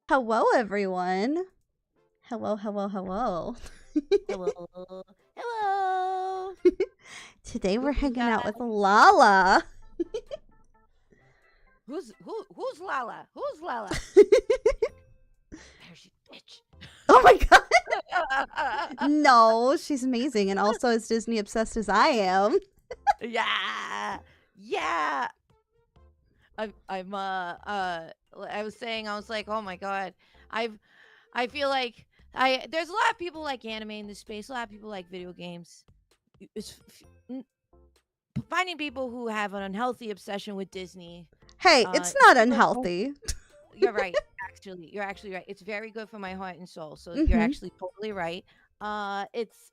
Hello, everyone. Hello, hello, hello. Hello. Hello. Today we're We hanging got out with Lala. who's Lala? Who's Lala? There's you bitch. Oh my god. No, she's amazing and also as Disney obsessed as I am. Yeah. Yeah. I'm I was saying I was like, "Oh my god. I've I feel like I there's a lot of people like anime in this space. A lot of people like video games. It's n- finding people who have an unhealthy obsession with Disney. Hey, it's not People who unhealthy. You're right. You're actually right. It's very good for my heart and soul. So you're Mm-hmm. actually totally right. It's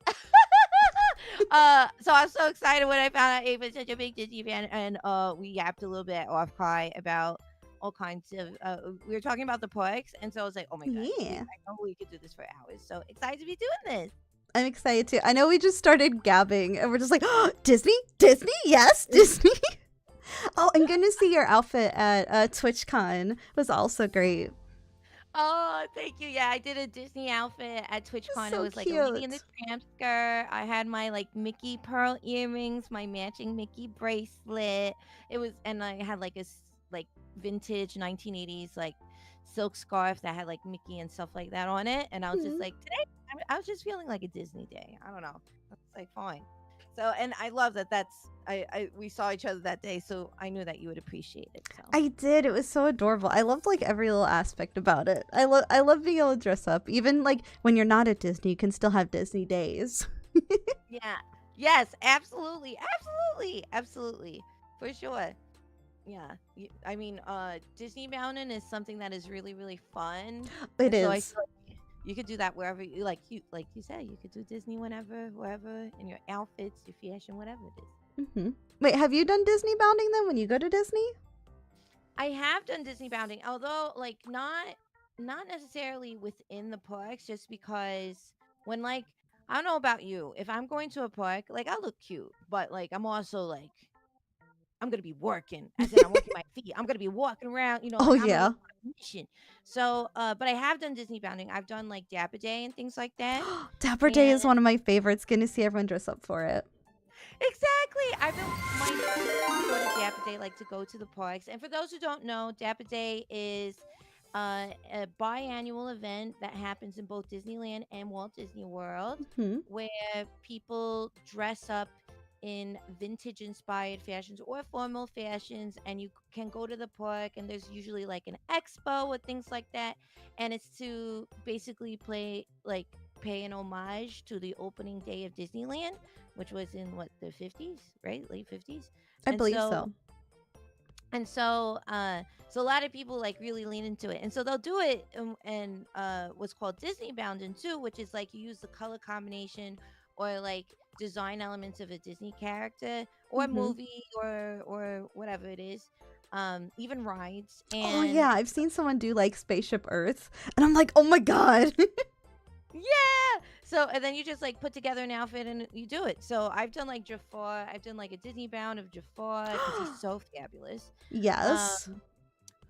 so I was so excited when I found out Abe was such a big Disney fan, and we yapped a little bit off high about all kinds of. We were talking about the parks, and so I was like, oh my god, Yeah. I know we could do this for hours. So excited to be doing this. I'm excited too. I know we just started gabbing and we're just like, oh, Disney? Disney? Yes, Disney. Oh, and going to see your outfit at TwitchCon was also great. Oh, thank you. Yeah, I did a Disney outfit at It's TwitchCon. It so was like a Lady in the cute. Tramp skirt. I had my like Mickey pearl earrings, my matching Mickey bracelet. It was, and I had like like vintage 1980s like silk scarf that had like Mickey and stuff like that on it. And I was just Hmm. like, today I was just feeling like a Disney day. I don't know. It's like fine. So, and I love that. We saw each other that day, so I knew that you would appreciate it. So. I did. It was so adorable. I loved like every little aspect about it. I love being able to dress up. Even like when you're not at Disney, you can still have Disney days. Yeah. Yes, absolutely. Absolutely. Absolutely. For sure. Yeah. I mean, Disney Mountain is something that is really, really fun. It And so I is. feel like you could do that wherever you like you said, you could do Disney whenever, wherever, in your outfits, your fashion, whatever it is. Hmm. Wait, have you done Disney bounding then when you go to Disney? I have done Disney bounding, although like not necessarily within the parks, just because when like I don't know about you, if I'm going to a park, like I look cute, but like I'm also like I'm gonna be working, as in I'm working my feet. I'm gonna be walking around, Oh like I'm like yeah. on a mission. So, but I have done Disney bounding. I've done like Dapper Day and things like that. Dapper Day And is one of my favorites. Going to see everyone dress up for it. exactly, I've been my nieces go to Dapper Day, like to go to the parks. And for those who don't know, Dapper Day is a biannual event that happens in both Disneyland and Walt Disney World, Hmm. where people dress up in vintage inspired fashions or formal fashions, and you can go to the park, and there's usually like an expo or things like that, and it's to basically pay an homage to the opening day of Disneyland, which was in what, the 50s, right? Late 50s. I And believe so so. so a lot of people like really lean into it, and so they'll do it and what's called Disney Bounding too, which is like you use the color combination or like design elements of a Disney character or Hmm. movie or whatever it is, even rides. Oh yeah, And I've seen someone do like Spaceship Earth, and I'm like, oh my god. yeah, so and then you just like put together an outfit and you do it. So I've done like Jafar. I've done like a Disney Bound of Jafar because he's so fabulous. um Yes,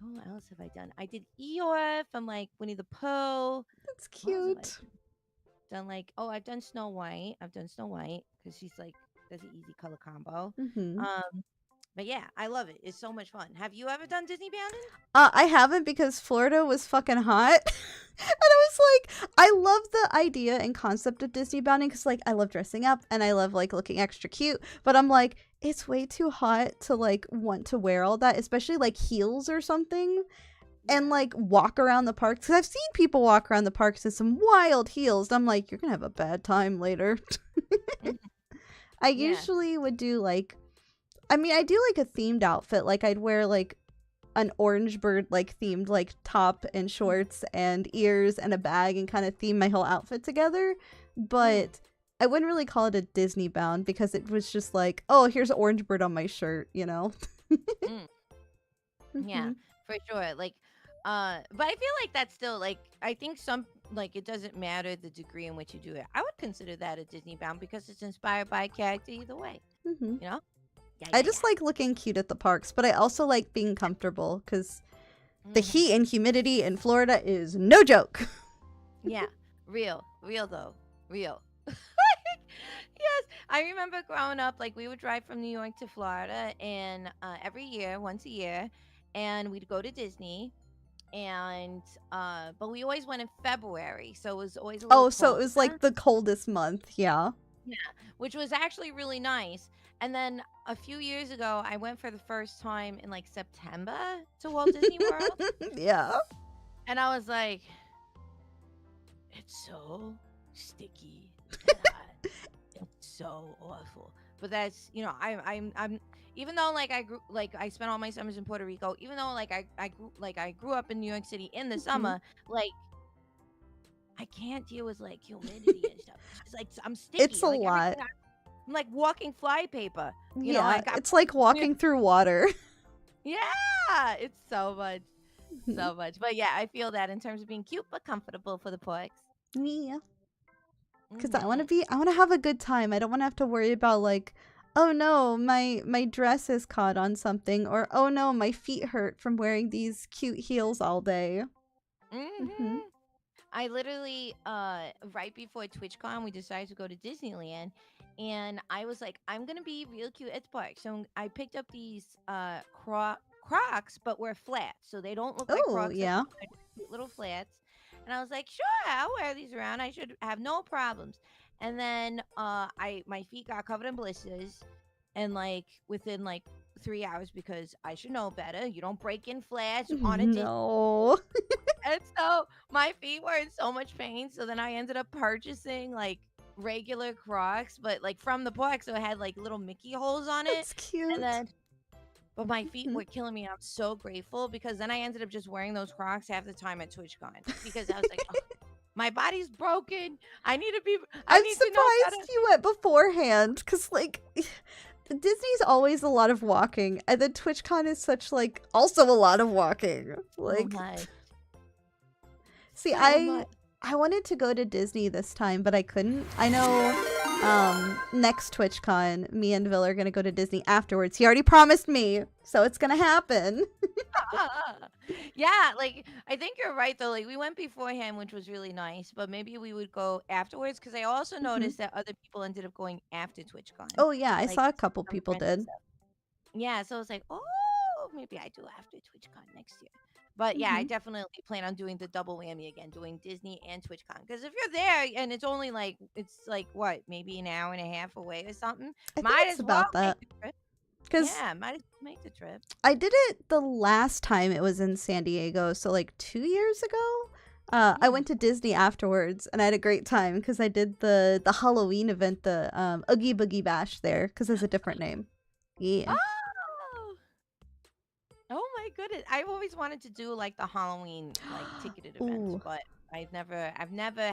Who else have I done? I did Eeyore from like Winnie the Pooh. that's What else have I cute. done? Like, oh, I've done Snow White. I've done Snow White because she's like, that's an easy color combo. Hmm. Um, but yeah, I love it. It's so much fun. Have you ever done Disney Bounding? I haven't because Florida was fucking hot. And I was like, I love the idea and concept of Disney bounding because, like, I love dressing up and I love, like, looking extra cute. But I'm like, it's way too hot to, like, want to wear all that, especially, like, heels or something and, Yeah. like, walk around the parks. Because I've seen people walk around the parks in some wild heels. And I'm like, you're going to have a bad time later. Mhm. I Yeah. usually would do, like, I mean, I do, like, a themed outfit. Like, I'd wear, like, an orange bird like themed like top and shorts and ears and a bag and kind of theme my whole outfit together. Mm, But I wouldn't really call it a Disney bound because it was just like, oh, here's an orange bird on my shirt, you know? mm. Yeah, Hmm. for sure. Like, but I feel like that's still like I think some like it doesn't matter the degree in which you do it. I would consider that a Disney bound because it's inspired by a character either way. Hmm. You know? Yeah, I yeah, just yeah. like looking cute at the parks, but I also like being comfortable because The Hmm. heat and humidity in Florida is no joke. Yeah, real though, real. Yes, I remember growing up, like we would drive from New York to Florida, and every year, once a year, and we'd go to Disney, and but we always went in February, so it was always a little Oh, so it cold, was like the coldest month. Yeah. yeah, which was actually really nice. And then a few years ago, I went for the first time in like September to Walt Disney World, Yeah. and I was like, it's so sticky and hot. It's so awful. But that's I'm even though like I grew like I spent all my summers in Puerto Rico, even though like I grew up in New York City in the Mhm. summer, like I can't deal with like humidity and stuff. It's just like I'm It's sticky. a Like everything lot. I'm like walking flypaper. I Yeah, got it's like walking through water. yeah, it's so much. Mhm. So much. But yeah, I feel that in terms of being cute but comfortable for the parks. Yeah. Because Hmm. I want to have a good time. I don't want to have to worry about like, oh no, my dress is caught on something, or oh no, my feet hurt from wearing these cute heels all day. Hmm. Hmm. I literally, right before TwitchCon, we decided to go to Disneyland, and I was like, I'm gonna be real cute at the park. So I picked up these Crocs, but we're flat, so they don't look like Oh Crocs at yeah. all. They're just cute little flats. And I was like, sure, I'll wear these around. I should have no problems. And then, I my feet got covered in blisters, and like within like 3 hours, because I should know better. You don't break in flats on a Disney. No. And so my feet were in so much pain. So then I ended up purchasing like regular Crocs, but like from the park. So it had like little Mickey holes on it. That's And cute. then, but my feet Mhm. were killing me. I'm so grateful because then I ended up just wearing those Crocs half the time at TwitchCon because I was like, oh, my body's broken. I I'm need to know better. surprised you went beforehand, because like Disney's always a lot of walking, and then TwitchCon is such like also a lot of walking. So Like, much. see, So much. I wanted to go to Disney this time, but I couldn't. I know next TwitchCon, me and Vil are gonna go to Disney afterwards. He already promised me, so it's gonna happen. Yeah, like I think you're right though. Like we went beforehand, which was really nice, but maybe we would go afterwards because I also Hmm. noticed that other people ended up going after TwitchCon, Oh yeah, I like saw a couple some people friends and did. stuff. Yeah, so I was like, oh, maybe I do after TwitchCon next year. But yeah, I Hmm. definitely plan on doing the double whammy again, doing Disney and TwitchCon. Because if you're there and it's like what, maybe an hour and a half away or something, I think might it's as well about make that, the trip. because Yeah, might as well make the trip. I did it the last time it was in San Diego, so like 2 years ago. I Yeah. went to Disney afterwards, and I had a great time because I did the Halloween event, the Oogie Boogie Bash there, because there's a different name. Yeah. Oh, oh my goodness. I've always wanted to do like the Halloween like ticketed events, Ooh. but I've never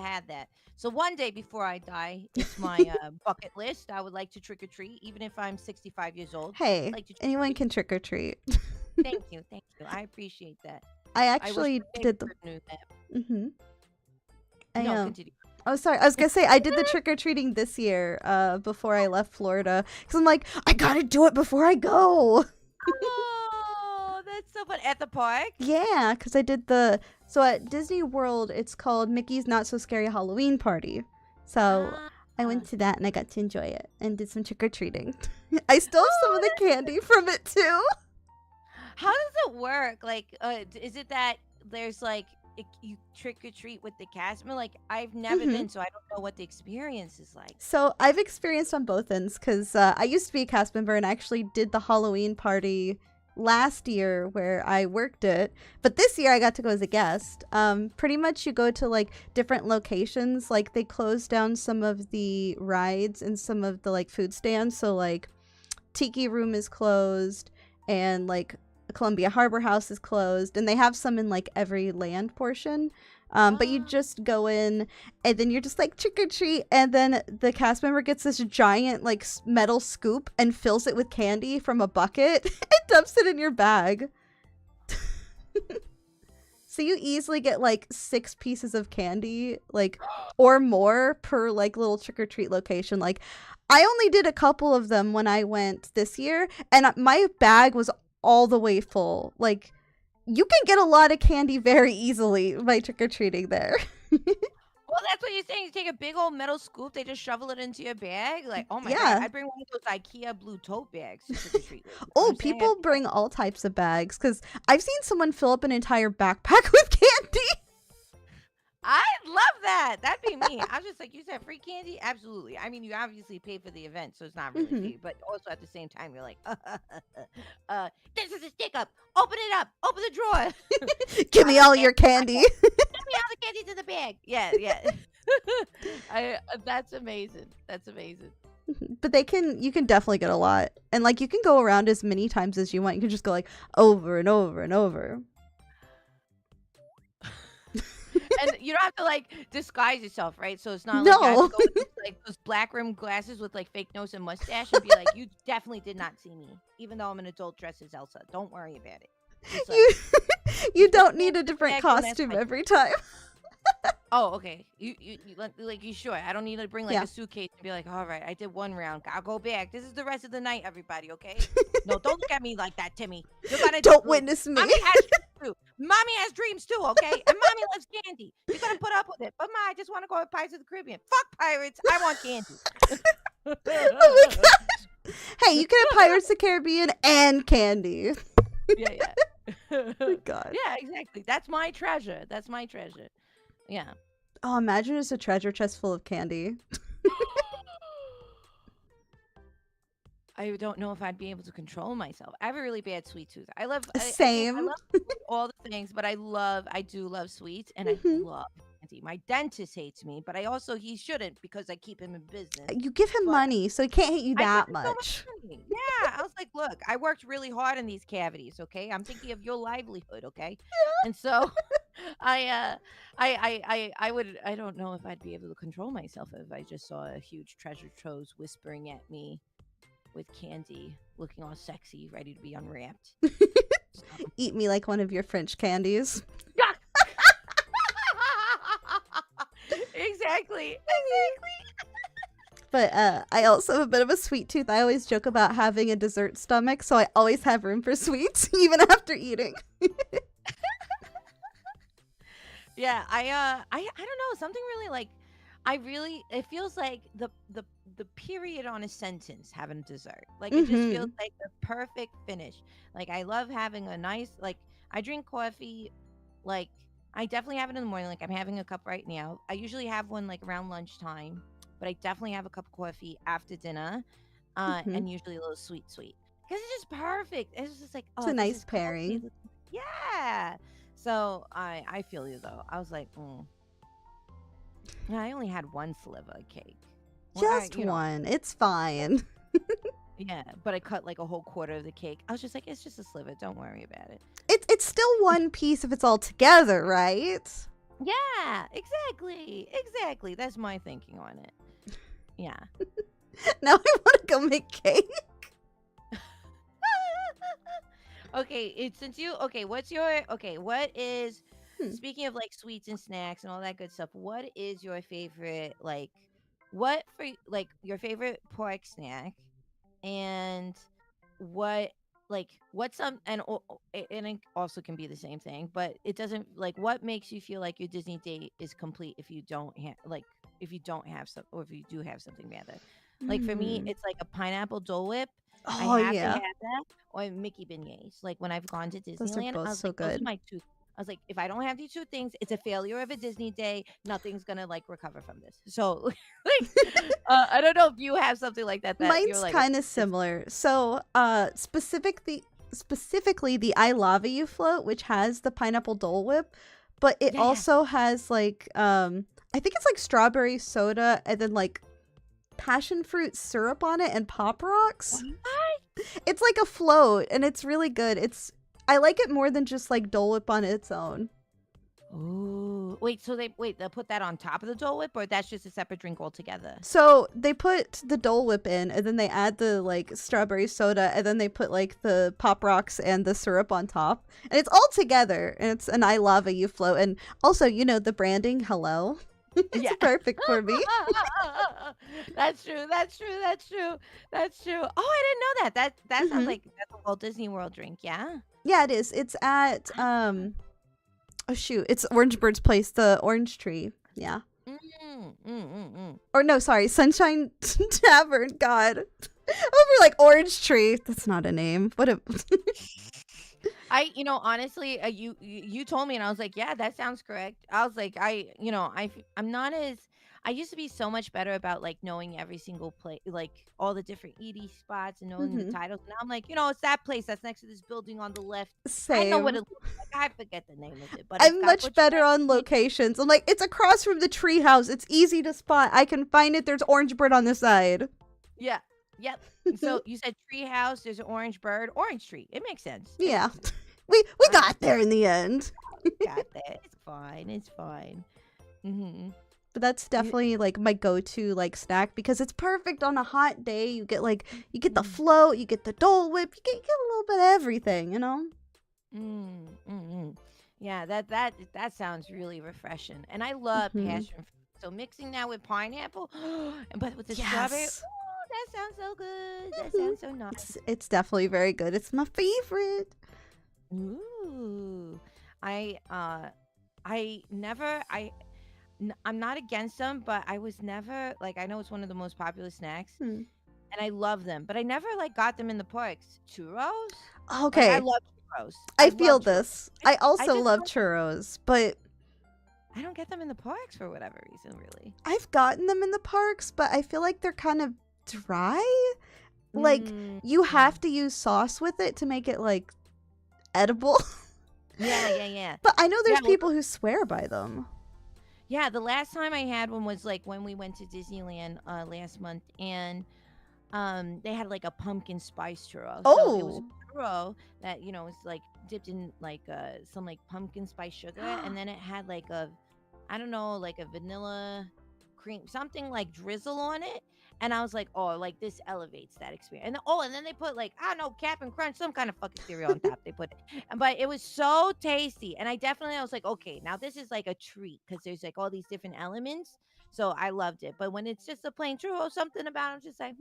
had that. So one day before I die, it's my bucket list. I would like to trick or treat, even if I'm 65 years old. Hey, Like to trick or anyone treat. can trick or treat. Thank you, thank you. I appreciate that. I I wish actually my did the. neighborhood knew that. Hmm. I No, continue. Oh, sorry. I was gonna say I did the trick or treating this year, before I left Florida, because I'm like, I gotta do it before I go. Oh, that's so fun at the park. Yeah, because I did the. So at Disney World, it's called Mickey's Not So Scary Halloween Party. So Ah, I went to that and I got to enjoy it and did some trick or treating. I still have some oh, of the candy from it too. how does it work? Like, is it that there's like you trick or treat with the cast? I mean, like, I've never Hmm. been, so I don't know what the experience is like. So I've experienced on both ends because I used to be a cast member and I actually did the Halloween party last year where I worked it, but this year I got to go as a guest. Pretty much you go to like different locations. Like they closed down some of the rides and some of the like food stands. So like Tiki Room is closed, and like Columbia Harbor House is closed, and they have some in like every land portion. But you Oh, just go in, and then you're just like trick or treat, and then the cast member gets this giant like metal scoop and fills it with candy from a bucket and dumps it in your bag. So you easily get like 6 pieces of candy, like, or more per like little trick or treat location. Like, I only did a couple of them when I went this year, and my bag was all the way full. Like, You can get a lot of candy very easily by trick or treating there. Well, that's what you're saying. You take a big old metal scoop, they just shovel it into your bag. Like, oh my god, Yeah. I'd bring one of those IKEA blue tote bags to trick or treat with. You know what Oh, I'm saying? people bring all types of bags because I've seen someone fill up an entire backpack with candy. I love that. That'd be me. I was just like, you said free candy? Absolutely. I mean, you obviously pay for the event, so it's not really Hmm. free. But also at the same time, you're like, this is a stick up. Open it up. Open the drawer. Give I me like all that. your candy. Give me all the candies in the bag. Yeah, yeah. That's amazing. That's amazing. But you can definitely get a lot. And like you can go around as many times as you want. You can just go like over and over and over. And you don't have to like disguise yourself, right? So it's not like you have to No. go with those black rim glasses with like fake nose and mustache and be like, you definitely did not see me, even though I'm an adult dressed as Elsa. Don't worry about it. Just like you you you put don't your need hands a in the different bag, and that's costume fine. every time. Oh, okay. Like you sure? I don't need to bring like Yeah. a suitcase and be like, all right, I did one round. I'll go back. This is the rest of the night, everybody. Okay? No, don't look at me like that, Timmy. You're gonna Don't look. witness me. Mommy has dreams too. Mommy has dreams too. Okay? And mommy loves candy. You're gonna put up with it. But I just want to go to Pirates of the Caribbean. Fuck pirates. I want candy. Oh my gosh. Hey, you can have Pirates of the Caribbean and candy. Yeah, yeah. Oh my god. Yeah, exactly. That's my treasure. That's my treasure. Yeah. Oh, imagine it's a treasure chest full of candy. I don't know if I'd be able to control myself. I have a really bad sweet tooth. I love I Same. love all the things, but I do love sweets and I Mhm. love candy. My dentist hates me, but he shouldn't because I keep him in business. You give him But money, so he can't hate you I give that him so much much. money. Yeah, I was like, look, I worked really hard in these cavities, okay? I'm thinking of your livelihood, okay? And so I don't know if I'd be able to control myself if I just saw a huge treasure trove whispering at me with candy, looking all sexy, ready to be unwrapped. So. Eat me like one of your French candies. Exactly. But I also have a bit of a sweet tooth. I always joke about having a dessert stomach, so I always have room for sweets, even after eating. Yeah, I don't know, something really like it feels like the period on a sentence having dessert. Like it just feels Hmm. like the perfect finish. Like I love having a nice like I drink coffee like I definitely have it in the morning. Like I'm having a cup right now. I usually have one like around lunchtime, but I definitely have a cup of coffee after dinner, Hmm. and usually a little sweet because it's just perfect. It's just like It's oh, a this nice is coffee. pairing. Yeah. So I feel you though. I was like, yeah, I only had one sliver of cake. Well, Just one. It's fine. yeah, but I cut like a whole quarter of the cake. I was just like, it's just a sliver. Don't worry about it. It's still one piece if it's all together, right? Yeah, exactly. That's my thinking on it. Yeah. Now I want to go make cake. Okay, what is speaking of like sweets and snacks and all that good stuff, what is your favorite your favorite pork snack and what what's some and it also can be the same thing, but it doesn't like what makes you feel like your Disney date is complete if you don't have some or if you do have something rather. Like for me, Mm. it's like a pineapple Dole Whip. I Oh have to have yeah, that or Mickey beignets. Like when I've gone to those are Disneyland, both I was so like, those are good. my two. I was like, if I don't have these two things, it's a failure of a Disney day. Nothing's gonna like recover from this. So, like, I don't know if you have something like that that you're Mine's like, kind of similar. So, specifically the I Lava You float, which has the pineapple Dole Whip, but it yeah, yeah. also has like I think it's like strawberry soda and then like passion fruit syrup on it and pop rocks. What? It's like a float and it's really good. I like it more than just like Dole Whip on its own. Ooh, wait. So they'll put that on top of the Dole Whip, or that's just a separate drink altogether? So they put the Dole Whip in, and then they add the like strawberry soda, and then they put like the pop rocks and the syrup on top, and it's all together. And it's an I Lava You float, and also the branding. Hello, it's Yeah. perfect for me. That's true. That's true. That's true. That's true. Oh, I didn't know that. That sounds Hmm. like that's a Walt Disney World drink. Yeah. Yeah, it is. It's at oh shoot, it's Orange Bird's place, the Orange Tree. Yeah. Or no, sorry, Sunshine Tavern. God, over like Orange Tree. That's not a name. What a Honestly, you told me, and I was like, yeah, that sounds correct. I was like, I'm not as I used to be so much better about like knowing every single place, like all the different ED spots and knowing the Mhm. titles. Now I'm like, it's that place that's next to this building on the left. I know what Same. it looks like. I forget the name of it, but it's I'm got much butcher better on meat. locations. I'm like, it's across from the tree house. It's easy to spot. I can find it. There's Orange Bird on the side. Yeah. Yep. So you said tree house. There's an orange bird, orange tree. It makes sense. It Yeah. makes sense. We I got there in the end. got that. It's fine. It's fine. Hmm. But that's definitely like my go-to like snack because it's perfect on a hot day. You get the float, you get the Dole Whip, you get a little bit of everything, you know? Mm-hmm. Yeah, that sounds really refreshing, and I love Hmm. passion fruit. So mixing that with pineapple, but with the strawberry, Yes. oh, that sounds so good. That Mhm. sounds so nice. It's definitely very good. It's my favorite. Ooh, I never I'm not against them, but I was never like I know it's one of the most popular snacks, Hmm. and I love them, but I never like got them in the parks. Churros, like I Okay, love churros. I I feel love churros. this. I I also just love don't churros, but I don't get them in the parks for whatever reason, really. I've gotten them in the parks, but I feel like they're kind of dry. Like Mm. you have to use sauce with it to make it like edible. Yeah. But I know Yeah, there's well, people who swear by them. yeah, the last time I had one was like when we went to Disneyland last month, and they had like a pumpkin spice churro. So it was Oh. a churro that, was like dipped in like some like pumpkin spice sugar, and then it had like a I don't know, like a vanilla cream, something like drizzle on it. And I was like, oh, like this elevates that experience. And then they put like, I don't know, Cap'n Crunch, some kind of fucking cereal on top. They put it. But it was so tasty. And I was like, okay, now this is like a treat because there's like all these different elements. So I loved it. But when it's just a plain churro, something about it, I'm just like,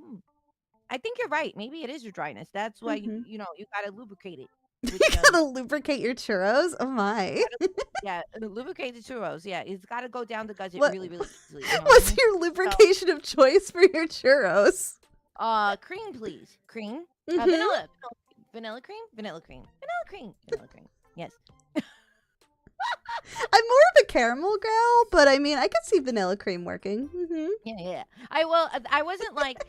I think you're right. Maybe it is your dryness. That's why Hmm. you gotta lubricate it You with some. gotta lubricate your churros. Oh my. Yeah, lubricate the churros. Yeah, it's got to go down the guts What really, really easily. You know what I what's mean? your So, lubrication of choice for your churros? cream, please. Cream. Hmm. Vanilla cream. Vanilla cream. Vanilla cream. Vanilla cream. Yes. I'm more of a caramel girl, but I mean, I could see vanilla cream working. Hmm. Yeah. I wasn't like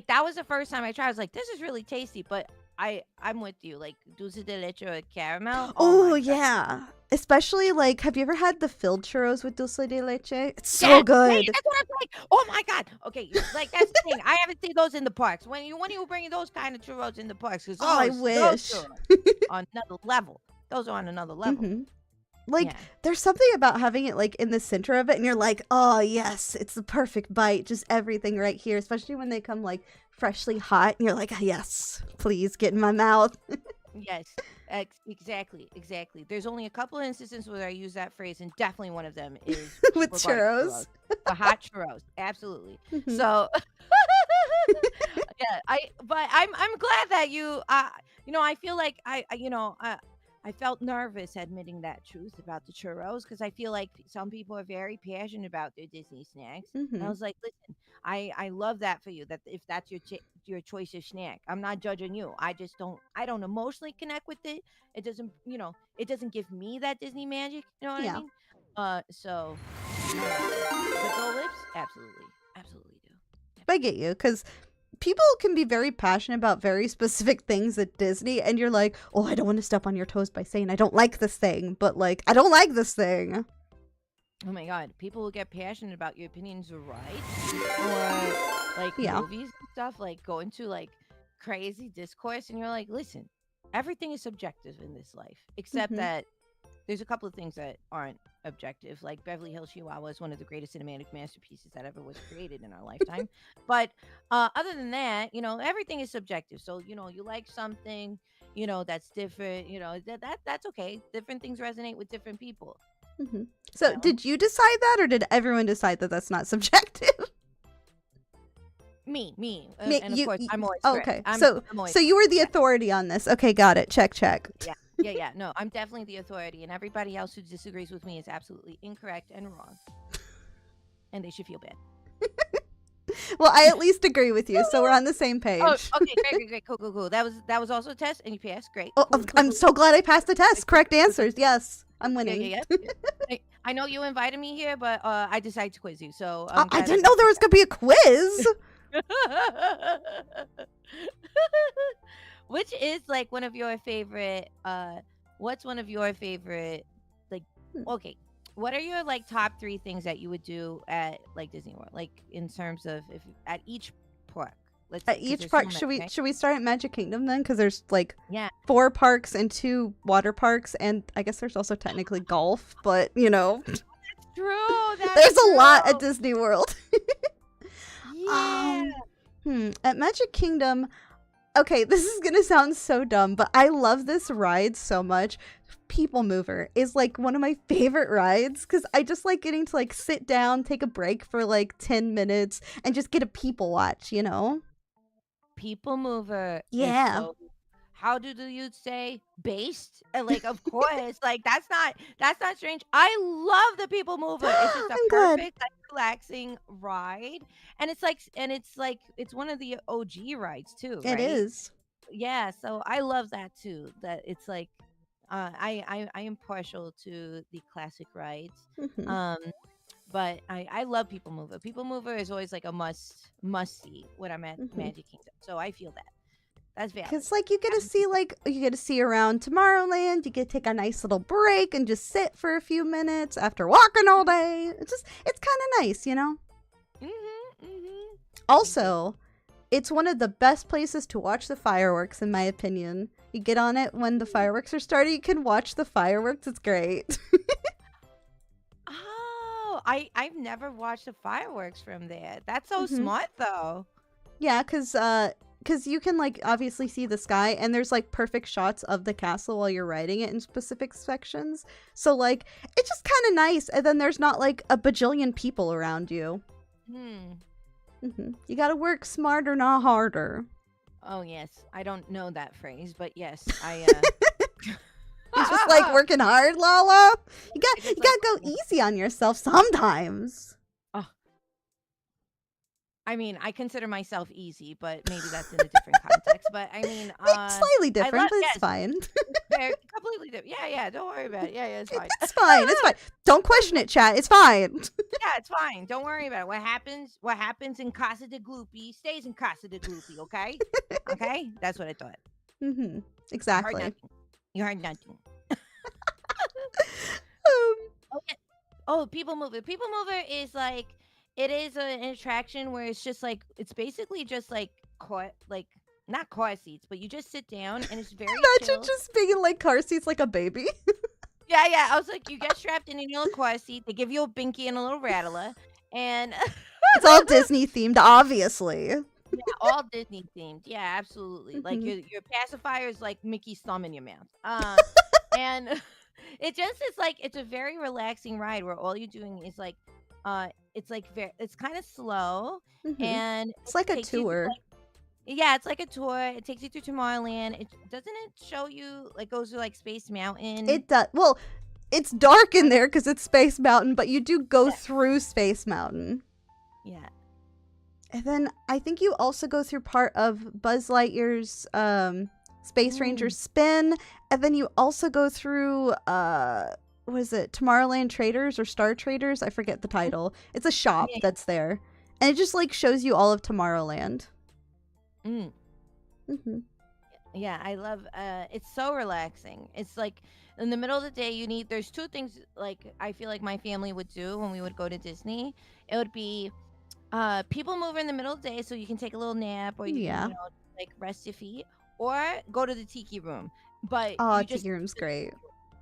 that was the first time I tried. I was like, this is really tasty, but I'm with you. Like dulce de leche or caramel. Oh my Oh god. yeah, especially like, have you ever had the filled churros with dulce de leche? It's so Yes, good. that's what I'm like. Oh my god. Okay, like that's the thing. I haven't seen those in the parks. When you bring those kind of churros in the parks, because Oh, I those wish. churros on another level. Those are on another level. Hmm. Like, Yeah. there's something about having it like in the center of it, and you're like, oh yes, it's the perfect bite, just everything right here. Especially when they come like freshly hot, and you're like, yes, please get in my mouth. Yes. Exactly. There's only a couple of instances where I use that phrase, and definitely one of them is With regarding churros. the hot churros. Absolutely. Mhm. So yeah, but I'm glad that I feel like I felt nervous admitting that truth about the churros because I feel like some people are very passionate about their Disney snacks. And I Mhm. was like, listen, I love that for you. That if that's your choice of snack, I'm not judging you. I don't emotionally connect with it. It doesn't give me that Disney magic. You know what I Yeah. mean? So I love it. But Dole Lips, absolutely do. I get you, because people can be very passionate about very specific things at Disney, and you're like, oh, I don't want to step on your toes by saying I don't like this thing, but like, I don't like this thing. Oh my god, people will get passionate about your opinions are right, or like Yeah. movies and stuff, like go into like crazy discourse, and you're like, listen, everything is subjective in this life, except Hmm. that there's a couple of things that aren't objective. Like Beverly Hills Chihuahua is one of the greatest cinematic masterpieces that ever was created in our lifetime. But other than that, everything is subjective. So you like something, that's different. That's okay. Different things resonate with different people. Hmm. You So, know, did you decide that, or did everyone decide that that's not subjective? me, Me- and of course, I'm always oh, correct. okay. I'm So, always so you were the yeah. authority on this. Okay, got it. Check, check. Yeah, yeah. No, I'm definitely the authority, and everybody else who disagrees with me is absolutely incorrect and wrong, and they should feel bad. Well, I at least agree with you, so we're on the same Oh, page. okay, great, great, great, cool, cool, cool. That was also a test, and you passed. Great, Oh, cool, cool, I'm cool. so glad I passed the test. Cool, Correct cool, cool, answers. Yes, I'm yeah, yeah, winning. yeah. Yeah. I know you invited me here, but I decided to quiz you, so I, I'm I glad I didn't got know there was the gonna be a quiz. test. Which is like one of your favorite? What's one of your favorite? Like, okay, what are your like top three things that you would do at like Disney World? Like in terms of if at each park, let's At say, because each there's so park, many, right? should we start at Magic Kingdom then? Because there's like Yeah, 4 parks and 2 water parks, and I guess there's also technically golf. But true. That's there's a lot at true. Disney World. Yeah. um, at Magic Kingdom. Okay, this is gonna sound so dumb, but I love this ride so much. People Mover is like one of my favorite rides because I just like getting to like sit down, take a break for like 10 minutes, and just get a people watch. People Mover is Yeah. so. How do you say based? And like, of course, like that's not strange. I love the People Mover. It's just a I'm glad. perfect, like, relaxing ride, and it's one of the OG rides too, It right? is. Yeah, so I love that too. That it's like, I am partial to the classic rides. Mm-hmm. Um, but I love People Mover. People Mover is always like a must see when I'm at Mm-hmm. Magic Kingdom. So I feel that. That's valid. Because you get to see around Tomorrowland. You get to take a nice little break and just sit for a few minutes after walking all day. It's kind of nice. Mhm, mhm. Also, it's one of the best places to watch the fireworks, in my opinion. You get on it when the fireworks are starting. You can watch the fireworks. It's great. Oh, I've never watched the fireworks from there. That's so hmm smart though. Yeah, because you can like obviously see the sky, and there's like perfect shots of the castle while you're riding it in specific sections. So like it's just kind of nice, and then there's not like a bajillion people around you. Hmm. You gotta work smarter, not harder. Oh yes, I don't know that phrase, but yes, I It's just like working hard, Lala. You got it's you just like gotta go easy on yourself sometimes. oh, I mean, I consider myself easy, but maybe that's in a different context. But I mean, Slightly I love different, but it's yes, fine. very completely different. Yeah, yeah, don't worry about it. Yeah, yeah, it's fine. It's fine. It's fine. Don't question it, chat. It's fine. Yeah, it's fine. Don't worry about it. What happens in Casa de Gloopy stays in Casa de Gloopy, okay? Okay? That's what I thought. hmm You heard Exactly. nothing. You heard nothing. Um, Okay. Oh, People Mover. People Mover is like it is an attraction where it's basically just like not car seats, but you just sit down and it's very Imagine chill. just being in like car seats like a baby. Yeah, yeah. I was like, you get strapped in your little car seat. They give you a binky and a little rattler, and It's all Disney themed, obviously. yeah, all Disney themed. Yeah, absolutely. Like hmm your pacifier is like Mickey's thumb in your mouth. And it just is like it's a very relaxing ride where all you're doing is like, it's kind of slow, hmm and It's it like a takes you through tour. like yeah, it's like a tour. It takes you through Tomorrowland. It doesn't it show you like goes through like Space Mountain. It does. Well, it's dark in there because it's Space Mountain, but you do go Yeah, through Space Mountain. yeah. And then I think you also go through part of Buzz Lightyear's Space Ranger Mm, spin, and then you also go through what is it, Tomorrowland Traders or Star Traders? I forget the mm, title. It's a shop yeah. that's there, and it just like shows you all of Tomorrowland. Mm. hmm Yeah, I love it's so relaxing. It's like in the middle of the day there's two things like I feel like my family would do when we would go to Disney. It would be People Mover in the middle of the day so you can take a little nap or you can, Yeah. like rest your feet or go to the tiki room. But Oh, you just Tiki Room's great.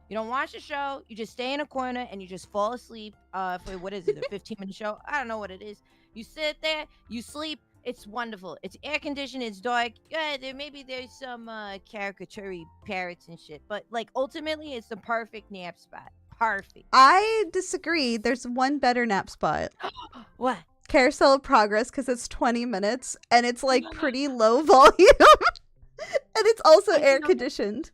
you don't watch the show, you just stay in a corner and you just fall asleep for what is it, a 15-minute show? I don't know what it is. You sit there, you sleep. It's wonderful. It's air conditioned. It's dark. Yeah, maybe there's some caricature parrots and shit, but like ultimately, it's the perfect nap spot. Perfect. I disagree. There's one better nap spot. What? Carousel of Progress, because it's 20 minutes and it's like pretty low volume, and it's also I air didn't know that. conditioned.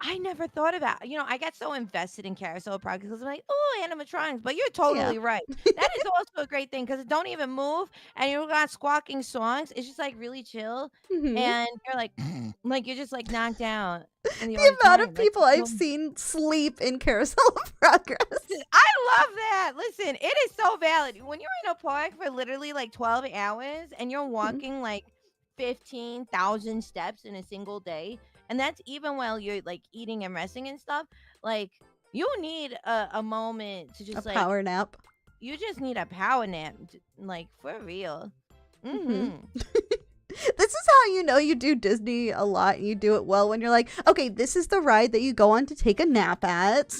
I never thought about, I got so invested in carousel park because I'm like, "Oh, animatronics," but you're Yeah. totally right. That is also a great thing because it don't even move, and you got squawking songs. It's just, like, really chill, Hmm. and you're like like, you're just, like, knocked out in the The amount of auditorium, like, people I've no. seen sleep in Carousel of Progress. I love that. Listen, it is so valid. When you're in a park for literally like 12 hours and you're Mhm. walking like 15,000 steps in a single day, and that's even while you're like eating and resting and stuff, like you need a moment to A just like, power nap. you just need a power nap, like for real. Hmm. Hmm. This is how you know you do Disney a lot and you do it well when you're like, okay, this is the ride that you go on to take a nap at.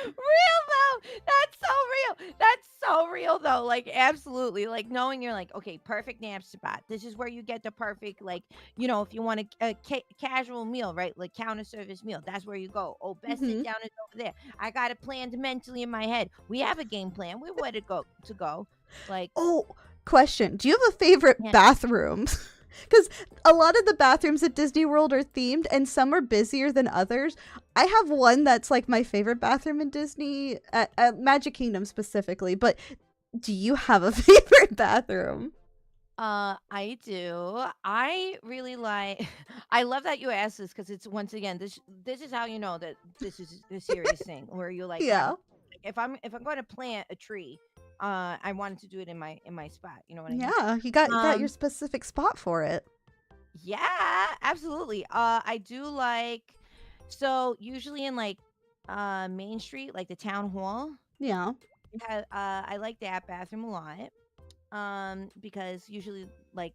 Real though. That's so real. That's so real though. Like absolutely. Like knowing you're like, okay, perfect nap spot. This is where you get the perfect like, if you want a casual meal, right? Like counter service meal. That's where you go. Oh, best sit Hmm. down is over there. I got it planned mentally in my head. We have a game plan. We're where to go. Like, Oh, question. Do you have a favorite yeah. bathroom? Because a lot of the bathrooms at Disney World are themed and some are busier than others. I have one that's like my favorite bathroom in Disney, at Magic Kingdom specifically. But do you have a favorite bathroom? I do. I really like. I love that you asked this because it's once again this is how you know that this is a serious thing where you're like, Yeah. wow, if I'm going to plant a tree, I wanted to do it in my spot. You know what I mean? Yeah, you got your Um, specific spot for it. yeah, absolutely. I do like. So usually in like, Main Street, like the town hall, Yeah. I like that bathroom a lot. Because usually like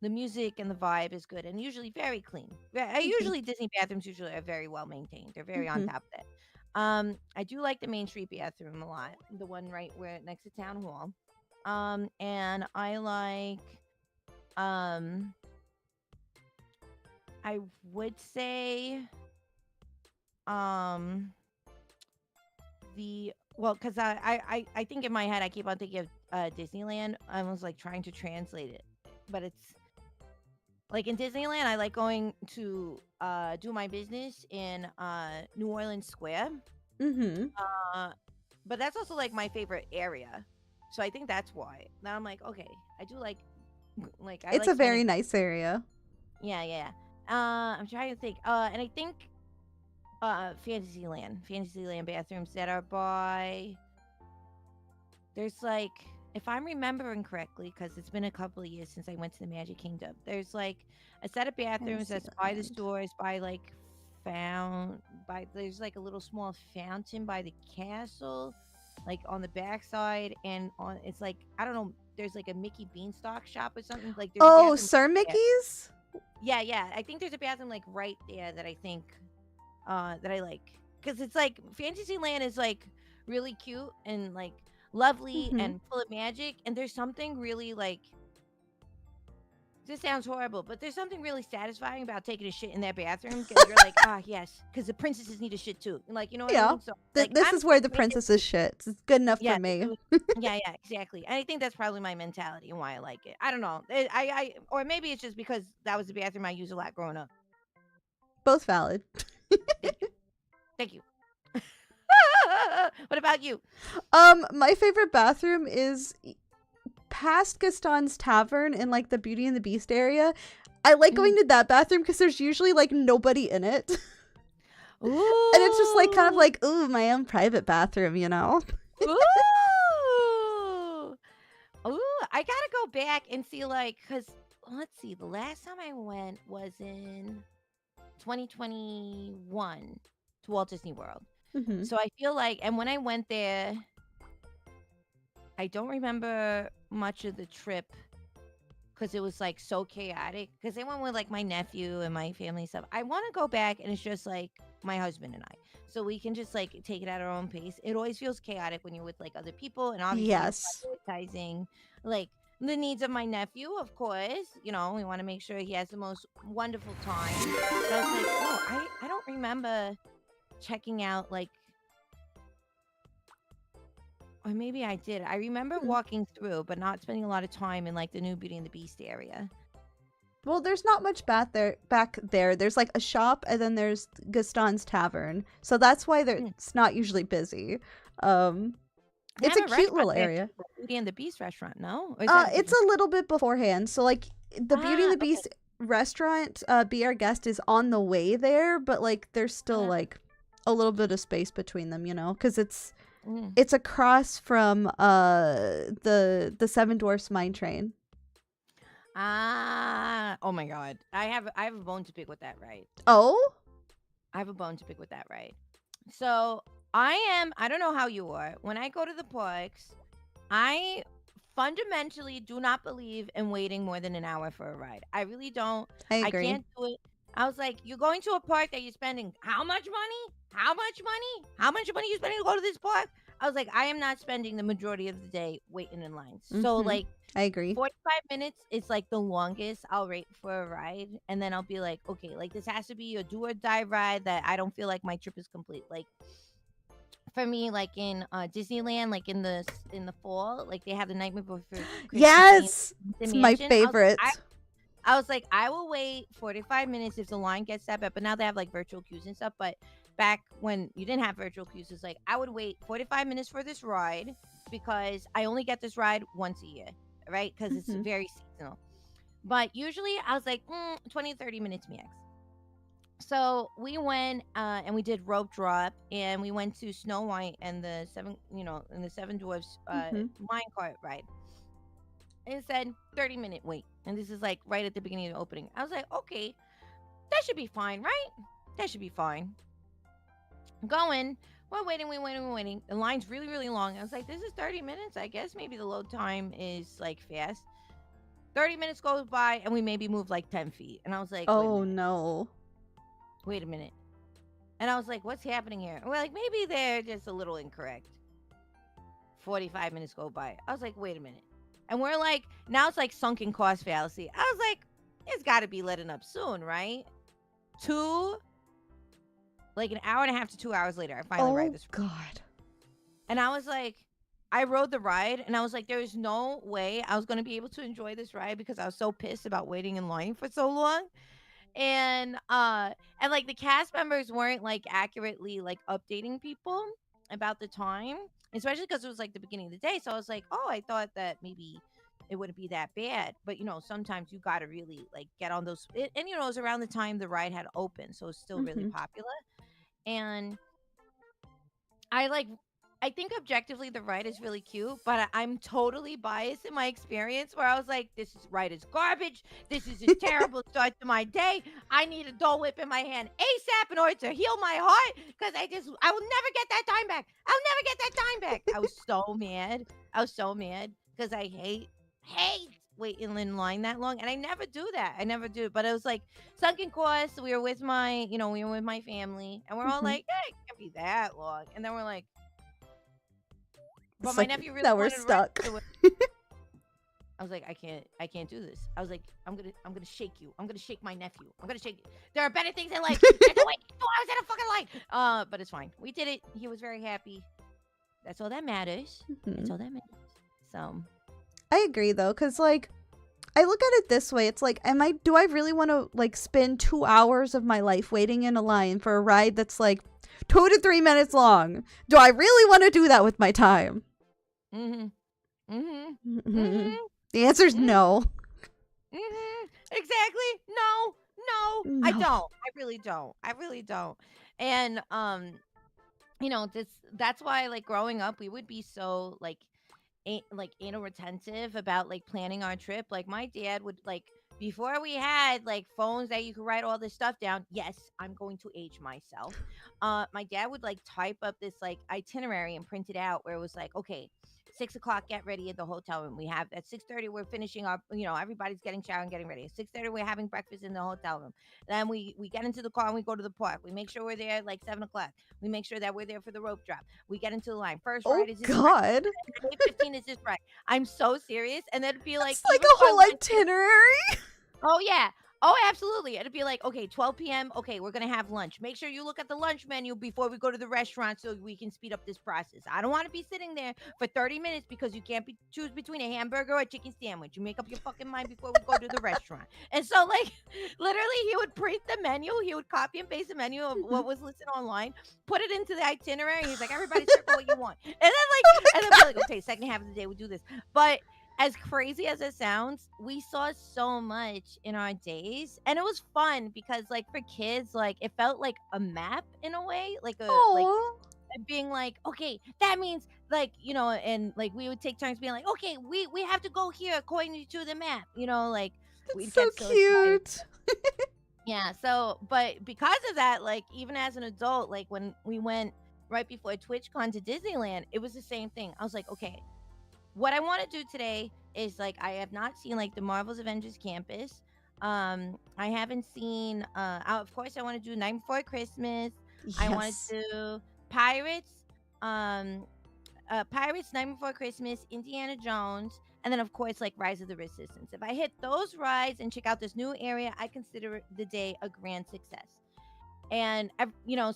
the music and the vibe is good and usually very clean. Hmm. Usually Disney bathrooms usually are very well maintained. They're very on Hmm. top of it. I do like the Main Street bathroom a lot, the one right where next to Town Hall. And I like, um, I would say, um, the well, because I think in my head I keep on thinking of Disneyland. I was like trying to translate it, but it's like in Disneyland, I like going to do my business in New Orleans Square. Hmm. Uh, but that's also like my favorite area. So I think that's why. Now I'm like, okay, I do like I It's like a spending. very nice area. Yeah, yeah. I'm trying to think. And I think Fantasyland bathrooms that are by. There's like, if I'm remembering correctly, because it's been a couple of years since I went to the Magic Kingdom, there's like a set of bathrooms that's by the Fantasyland. stores, there's like a little small fountain by the castle, like on the backside, and on it's like I don't know, there's like a Mickey Beanstalk shop or something. Like there's a Oh, bathroom Sir there. Mickey's? Yeah, yeah. I think there's a bathroom like right there that I think that I like because it's like Fantasyland is like really cute and like lovely Hmm. and full of magic, and there's something really like this sounds horrible, but there's something really satisfying about taking a shit in that bathroom because you're like, ah, yes, because the princesses need a shit too, like you know what I Yeah. mean? So like This I'm is where the taking princesses shit. It's good enough for yeah, me. yeah, yeah, exactly. And I think that's probably my mentality and why I like it. I don't know, or maybe it's just because that was the bathroom I used a lot growing up. Both valid. Thank you, thank you. What about you? My favorite bathroom is past Gaston's Tavern in like the Beauty and the Beast area. I like going Mm. to that bathroom because there's usually like nobody in it. And it's just like kind of Ooh. like, ooh, my own private bathroom, you know? Ooh. Ooh, I gotta go back and see, like, cause let's see, the last time I went was in 2021 to Walt Disney World. Hmm. So I feel like, and when I went there, I don't remember much of the trip because it was like so chaotic. Because I went with like my nephew and my family and stuff. I want to go back and it's just like my husband and I. So we can just like take it at our own pace. It always feels chaotic when you're with like other people. And obviously, I'm Yes. prioritizing like the needs of my nephew, of course. We want to make sure he has the most wonderful time. But I was like, oh, I don't remember checking out like, or maybe I did. I remember Hmm. walking through, but not spending a lot of time in like the new Beauty and the Beast area. Well, there's not much back there. There's like a shop and then there's Gaston's Tavern. So that's why it's not usually busy. Um They it's have a a cute restaurant little there area. too, the Beauty and the Beast restaurant, no? Or is that a It's different? a little bit beforehand. So like the Beauty and the Okay. Beast restaurant, Be Our Guest is on the way there, but like there's still like a little bit of space between them, cuz Mm. it's across from the Seven Dwarfs Mine Train. Oh my God. I have a bone to pick with that, right? Oh? I have a bone to pick with that, right? So I don't know how you are. When I go to the parks, I fundamentally do not believe in waiting more than an hour for a ride. I really don't. I I agree. can't do it. I was like, you're going to a park that you're spending how much money? How much money? How much money you spending to go to this park? I was like, I am not spending the majority of the day waiting in lines. So Mhm. like I agree. 45 minutes is like the longest I'll wait for a ride. And then I'll be like, okay, like this has to be a do or die ride that I don't feel like my trip is complete. Like for me, like in Disneyland, like in the fall, like they have the Nightmare Before Christmas in Yes. the It's my mansion. favorite. I was like, I will wait 45 minutes if the line gets that bad. But now they have like virtual queues and stuff. But back when you didn't have virtual queues, it's like I would wait 45 minutes for this ride because I only get this ride once a year, right? Because it's Mhm. very seasonal. But usually I was like 20, 30 minutes max. So we went and we did rope drop and we went to Snow White and the Seven Dwarfs Mhm. mine cart ride. And it said 30-minute wait. And this is like right at the beginning of the opening. I was like, okay, that should be fine, right? That should be fine. Going, we're waiting. The line's really, really long. I was like, this is 30 minutes. I guess maybe the load time is like fast. 30 minutes goes by and we maybe move like 10 feet. And I was like, wait a Oh minute. no. Wait a minute. And I was like, what's happening here? And we're like, maybe they're just a little incorrect. 45 minutes go by. I was like, wait a minute. And we're like, now it's like sunken cost fallacy. I was like, it's got to be letting up soon, right? Like an hour and a half to 2 hours later, I finally ride Oh this. god. And I was like, I rode the ride and I was like, there is no way I was going to be able to enjoy this ride because I was so pissed about waiting in line for so long. And like the cast members weren't like accurately like updating people about the time, especially because it was like the beginning of the day. So I was like, oh, I thought that maybe it wouldn't be that bad, but sometimes you got to really like get on those and it was around the time the ride had opened, so it's still really Mhm. popular. And I like I think objectively the ride is really cute, but I'm totally biased in my experience where I was like, ride is garbage. This is a terrible start to my day. I need a Dole Whip in my hand ASAP in order to heal my heart because I will never get that time back. I'll never get that time back. I was so mad. I was so mad because I hate waiting in line that long. And I never do that. I never do. But it was like sunken cost. We were with my family and we're all Mhm. like, yeah, it can't be that long. And then we're like, but It's my like nephew really now we're wanted to ride. stuck. I was like, I can't do this. I was like, I'm gonna shake you. I'm gonna shake my nephew. I'm gonna shake you. There are better things in life than to wait 2 hours in a fucking line. But it's fine. We did it. He was very happy. That's all that matters. That's Mhm. all that matters. So I agree though, cuz like I look at it this way. It's like, do I really want to like spend 2 hours of my life waiting in a line for a ride that's like 2 to 3 minutes long? Do I really want to do that with my time? mm-hmm. Mm-hmm. Mhm. Mm-hmm. The answer is Mm-hmm. no. Exactly. No, no, I No. don't. I really don't. I really don't. And that's why like growing up we would be so like retentive about like planning our trip. Like my dad would like before we had like phones that you could write all this stuff down. Yes, I'm going to age myself. My dad would like type up this like itinerary and print it out where it was like, okay, 6 o'clock, get ready at the hotel room. We have at 6:30, we're finishing our, everybody's getting showered and getting ready. At 6:30, we're having breakfast in the hotel room. Then we get into the car and we go to the park. We make sure we're there at like 7 o'clock. We make sure that we're there for the rope drop. We get into the line. First Oh ride is this ride. god. 8:15 is this right? I'm so serious. And then it'd be like, It's like even a for whole lunches. itinerary. Oh, yeah. Oh, absolutely. It'd be like, okay, 12 p.m. Okay, we're gonna have lunch. Make sure you look at the lunch menu before we go to the restaurant so we can speed up this process. I don't want to be sitting there for 30 minutes because you can't choose between a hamburger or a chicken sandwich. You make up your fucking mind before we go to the restaurant. And so, like, literally, he would print the menu. He would copy and paste the menu of Mhm. what was listed online, put it into the itinerary. He's like, everybody circle what you want, and then and then be like, okay, second half of the day we do this, but as crazy as it sounds, we saw so much in our days, and it was fun because, like, for kids, like, it felt like a map in a way, like Oh, being like, okay, that means like and like we would take turns being like, okay, we have to go here according to the map, like it's we'd so get so excited. cute. Yeah, so but because of that, like even as an adult, like when we went right before TwitchCon to Disneyland, it was the same thing. I was like, okay, what I want to do today is like I have not seen like the Marvel's Avengers Campus. I haven't seen of course I want to do Night Before Christmas. I want Yes. to do Pirates, um Pirates, Night Before Christmas, Indiana Jones, and then of course like Rise of the Resistance. If I hit those rides and check out this new area, I consider the day a grand success. And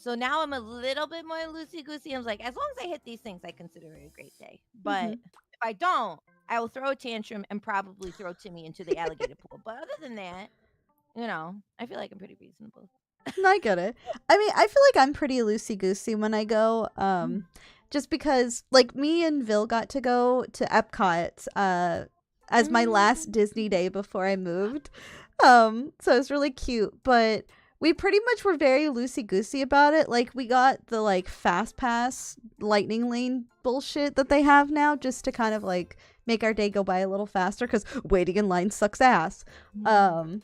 so now I'm a little bit more loosey goosey. I was like, as long as I hit these things, I consider it a great day. But Mhm. if I don't, I will throw a tantrum and probably throw Timmy into the alligator pool. But other than that, I feel like I'm pretty reasonable. No, I get it. I mean, I feel like I'm pretty loosey goosey when I go. Mm. Just because like me and Vil got to go to Epcot as my last Disney day before I moved. So it's really cute, but we pretty much were very loosey goosey about it. Like we got the like fast pass lightning lane bullshit that they have now just to kind of like make our day go by a little faster cuz waiting in line sucks ass. Mm. Um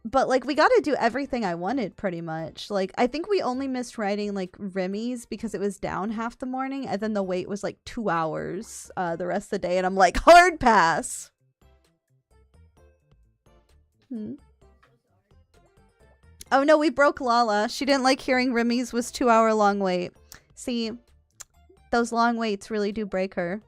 but like we got to do everything I wanted pretty much. Like I think we only missed riding like Remy's because it was down half the morning and then the wait was like 2 hours the rest of the day and I'm like hard pass. Hmm. Oh no, we broke Lala. She didn't like hearing Remy's was 2 hour long wait. See, those long waits really do break her.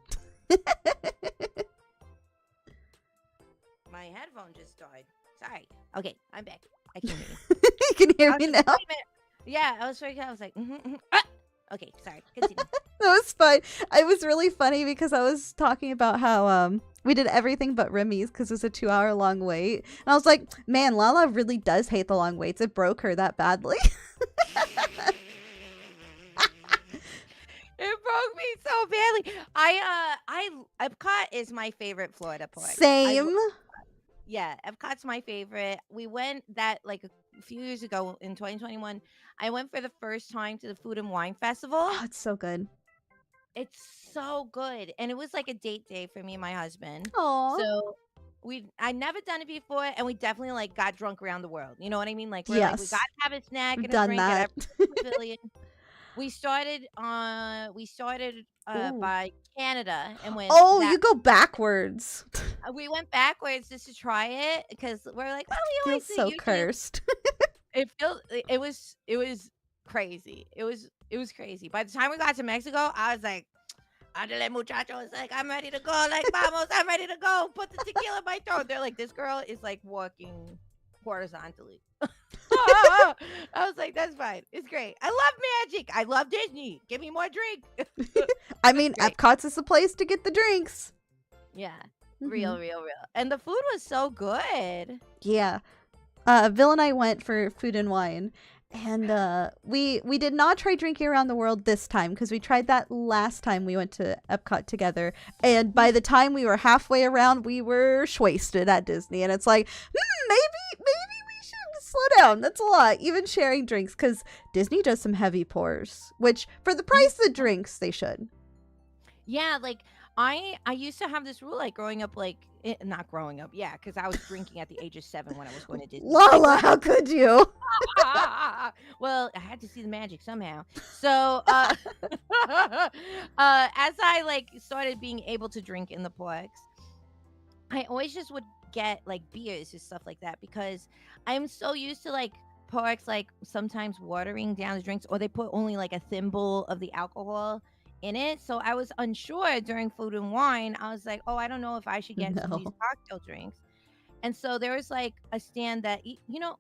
My headphone just died. Sorry. Okay, I'm back. I can hear you. You can hear I was me just now. wait a minute. Yeah, I was freaking out. I was like, ah! Okay, sorry. Continue. That was fun. It was really funny because I was talking about how we did everything but Remy's because it was a 2 hour long wait. And I was like, man, Lala really does hate the long waits. It broke her that badly. It broke me so badly. I Epcot is my favorite Florida park. Same. Yeah, Epcot's my favorite. We went that like a few years ago in 2021. I went for the first time to the Food and Wine Festival. Oh, it's so good. It's so good, and it was like a date day for me and my husband. Aw. So I never done it before, and we definitely like got drunk around the world. You know what I mean? Like we Yes. gotta have a snack We've and a done drink at that. every pavilion. We started Ooh. by Canada and went Oh, that you go backwards. we went backwards just to try it because we're like, well, we Feels always do. so Usually cursed. it was crazy. It was crazy. By the time we got to Mexico, I was like, Andale muchachos, like I'm ready to go. Like vamos, I'm ready to go. Put the tequila in my throat. They're like, this girl is like walking horizontally. I was like, that's fine. It's great. I love magic. I love Disney. Give me more drink. I mean, Great. Epcot's is the place to get the drinks. Yeah. Mhm. Real. And the food was so good. Yeah. Bill and I went for food and wine, and we did not try drinking around the world this time because we tried that last time we went to Epcot together, and by the time we were halfway around, we were wasted at Disney, and it's like, maybe we should slow down. That's a lot, even sharing drinks, because Disney does some heavy pours, which for the price of the drinks, they should. Yeah, like I used to have this rule like growing up not growing up, yeah, because I was drinking at the age of 7 when I was going to Disney. Lala, how could you? Well, I had to see the magic somehow. So as I like started being able to drink in the parks, I always just would get like beers and stuff like that because I'm so used to like parks like sometimes watering down the drinks or they put only like a thimble of the alcohol in it. So I was unsure during food and wine. I was like, oh, I don't know if I should get some of these No. cocktail drinks. And so there was like a stand that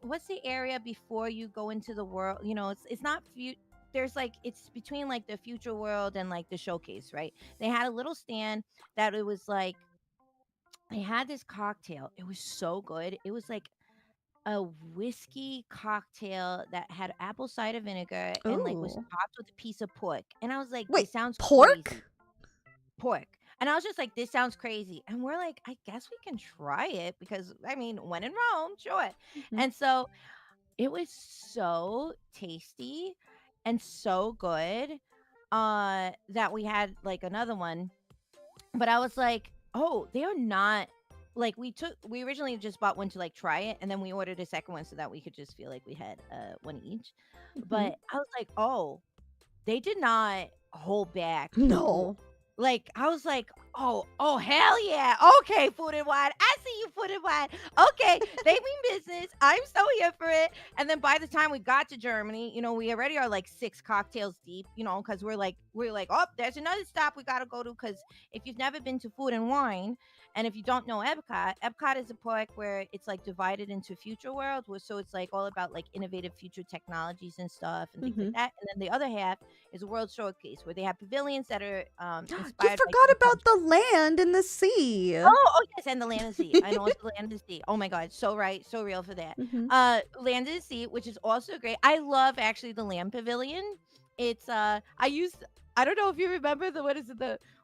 what's the area before you go into the world? It's not there's like it's between like the future world and like the showcase, right? They had a little stand that it was like they had this cocktail. It was so good. It was like a whiskey cocktail that had apple cider vinegar and like was Ooh. topped with a piece of pork. And I was like, Wait, this sounds crazy. pork? Pork. And I was just like, this sounds crazy. And we're like, I guess we can try it because I mean, when in Rome, sure. Mhm. And so it was so tasty and so good that we had like another one. But I was like, oh, they are not like we originally just bought one to like try it, and then we ordered a second one so that we could just feel like we had one each. Mhm. But I was like, oh, they did not hold back. Ooh. No. Like I was like, oh hell yeah. Okay, Food and Wine. I see you, Food and Wine. Okay, they mean business. I'm so here for it. And then by the time we got to Germany, we already are like 6 cocktails deep, because we're like, oh, there's another stop we gotta go to. Because if you've never been to Food and Wine, and if you don't know Epcot is a park where it's like divided into future worlds, so it's like all about like innovative future technologies and stuff and things like Mhm. that. And then the other half is a World Showcase where they have pavilions that are You inspired by forgot different about countries. the land and the sea. Oh yes, and the Land and Sea. I know it's the Land and Sea. Oh my God, so right, so real for that. Mhm. Land and Sea, which is also great. I love actually the Land Pavilion. It's I don't know if you remember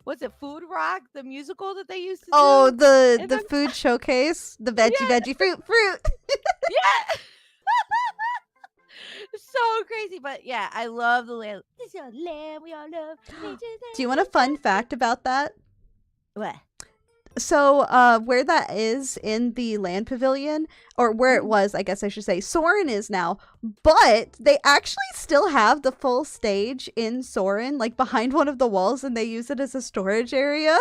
what's it, Food Rock, the musical that they used to Oh, do. the food showcase, the Yeah, veggie fruit. yeah. So crazy, but yeah, I love the land. This is our land, we all love. Do you want a fun fact about that? What? So, where that is in the land pavilion, or where it Mhm. was, I guess I should say, Soren is now, but they actually still have the full stage in Soren, like behind one of the walls, and they use it as a storage area.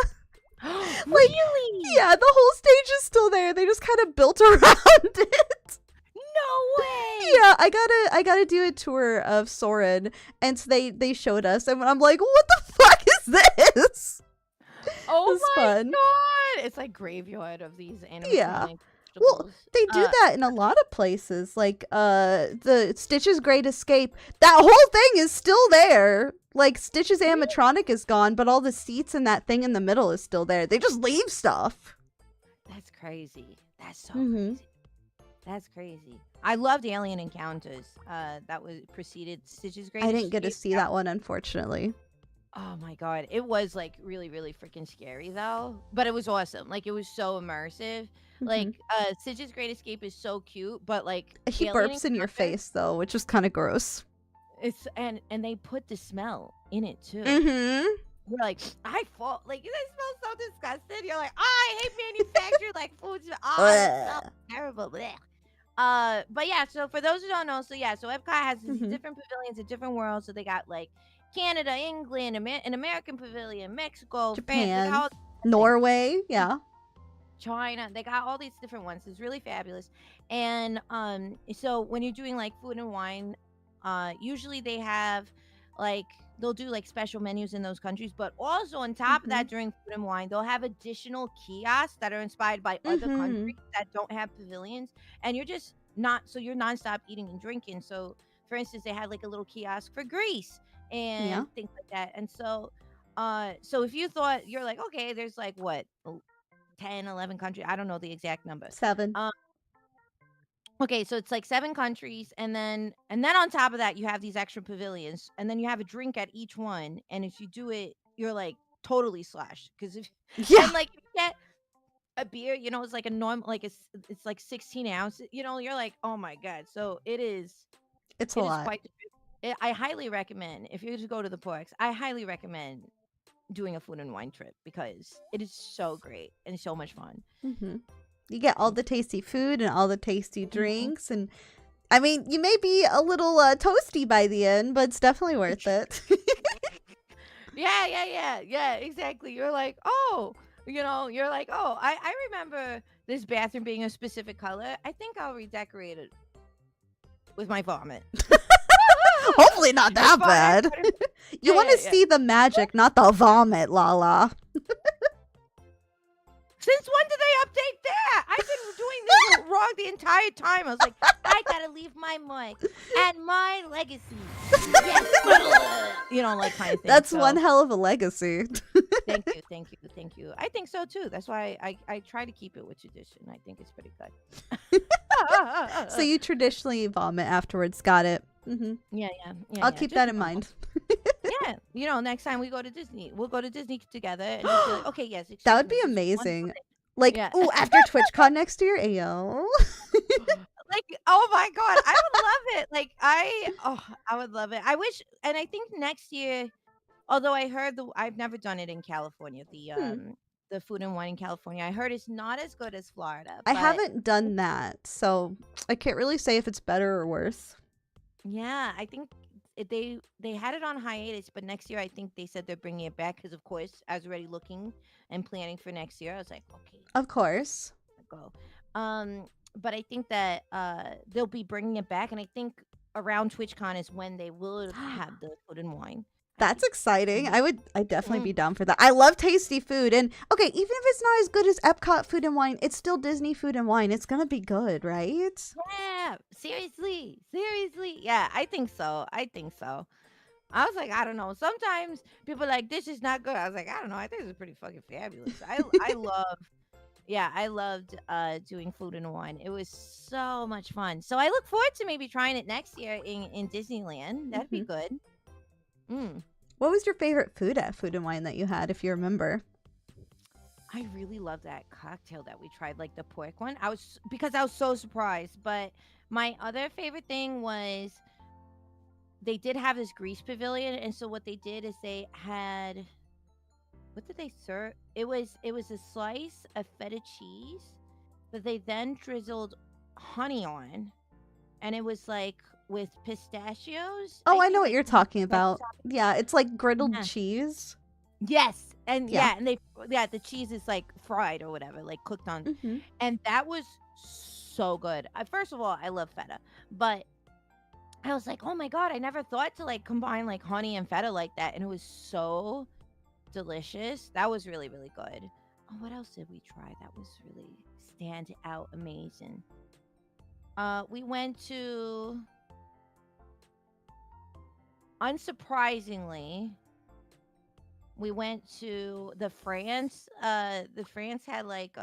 Like, Really? yeah, the whole stage is still there. They just kind of built around it. No way. Yeah, I gotta do a tour of Soren, and so they showed us, and I'm like, what the fuck is this? It Oh was my fun. God. It's like graveyard of these Yeah. animatronic Well, vegetables. they do that in a lot of places, like the Stitch's Great Escape. That whole thing is still there. Like Stitch's Really? animatronic is gone, but all the seats and that thing in the middle is still there. They just leave stuff. That's crazy. That's so Mhm. crazy. That's crazy. I loved Alien Encounters. That was preceded Stitch's Great I didn't get to Escape. see that one, unfortunately. Oh my God. It was like really, really freaking scary though. But it was awesome. Like it was so immersive. Like Mhm. Stitch's Great Escape is so cute, but like He Alien burps in your Encounter, face though, which is kind of gross. it's and they put the smell in it too. Mhm. You're like, I fall like that smells so disgusting. You're like, oh, I hate manufactured like food. Oh, it smells Ugh. terrible. Blech. But yeah, so for those who don't know, so Epcot has these Mhm. different pavilions in different worlds. So they got like Canada, England, an American pavilion, Mexico, France. They got Japan, all these things. Norway, yeah. China. They got all these different ones. It's really fabulous. And so when you're doing like Food and Wine, usually they have like they'll do like special menus in those countries, but also on top of that Mhm. during Food and Wine, they'll have additional kiosks that are inspired by other Mhm. countries that don't have pavilions, and you're nonstop eating and drinking. So for instance, they had like a little kiosk for Greece Yeah. and things like that. And so if you thought you're like, okay, there's like what 10, 11 countries. I don't know the exact number. 7. Um, okay, so it's like 7 countries, and then on top of that, you have these extra pavilions, and then you have a drink at each one. And if you do it, you're like totally slashed because if Yeah, and like if you get a beer, it's like a normal like it's like 16 ounces. You're like, oh my God. So it is it's a it is lot. quite. I highly recommend if you to go to the parks. I highly recommend doing a Food and Wine trip because it is so great and so much fun. Mhm. You get all the tasty food and all the tasty Mhm. drinks, and I mean, you may be a little toasty by the end, but it's definitely worth it. Yeah, exactly. You're like, oh, you're like, oh, I remember this bathroom being a specific color. I think I'll redecorate it with my vomit. Hopefully not It's that fun. bad. You want to Yeah. see the magic, not the vomit, Lala. Since when did they update that? I I've been doing this wrong the entire time. I was like, I gotta leave my mark and my legacy. Yes, like kind of thing. That's one So hell of a legacy. thank you, thank you, thank you. I think so too. That's why I try to keep it with tradition. I think it's pretty good. So you traditionally vomit afterwards. Got it. Yeah, yeah, yeah, I'll yeah. keep Just that in normal. mind. Yeah, next time we go to Disney, we'll go to Disney together and just be like, okay, yes, That excuse would me, be just one amazing. moment. Like, Yeah. ooh, after TwitchCon next year, ayo. Like, oh my God, I would love it. Like, I would love it. I wish, and I think next year, although I heard I've never done it in California, Hmm. the food and wine in California. I heard it's not as good as Florida, I but haven't done that, so I can't really say if it's better or worse. yeah, I think they had it on hiatus, but next year I think they said they're bringing it back because, of course, I was already looking and planning for next year. I was like, okay, Of course. go. But I think that they'll be bringing it back, and I think around TwitchCon is when they will have the food and wine. I That's think. exciting. I'd definitely Mm. be down for that. I love tasty food. And okay, even if it's not as good as Epcot food and wine, it's still Disney food and wine. It's gonna be good, right? Yeah, seriously, seriously. Yeah, I think so. I think so. I was like, I don't know. Sometimes people are like, this is not good. I was like, I don't know. I think this is pretty fucking fabulous. I love. Yeah, I loved doing food and wine. It was so much fun. So I look forward to maybe trying it next year in Disneyland. That'd be Mhm. good. Mm. What was your favorite food at Food and Wine that you had, if you remember? I really love that cocktail that we tried, like the pork one. Because I was so surprised. But my other favorite thing was they did have this grease pavilion, and so what they did is they had, what did they serve? It was a slice of feta cheese that they then drizzled honey on, and it was like with pistachios. Oh, I I know think what like you're honey talking pistachio about. topping. Yeah, it's like griddled Yeah. cheese. Yes, and Yeah. yeah, the cheese is like fried or whatever, like cooked on, Hmm. and that was so good. First of all, I love feta, but I was like, oh my God, I never thought to like combine like honey and feta like that, and it was so delicious. That was really, really good. Oh, what else did we try that was really stand out amazing? We went to, unsurprisingly, we went to the France. The France had like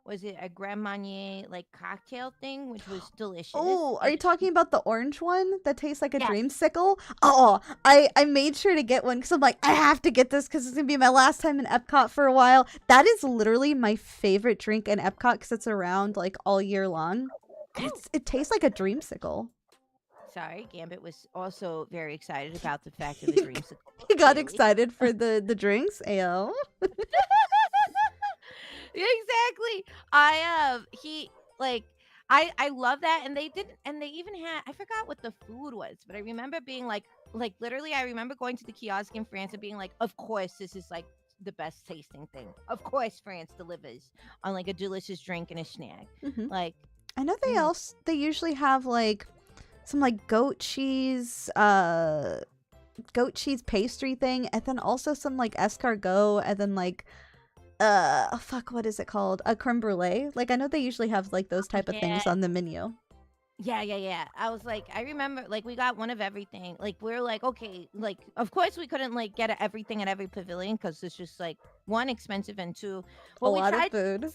was it a Grand Marnier like cocktail thing, which was delicious. Oh, are I you just talking about the orange one that tastes like a Yes. dreamsicle? Oh, I made sure to get one because I'm like, I have to get this because it's going to be my last time in Epcot for a while. That is literally my favorite drink in Epcot because it's around like all year long. And it tastes like a dreamsicle. Sorry, Gambit was also very excited about the fact of the dreamsicle. He got Clearly. excited for the drinks. Ayo. Exactly. I love that, and they even had, I forgot what the food was, but I remember being like literally I remember going to the kiosk in France and being like, of course this is like the best tasting thing. Of course France delivers on like a delicious drink and a snack. Hmm. Like I know mm, they usually have like some like goat cheese pastry thing, and then also some like escargot, and then like oh, fuck, what is it called, a creme brulee. Like I know they usually have like those type of yeah. things on the menu. Yeah. I was like, I remember, like, we got one of everything. Like, we're like, okay, like, of course we couldn't like get everything at every pavilion because it's just like one expensive and two. A Well, we lot of tried food.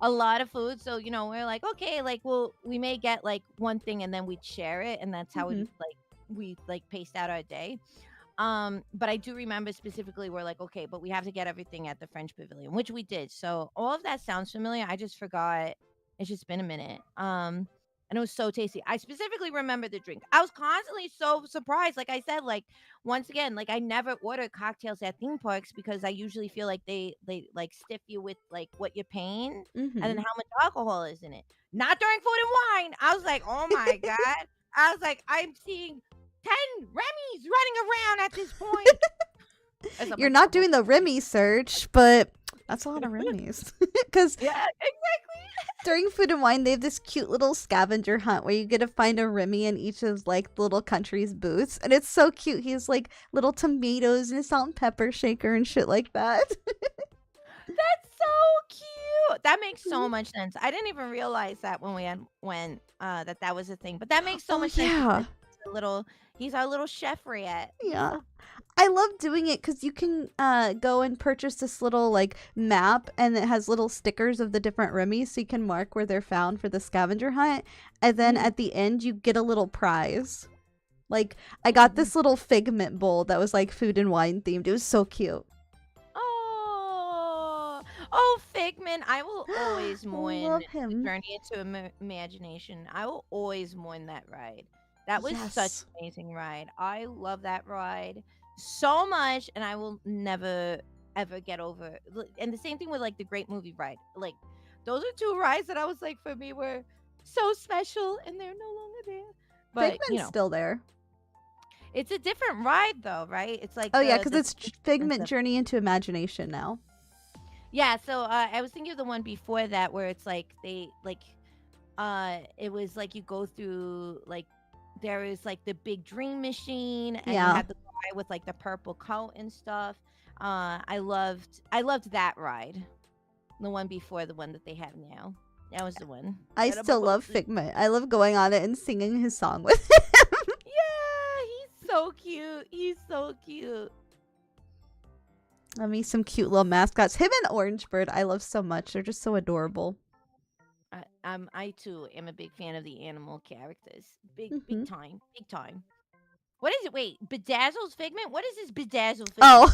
a lot of food, so we're like, okay, like, well, we may get like one thing and then we'd share it, and that's how Hmm. we like paced out our day. But I do remember specifically we're like, okay, but we have to get everything at the French Pavilion, which we did. So all of that sounds familiar. I just forgot. It's just been a minute. And it was so tasty. I specifically remember the drink. I was constantly so surprised. Like I said, like once again, like I never order cocktails at theme parks because I usually feel like they like stiff you with like what you're paying and then Hmm. how much alcohol is in it. Not during food and wine. I was like, oh my God. I was like, I'm seeing 10 Remy's running around at this point. As I'm You're like, not almost. doing the Remy search, but that's a lot of Remy's. Because Yeah, exactly. during Food and Wine, they have this cute little scavenger hunt where you get to find a Remy in each of like the little countries' booths, and it's so cute. He has like little tomatoes and a salt and pepper shaker and shit like that. That's so cute. That makes so much sense. I didn't even realize that when that was a thing. But that makes so Oh much sense yeah. because he's our little chef rat. He's Yeah. so I love doing it because you can go and purchase this little like map, and it has little stickers of the different Remy's, so you can mark where they're found for the scavenger hunt. And then Mhm. at the end, you get a little prize. Like I got Oh, this little figment bowl that was like food and wine themed. It was so cute. oh, oh, Figment! I will I always mourn love the him. Journey into Imagination. I will always mourn that ride. That was such Yes. an amazing ride. I love that ride so much, and I will never ever get over. And the same thing with like the Great Movie Ride. Like those are two rides that I was like for me were so special, and they're no longer there. But Figment's still there. it's a different ride though, right? It's like Oh yeah, the because the it's and Figment stuff. Journey into Imagination now. Yeah, so I was thinking of the one before that where it's like it was like you go through like there is like the big dream machine and you Yeah. have the guy with like the purple coat and stuff. I loved that ride. The one before the one that they have now. That was the one. I And I'm still love mostly- Figment. I love going on it and singing his song with him. Yeah, he's so cute. He's so cute. Love me some cute little mascots. Him and Orange Bird, I love so much. They're just so adorable. I too am a big fan of the animal characters. Hmm. Big time. Big time. What is it? Wait, Bedazzle's Figment? What is this Bedazzle Figment? Oh.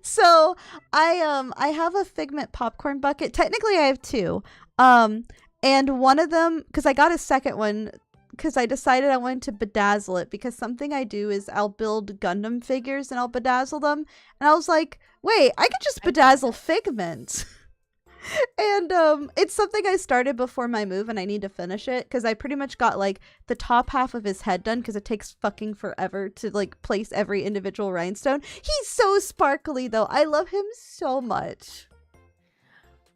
So I have a Figment popcorn bucket. Technically I have two. Um and one of them, because I got a second one because I decided I wanted to bedazzle it, because something I do is I'll build Gundam figures and I'll bedazzle them. And I was like, wait, I could just I've done bedazzle that. Figment. And it's something I started before my move, and I need to finish it because I pretty much got like the top half of his head done, because it takes fucking forever to like place every individual rhinestone. He's so sparkly though. I love him so much.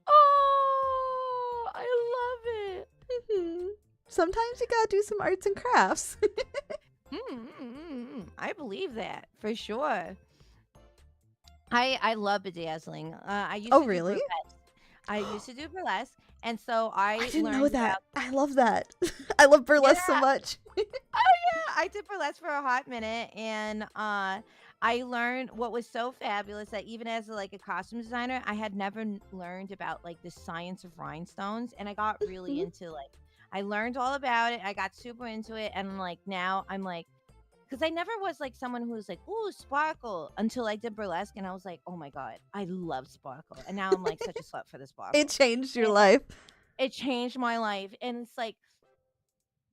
Oh, I love it. Mhm. Sometimes you gotta do some arts and crafts. I believe that for sure. I love bedazzling. I used Oh to do really? burlesque. I used to do burlesque, and so I I didn't know learned that. about I love that. I love burlesque so yeah. much. Oh yeah, I did burlesque for a hot minute, and I learned what was so fabulous that even as like a costume designer, I had never learned about like the science of rhinestones, and I got really Mhm. into like I learned all about it. I got super into it, and like now I'm like because I never was like someone who was like, "Ooh, sparkle," until I did burlesque, and I was like, "Oh my god, I love sparkle," and now I'm like such a slut for the It sparkle. changed your And life. it changed my life, and it's like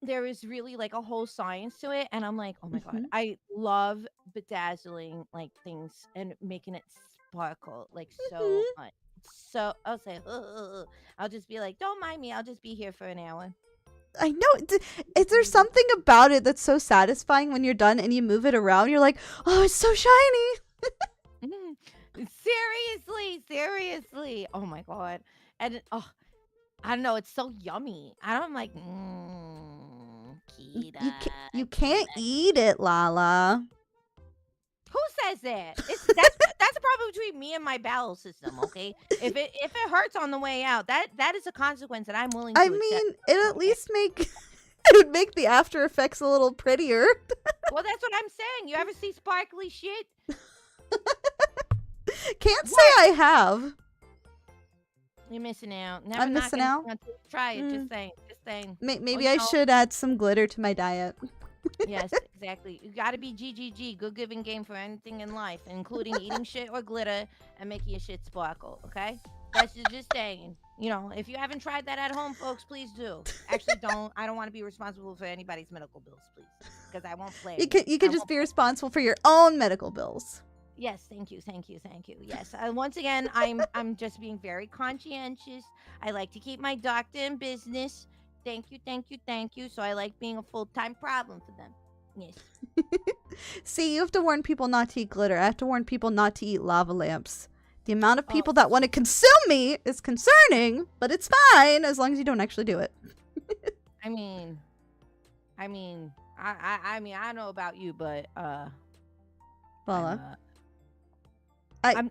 there is really like a whole science to it, and I'm like, "Oh my god, Hmm. I love bedazzling like things and making it sparkle like so Hmm. much." So I'll say, "Ugh." I'll just be like, "Don't mind me. I'll just be here for an hour." I know. Is there something about it that's so satisfying when you're done and you move it around? You're like, oh, it's so shiny. Mhm. Seriously, seriously. Oh my god. And oh, I don't know, it's so yummy. I'm like, You Kita, you can't Kita. eat it, Lala. Who says that? That's a problem between me and my bowel system, okay? If it hurts on the way out, that is a consequence that I'm willing I to accept. mean, it at Okay. least make it would make the after effects a little prettier. Well, that's what I'm saying. You ever see sparkly shit? Can't say What? I have. You're missing out. Never I'm not missing gonna out. try it. Mm, Just saying. Just saying. Oh, maybe you I know, should add some glitter to my diet. yes, exactly. You gotta be GGG, good giving game for anything in life, including eating shit or glitter and making your shit sparkle, okay? That's just saying. If you haven't tried that at home, folks, please do. Actually, don't. I don't want to be responsible for anybody's medical bills, please, because I won't flare You you. could I just won't. be responsible for your own medical bills. Yes, thank you, thank you, thank you. Yes, once again, I'm just being very conscientious. I like to keep my doctor in business. Thank you, thank you, thank you. So I like being a full-time problem for them. Yes. See, you have to warn people not to eat glitter. I have to warn people not to eat lava lamps. The amount of Oh, people that want to consume me is concerning, but it's fine as long as you don't actually do it. I mean, I don't know about you, but I'm Lala. uh, I I'm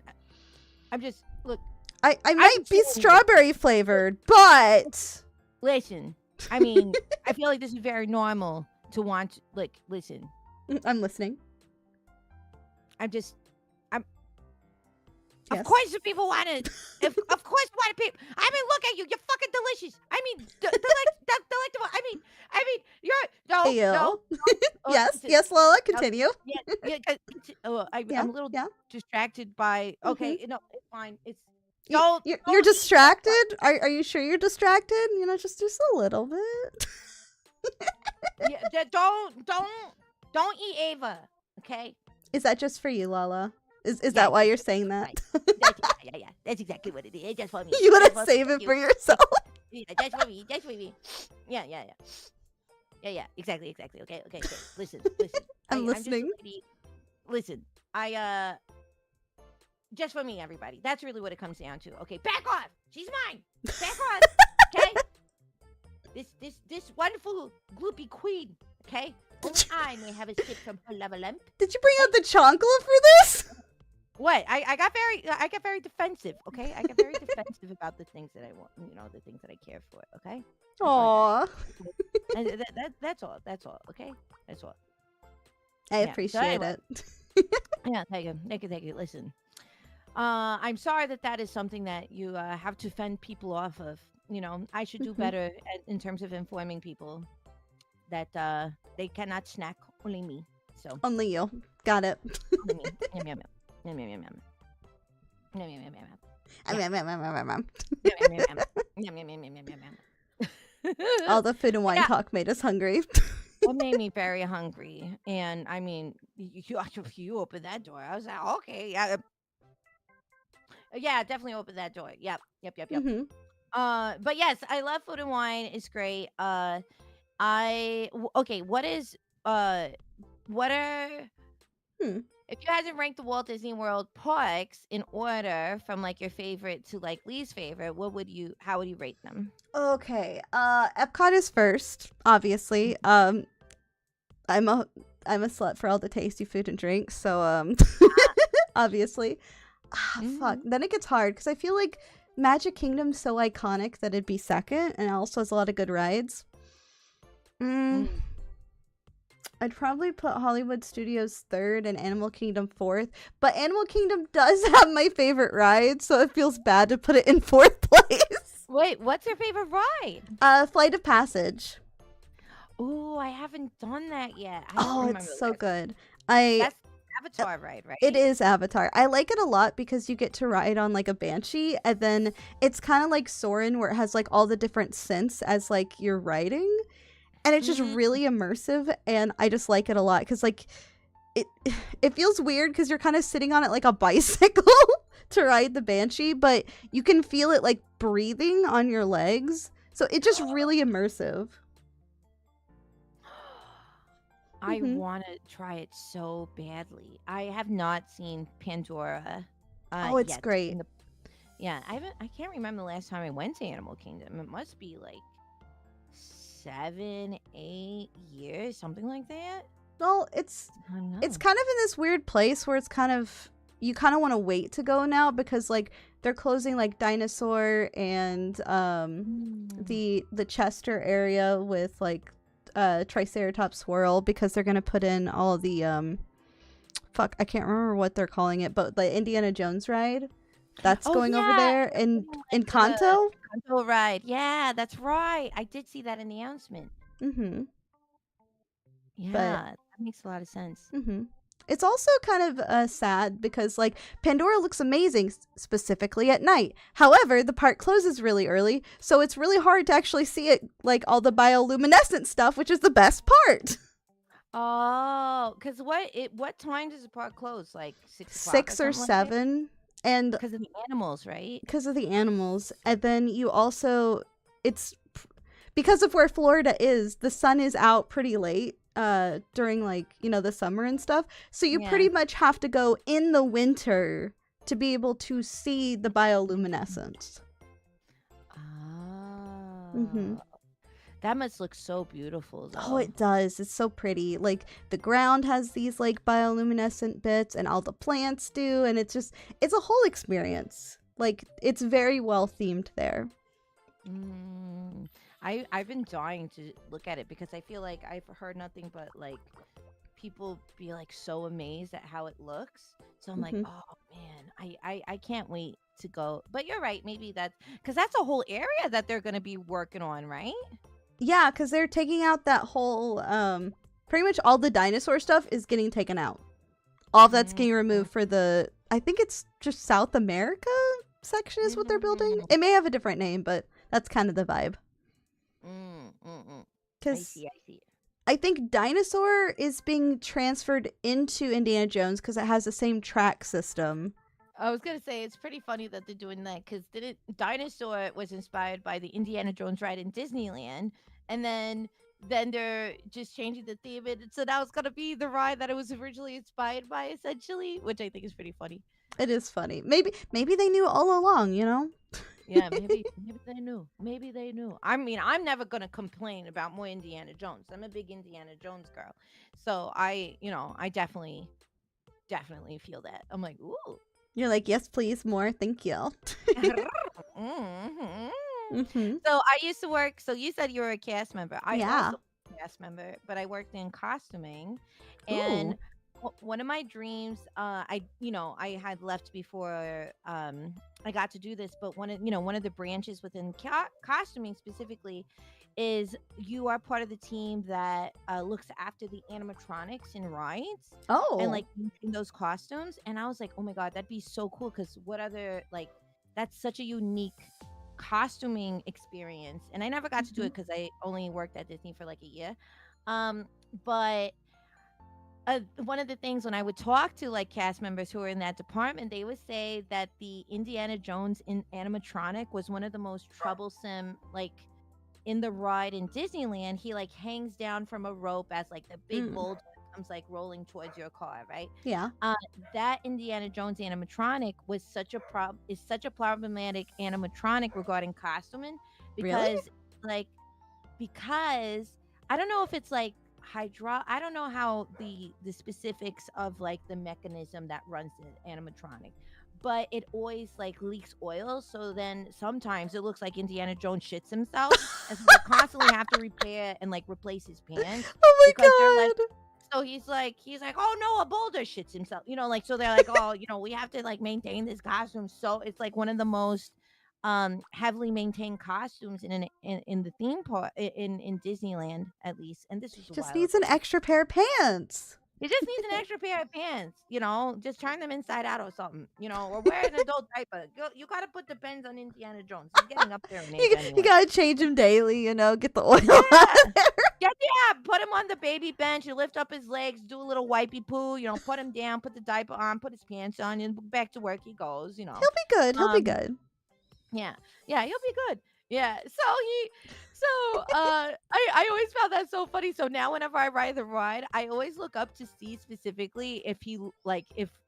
I'm just look. I I'm might be saying strawberry flavored, but listen. I mean, I feel like this is very normal to want. Like, listen. I'm listening. I'm just. I'm. Yes. Of course, the people want it. Of course, want people. I mean, look at you. You're fucking delicious. I mean, delectable. I mean, you're Ew. no. Yes, Listen, yes, Lola, continue. yeah. Yeah, I'm a little yeah. distracted by. Okay, no, it's fine. It's You, don't. you're Don't eat. distracted? Are you sure you're distracted? You know, just a little bit. Yeah, don't eat Ava. Okay. Is that just for you, Lala? Is Yeah, that why yeah, you're saying that? yeah. That's exactly what it is. It's just for me. You want Just to save it you. for yourself? Yeah, that's for me. That's for me. Yeah. Yeah. Exactly. Okay. Listen. I'm I'm just a listening. lady. Listen, I just for me, everybody. That's really what it comes down to. Okay, back off. She's mine. Back off. Okay. This wonderful gloopy queen. Okay. Only I may have a sip from her lava lamp. Did you bring out the chancla for this? What? I got very defensive. Okay, I got very defensive about the things that I want. You know, the things that I care for. Okay. That's all I got. Aw, And that's all. That's all. Okay. That's all. I Yeah, so appreciate anyway. it. Yeah. Thank you. Listen. I'm sorry that is something that you have to fend people off of. You know, I should do Mhm. better in terms of informing people that they cannot snack. Only me. So Only you. Got it. only me. Yum, yum, yum. Yum, yum, yum, yum. Yum, yum, yum, yum, yum. Yum, yum, yum, yum, yum, yum. Yum, yum, yum, yum. Yum, yum, yum, yum, yum, yum. All the food and wine Yeah. talk made us hungry. It made me very hungry, and I mean, you opened that door. I was like, okay, yeah, definitely open that door. Yep. Hmm. But yes, I love food and wine. It's great. Okay. What are Hmm. if you had to rank the Walt Disney World parks in order from like your favorite to like least favorite, how would you rate them? Okay. Epcot is first, obviously. I'm a slut for all the tasty food and drinks, so obviously. Fuck. Mhm. Then it gets hard because I feel like Magic Kingdom's so iconic that it'd be second, and it also has a lot of good rides. Mm. I'd probably put Hollywood Studios third and Animal Kingdom fourth, but Animal Kingdom does have my favorite ride, so it feels bad to put it in fourth place. Wait, what's your favorite ride? Flight of Passage. Oh, I haven't done that yet. I don't Oh, remember it's so that. good. That's Avatar ride, right? It is Avatar. I like it a lot because you get to ride on like a banshee, and then it's kind of like Soarin', where it has like all the different synths as like you're riding, and it's just Mhm. really immersive, and I just like it a lot because like it it feels weird because you're kind of sitting on it like a bicycle to ride the banshee, but you can feel it like breathing on your legs, so it's just really immersive. I Mhm. want to try it so badly. I have not seen Pandora Oh, it's yet. great. Yeah, I can't remember the last time I went to Animal Kingdom. It must be like 7, 8 years, something like that. Well, it's I don't know. kind of in this weird place where it's kind of you kind of want to wait to go now because like they're closing like Dinosaur and the Chester area with like Triceratops Swirl because they're gonna put in all the fuck, I can't remember what they're calling it, but the Indiana Jones ride that's Oh going over yeah, there they're in putting, like, the Kanto. Kanto ride. Yeah, that's right. I did see that announcement. Mm-hmm. But Yeah, that makes a lot of sense. mm-hmm. It's also kind of sad because like Pandora looks amazing, specifically at night. However, the park closes really early, so it's really hard to actually see it like all the bioluminescent stuff, which is the best part. Oh, because what time does the park close? Like 6 o'clock or 6 or something like that? 7, and Because of the animals, right? because of the animals, and then you also it's because of where Florida is, the sun is out pretty late during like, you know, the summer and stuff. So you Yeah. pretty much have to go in the winter to be able to see the bioluminescence. Oh. Mm-hmm. That must look so beautiful, though. Oh, it does. It's so pretty. Like the ground has these like bioluminescent bits and all the plants do, and it's a whole experience. Like, it's very well themed there. Mm, I've been dying to look at it because I feel like I've heard nothing but like people be like so amazed at how it looks. So I'm like, Hmm. oh man, I can't wait to go. But you're right, maybe that's because that's a whole area that they're gonna be working on, right? Yeah, because they're taking out that whole, pretty much all the dinosaur stuff is getting taken out. All of that's Mm, getting removed for the, I think it's just South America section is what they're building. mm, It may have a different name, but that's kind of the vibe. I Because see, I see. I think Dinosaur is being transferred into Indiana Jones because it has the same track system. I was gonna say it's pretty funny that they're doing that because didn't Dinosaur was inspired by the Indiana Jones ride in Disneyland, and then they're just changing the theme, and so now it's gonna be the ride that it was originally inspired by, essentially, which I think is pretty funny. It is funny. Maybe they knew all along, you know? Yeah, maybe they knew. Maybe they knew. I mean, I'm never gonna complain about more Indiana Jones. I'm a big Indiana Jones girl, so I definitely feel that. I'm like, ooh. You're like, yes, please, more, thank you. Mhm. Hmm. So I used to work. So you said you were a cast member. I Yeah. also was a cast member, but I worked in costuming, and Ooh. one of my dreams, I had left before I got to do this, but one of the branches within costuming specifically is you are part of the team that looks after the animatronics in rides and Oh. like maintain those costumes. And I was like, oh my god, that'd be so cool because what other like that's such a unique costuming experience. And I never got to do Hmm. it because I only worked at Disney for like a year. But one of the things when I would talk to like cast members who were in that department, they would say that the Indiana Jones in animatronic was one of the most troublesome, like in the ride in Disneyland. He like hangs down from a rope as like the big Mm. boulder comes like rolling towards your car, right? Yeah. Uh, that Indiana Jones animatronic was such a problematic animatronic regarding costuming Really? because like because I don't know if it's like I don't know how the specifics of like the mechanism that runs the animatronic, but it always like leaks oil. So then sometimes it looks like Indiana Jones shits himself, and so they constantly have to repair and like replace his pants because they're like. Oh my god. So he's like, oh no, a boulder shits himself, like. So they're like, oh, we have to like maintain this costume. So it's like one of the most heavily maintained costumes in the theme park in Disneyland, at least, and this was He a just while needs ago. an extra pair of pants. He just needs an extra pair of pants, just turn them inside out or something, or wear an adult diaper. You got to put the pens on Indiana Jones. He's getting up there in age You anyway. gotta change him daily, get the oil Yeah. out of there. Yeah, put him on the baby bench. You lift up his legs, do a little wipey poo. Put him down, put the diaper on, put his pants on, and back to work he goes. He'll be good. He'll be Um, good. yeah, yeah, he'll be good. Yeah, I always found that so funny. So now whenever I ride the ride, I always look up to see specifically if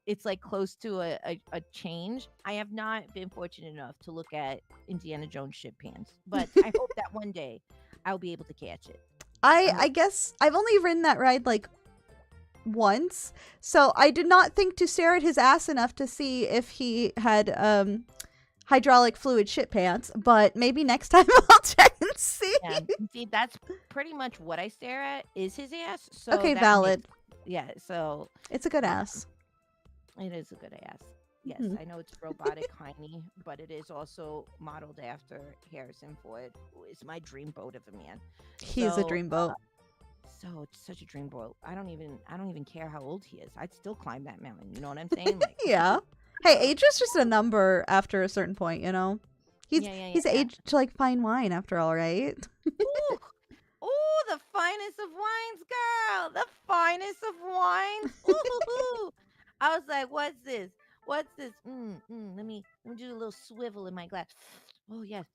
it's like close to a change. I have not been fortunate enough to look at Indiana Jones shit pants, but I hope that one day I'll be able to catch it. I I hope. guess I've only ridden that ride like once, so I did not think to stare at his ass enough to see if he had hydraulic fluid shit pants, but maybe next time I'll check and see. Yeah, see, that's pretty much what I stare at is his ass. So Okay, that valid. yeah. So It's a good uh, ass. it is a good ass. Yes, Mhm. I know it's robotic, tiny, but it is also modeled after Harrison Ford, who is my dreamboat of a man. He is a So, dreamboat. so it's such a dreamboat. I don't even care how old he is. I'd still climb that mountain. You know what I'm saying? Like, Yeah. Hey, age is just a number after a certain point, He's yeah, yeah, yeah, he's yeah. aged like fine wine after all, right? Ooh, ooh, the finest of wines, girl. The finest of wines. Ooh, I was like, what's this? What's this? Let me do a little swivel in my glass. Oh yes.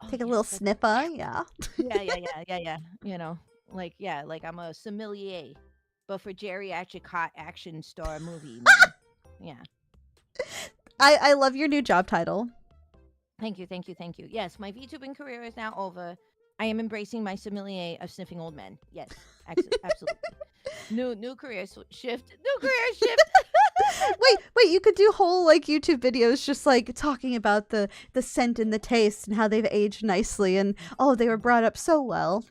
Oh Take a yes. little That's sniffer, yeah. yeah, yeah, yeah, yeah, yeah. Like yeah, like I'm a sommelier, but for geriatric hot action star movie men. Yeah. I love your new job title. Thank you, thank you, thank you. Yes, my VTubing career is now over. I am embracing my sommelier of sniffing old men. Yes, absolutely. New career shift. New career shift. Wait, you could do whole like YouTube videos just like talking about the scent and the taste and how they've aged nicely and oh, they were brought up so well.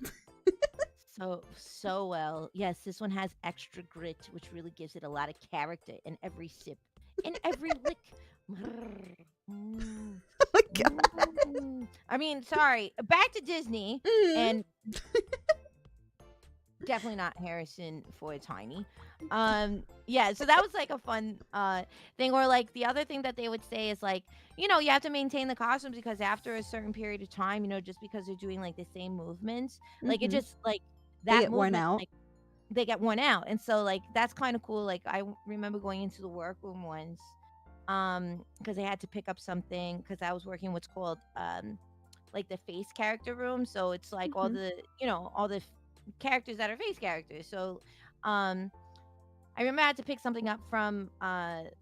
So well. Yes, this one has extra grit, which really gives it a lot of character in every sip, in every lick. Brrr. Mm, Oh my god. I mean, sorry. Back to Disney, Mhm. and definitely not Harrison for Tiny. Yeah, so that was like a fun thing. Or like the other thing that they would say is like, you have to maintain the costumes because after a certain period of time, just because they're doing like the same movements, like it Mhm. just like They that get worn movement, out. like they get worn out. And so like that's kind of cool. Like remember going into the workroom once, because they had to pick up something because I was working what's called like the face character room. So it's like all Mhm. the characters that are face characters. So um I remember I had to pick something up from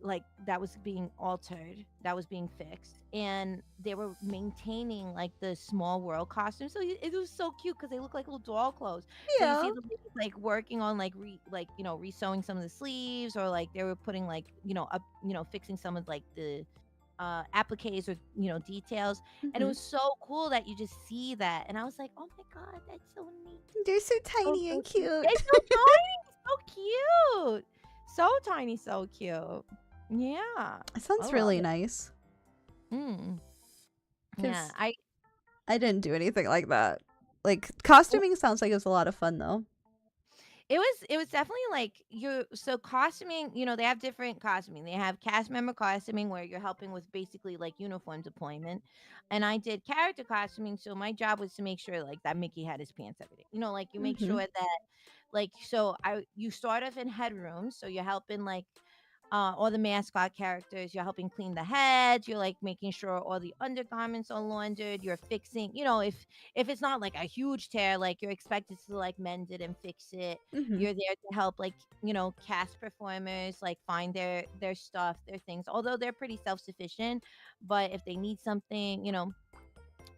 like that was being altered, that was being fixed, and they were maintaining like the small world costume. So it was so cute because they look like little doll clothes. So you see Yeah. the ladies like working on like resewing some of the sleeves, or like they were putting like up fixing some of like the appliques or details, and it Mhm. was so cool that you just see that, and I was like, oh my god, that's so neat. They're so So, tiny so and cute. It's cute. so tiny, so cute. So tiny, so cute. Yeah. It I sounds love really it. nice Mm. Yeah, cuz I I didn't do anything like that. Like w- costuming sounds like it was a lot of fun though. it was definitely like so costuming, they have different costuming. They have cast member costuming where you're helping with basically like uniform deployment. And I did character costuming, so my job was to make sure like that Mickey had his pants every day. Like you make Mhm. sure that like so I you start off in headroom, so you're helping like all the mascot characters. You're helping clean the heads. You're like making sure all the undergarments are laundered. You're fixing, if it's not like a huge tear, like you're expected to like mend it and fix it. Mhm. You're there to help like cast performers like find their stuff, their things. Although they're pretty self sufficient, but if they need something,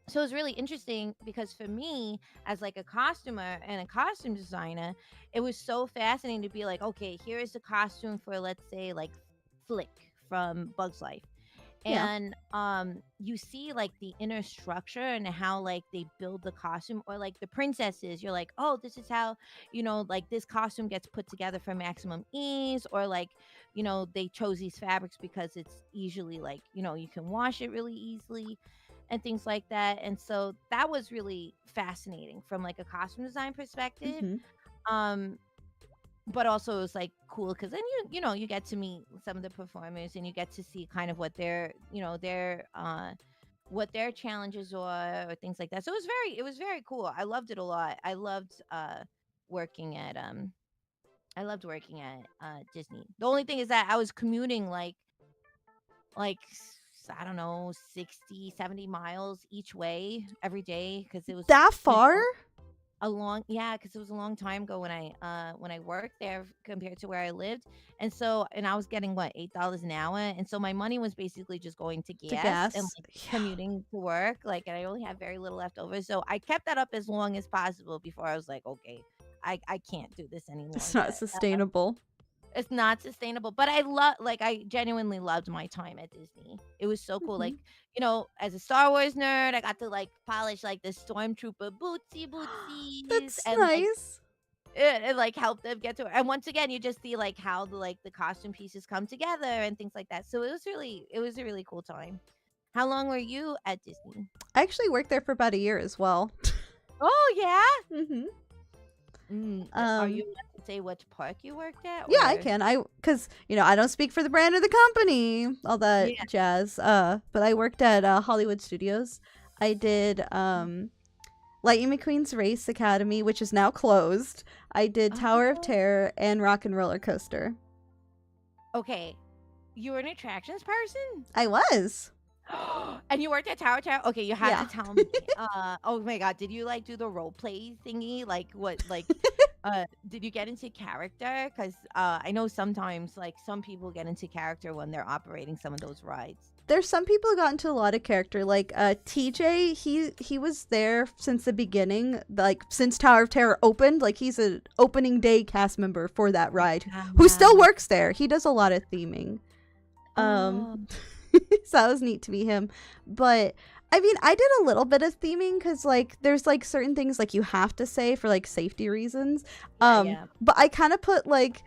so it's really interesting because for me as like a costumer and a costume designer, it was so fascinating to be like, okay, here is the costume for, let's say, like Flick from Bugs Life. Yeah. And you see like the inner structure and how like they build the costume, or like the princesses, you're like, oh, this is how like this costume gets put together for maximum ease, or like they chose these fabrics because it's easily like you can wash it really easily and things like that. And so that was really fascinating from like a costume design perspective. Mhm. um but also it was like cool because then you get to meet some of the performers, and you get to see kind of what their challenges are, or things like that. So it was very cool. I loved it a lot. Working at Disney. The only thing is that I was commuting I don't know, 60, 70 miles each way every day because it was, That you far? know, yeah, because it was a long time ago when I worked there compared to where I lived. And so I was getting what, $8 an hour. And so my money was basically just going to To gas and gas. like Yeah. commuting to work. Like, and I only had very little left over. So I kept that up as long as possible before I was like, okay, I can't do this any It's longer. not sustainable. It's not sustainable, but I genuinely loved my time at Disney. It was so cool. Like, Mhm. as a Star Wars nerd, I got to like polish like the stormtrooper bootsies That's and like nice. it like help them get to it. And once again, you just see like how the costume pieces come together and things like that. So it was a really cool time. How long were you at Disney? I actually worked there for about a year as well. Oh yeah. Mhm. Are Um you allowed to say which park you worked at, yeah, I or can. Cuz I don't speak for the brand or the company, all that yeah? jazz. But I worked at Hollywood Studios. I did Lightning McQueen's Race Academy, which is now closed. I did Tower of Oh, Terror and Rock and Roller Coaster. okay. You were an attractions person? I was. And you worked at Tower Tower? Okay, you have Yeah. to tell me. Oh my god, did you like do the role play thingy? Like what? Like, did you get into character? Because I know sometimes like some people get into character when they're operating some of those rides. there's some people who got into a lot of character, like TJ. He was there since the beginning, like since Tower of Terror opened. Like he's an opening day cast member for that ride, who still Wow. works there. He does a lot of theming. Um, Oh, so that was neat to meet him. But I mean, I did a little bit of theming because like there's like certain things like you have to say for like safety reasons. yeah, yeah. But I kind of put like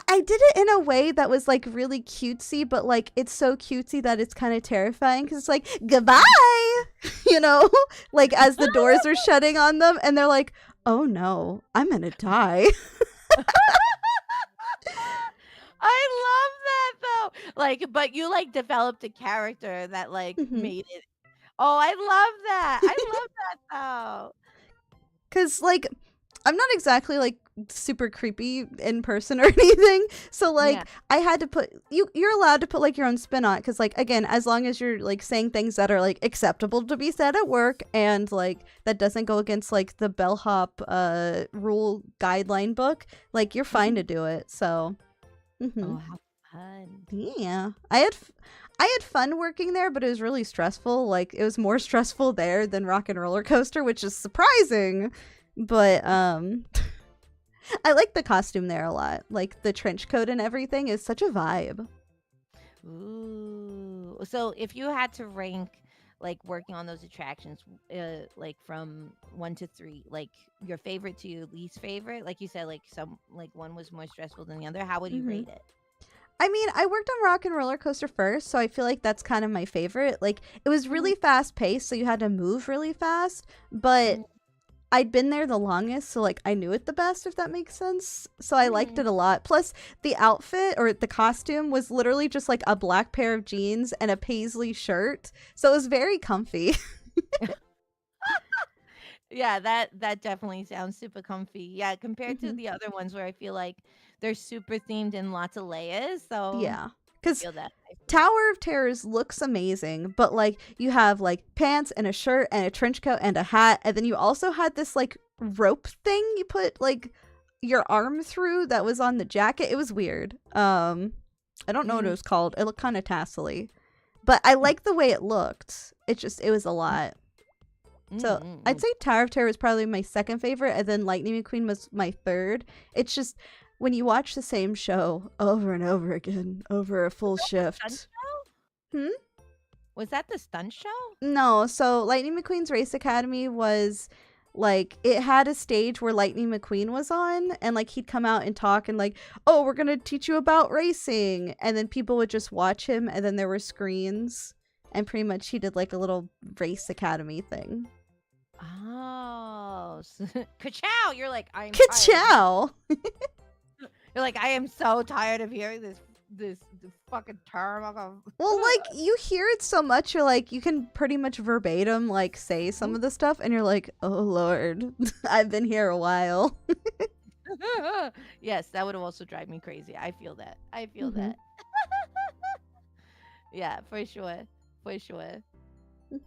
I did it in a way that was like really cutesy, but like it's so cutesy that it's kind of terrifying because it's like goodbye, you know, like as the doors are shutting on them, and they're like, oh no, I'm gonna die. I love that though. Like, but you like developed a character that like Mhm. made it. Oh, I love that. I love that though. Cause like I'm not exactly like super creepy in person or anything. So Yeah. like I had to put you're allowed to put like your own spin on it because like again, as long as you're like saying things that are like acceptable to be said at work and like that doesn't go against like the bellhop rule guideline book, like you're fine Mhm. to do it. So Oh, mhm. how fun. Yeah. I had fun working there, but it was really stressful. Like it was more stressful there than Rock and Roller Coaster, which is surprising. But I like the costume there a lot. Like the trench coat and everything is such a vibe. Ooh. So if you had to rank like working on those attractions, like from 1 to 3, like your favorite to your least favorite, like you said, like some like one was more stressful than the other, how would you Hmm. rate it? I mean, I worked on Rock and Roller Coaster first, so I feel like that's kind of my favorite. Like it was Mhm. really fast paced, so you had to move really fast, but I'd been there the longest, so like I knew it the best, if that makes sense. So I liked Mm-hmm. it a lot. Plus, the outfit or the costume was literally just like a black pair of jeans and a paisley shirt, so it was very comfy. Yeah, that definitely sounds super comfy. Yeah, compared to Hmm. the other ones where I feel like they're super themed and lots of layers. So Yeah, I because feel that. I feel that. Tower of Terrors looks amazing, but like you have like pants and a shirt and a trench coat and a hat, and then you also had this like rope thing you put like your arm through that was on the jacket. It was weird. I don't know what it Mm, was called. It looked kind of tassely. But I like the way it looked. It was a mm, lot. mm, So I'd mm. say Tower of Terror was probably my second favorite, and then Lightning McQueen was my third. It's just when you watch the same show over and over again, over a Was full that the stunt shift. show? Hmm? Was that the stunt show? No, so Lightning McQueen's Race Academy was like it had a stage where Lightning McQueen was on and like he'd come out and talk and like, "Oh, we're going to teach you about racing." And then people would just watch him and then there were screens and pretty much he did like a little race academy thing. Oh, ka-chow! You're like, I am tired. Ka-chow! You're like, I am so tired of hearing this fucking term. I'm gonna- Well, like you hear it so much, you're like you can pretty much verbatim like say some of the stuff, and you're like, oh lord, I've been here a while. Yes, that would also drive me crazy. I feel that. I feel Hmm. that. Yeah, for sure. For sure.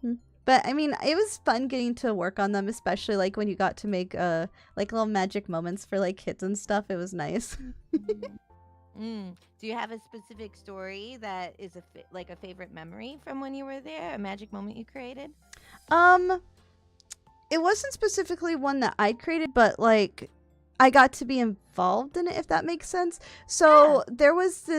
Hmm. But I mean, it was fun getting to work on them, especially like when you got to make like little magic moments for like kids and stuff. It was nice. Mm. Do you have a specific story that is like a favorite memory from when you were there? A magic moment you created? Um, it wasn't specifically one that I created, but like I got to be involved in it, if that makes sense. Yeah. So there was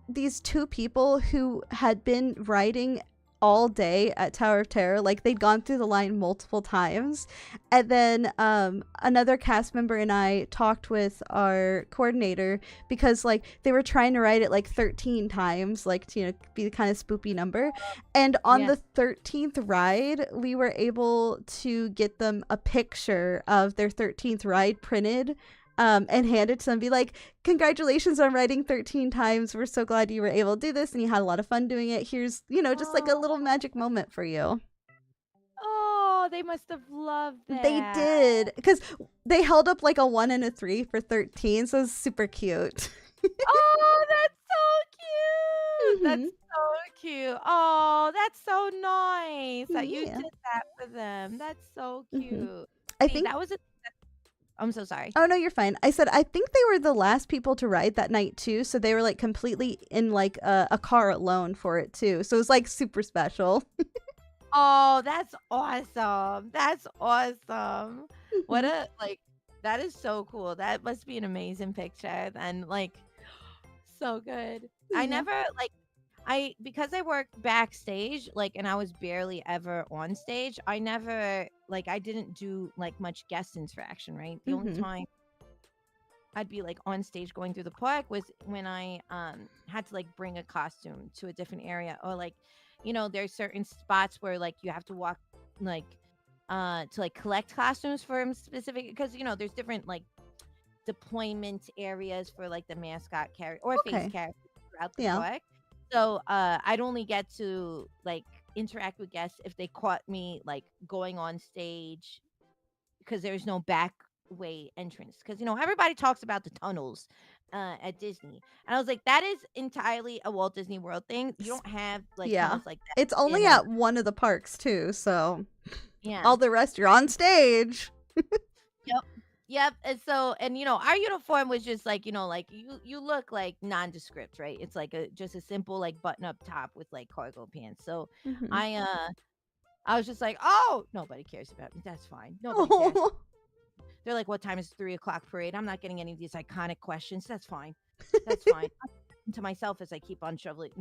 these two people who had been riding all day at Tower of Terror. Like they'd gone through the line multiple times. And then another cast member and I talked with our coordinator because like they were trying to ride it like 13 times, like to, you know, be the kind of spoopy number. And on Yeah. the 13th ride, we were able to get them a picture of their 13th ride printed and hand it to them. Be like, congratulations on riding 13 times. We're so glad you were able to do this and you had a lot of fun doing it. Here's, you know, just like a Oh, little magic moment for you. oh, they must have loved They that. did. Because they held up like a 1 and a 3 for 13. So it was super cute. Oh, that's so cute. That's Hmm. so cute. Oh, that's so nice that you Yeah. did that for them. That's so Hmm. cute. I See, think, that was a I'm so sorry. Oh no, you're fine. I said I think they were the last people to ride that night too, so they were like completely in like a car alone for it too. So it was like super special. Oh, that's awesome. That's awesome. What Mhm. a like that is so cool. That must be an amazing picture and like so good. I Yeah. never like I because I worked backstage like and I was barely ever on stage. I never like I didn't do like much guest interaction, right? The only Mhm. time I'd be like on stage going through the park was when I had to like bring a costume to a different area or like there's certain spots where like you have to walk like to like collect costumes for a specific because there's different like deployment areas for like the mascot character or face Okay. character throughout the Yeah. park. So I'd only get to like interact with guests if they caught me like going on stage because there's no back way entrance because everybody talks about the tunnels at Disney and I was like that is entirely a Walt Disney World thing. You S- don't have like Yeah. tunnels like It's that only in at one of the parks too, so yeah. all the rest you're on stage. Yep. Yep. And so, and our uniform was just like, like you look like nondescript, right? It's like a just a simple like button up top with like cargo pants. So Mhm. I I was just like, oh, nobody cares about me. That's fine. Nobody cares. Oh. They're like, what time is 3 o'clock parade? I'm not getting any of these iconic questions. That's fine. That's fine. I'm thinking to myself as I keep on shoveling,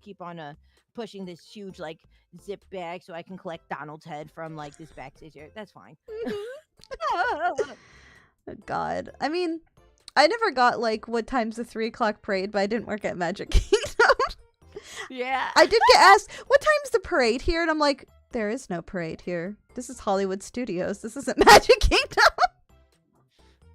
keep on pushing this huge like zip bag so I can collect Donald's head from like this backstage area. That's fine. God. I mean, I never got like what time's the 3 o'clock parade, but I didn't work at Magic Kingdom. Yeah. I did get asked, what time's the parade here? And I'm like, there is no parade here. This is Hollywood Studios. This isn't Magic Kingdom.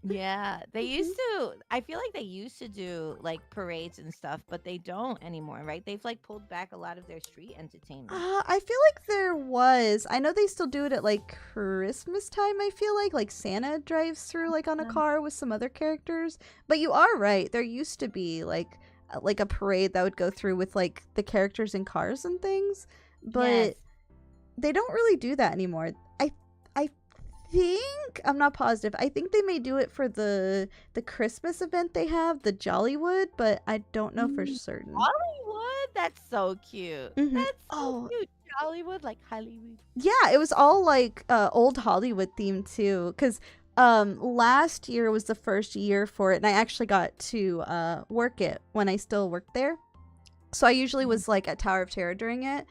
Yeah, they Mhm. used to. I feel like they used to do like parades and stuff, but they don't anymore, right? They've like pulled back a lot of their street entertainment. I feel like there was. I know they still do it at like Christmas time. I feel like Santa drives through like on a Um, car with some other characters. But you are right. There used to be like a parade that would go through with like the characters in cars and things. Yes. But they don't really do that anymore. I think I'm not positive. I think they may do it for the Christmas event they have, the Jollywood, but I don't know for Mm, certain. Hollywood, that's so cute. That's so Oh, cute. Hollywood, like Hollywood. yeah, it was all like old Hollywood themed too cuz last year was the first year for it and I actually got to work it when I still worked there. So I usually Mhm. was like at Tower of Terror during it.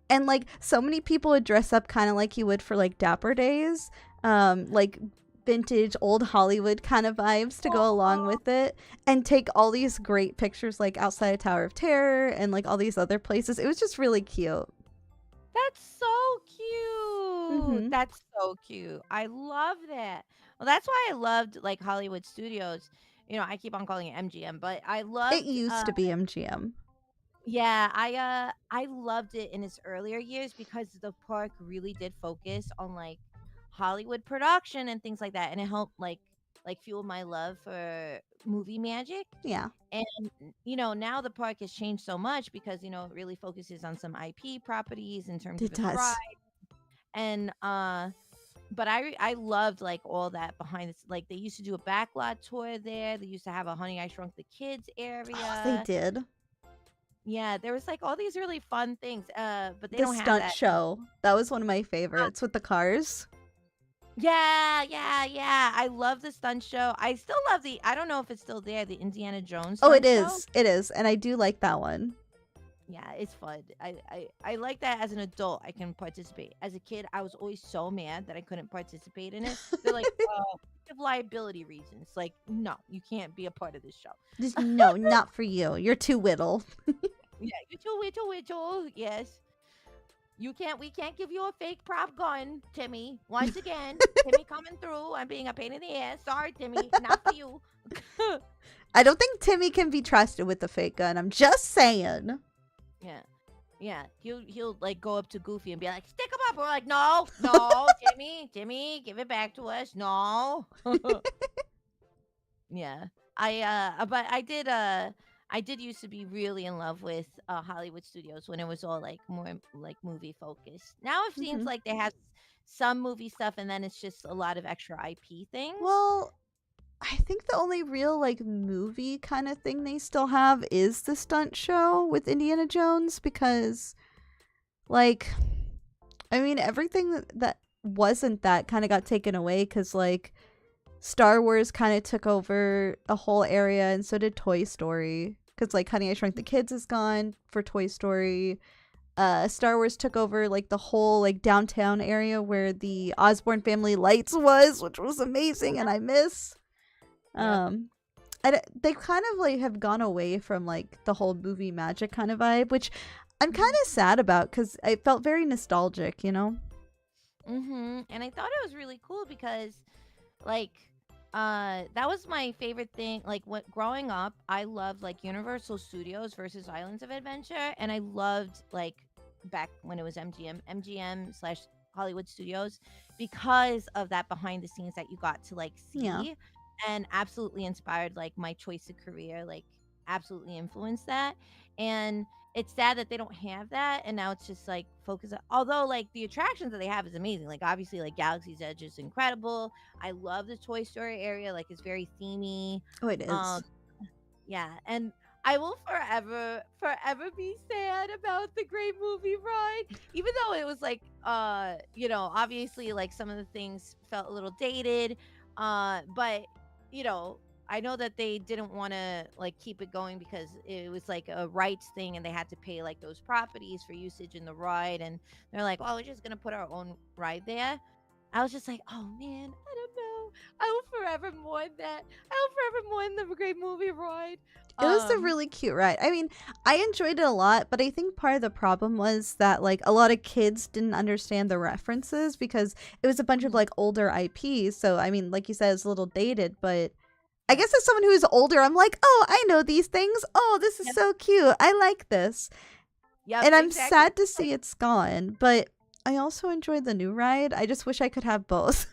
And like so many people would dress up kind of like you would for like Dapper Days. Like vintage old Hollywood kind of vibes to go along Oh, with it and take all these great pictures like outside of Tower of Terror and like all these other places. It was just really cute. that's so cute. Mhm. That's so cute. I love that. Well, that's why I loved like Hollywood Studios. I keep on calling it MGM, but I It loved used to be MGM. yeah, I loved it in its earlier years because the park really did focus on like Hollywood production and things like that and it helped like fuel my love for movie magic. Yeah, And now the park has changed so much because it really focuses on some IP properties in terms of it its ride does. and but I loved like all that behind this like they used to do a backlot tour there. They used to have a Honey I Shrunk the Kids Oh, they area. did. Yeah, there was, like, all these really fun things, but they The don't have stunt that. show. That was one of my Uh favorites with the cars. Yeah, yeah, yeah, I love the stunt show. I still love I don't know if it's still there, the Indiana Jones Oh, it stunt show. is. It is. And I do like that one. Yeah, it's fun. I like that as an adult, I can participate. As a kid, I was always so mad that I couldn't participate in it. They're like, "We have liability reasons." Like, "No, you can't be a part of this show." Just no, not for you. You're too little. Yeah, you too, yes. We can't give you a fake prop gun, Timmy. Once again, Timmy coming through. I'm being a pain in the ass. Sorry, Timmy. Not for you. I don't think Timmy can be trusted with the fake gun. I'm just saying. Yeah. Yeah. He'll like go up to Goofy and be like, stick him up. We're like, no, no, Timmy, give it back to us. No. Yeah. But I did used to be really in love with Hollywood Studios when it was all like more like movie focused. Now it seems Hmm. like they have some movie stuff, and then it's just a lot of extra IP things. Well, I think the only real like movie kind of thing they still have is the stunt show with Indiana Jones because like I mean everything that wasn't that kind of got taken away cuz like Star Wars kind of took over a whole area and so did Toy Story cuz like Honey I Shrunk the Kids is gone for Toy Story. Star Wars took over like the whole like downtown area where the Osborne family lights was, which was amazing and I miss. Yep. Um, they kind of like have gone away from like the whole movie magic kind of vibe, which I'm kind of sad about because I felt very nostalgic, you know? And I thought it was really cool because like that was my favorite thing. Like what growing up, I loved like Universal Studios versus Islands of Adventure, and I loved like back when it was MGM slash Hollywood Studios because of that behind the scenes that you got to like Yeah. see, and absolutely inspired like my choice of career, like absolutely influenced that. And it's sad that they don't have that, and now it's just like focus. Although like the attractions that they have is amazing. Like obviously like Galaxy's Edge is incredible. I love the Toy Story area. Like it's very themey. Oh, it Um, is. yeah, and I will forever be sad about the Great Movie Ride, even though it was like, obviously like some of the things felt a little dated, but you know. I know that they didn't want to like keep it going because it was like a rights thing and they had to pay like those properties for usage in the ride, and they're like, "Oh, we're just gonna put our own ride there." I was just like, "Oh man, I don't know. I will forever mourn that. I will forever mourn the Great Movie Ride." It was a Um, really cute ride. I mean, I enjoyed it a lot, but I think part of the problem was that like a lot of kids didn't understand the references because it was a bunch of mhm, like older IPs. So I mean, like you said, it's a little dated, but I yep, guess as someone who's older, I'm like, oh, I know these things. Oh, this is yep, so cute. I like this. yep, And I'm exactly. sad to see it's gone, but I also enjoyed the new ride. I just wish I could have both.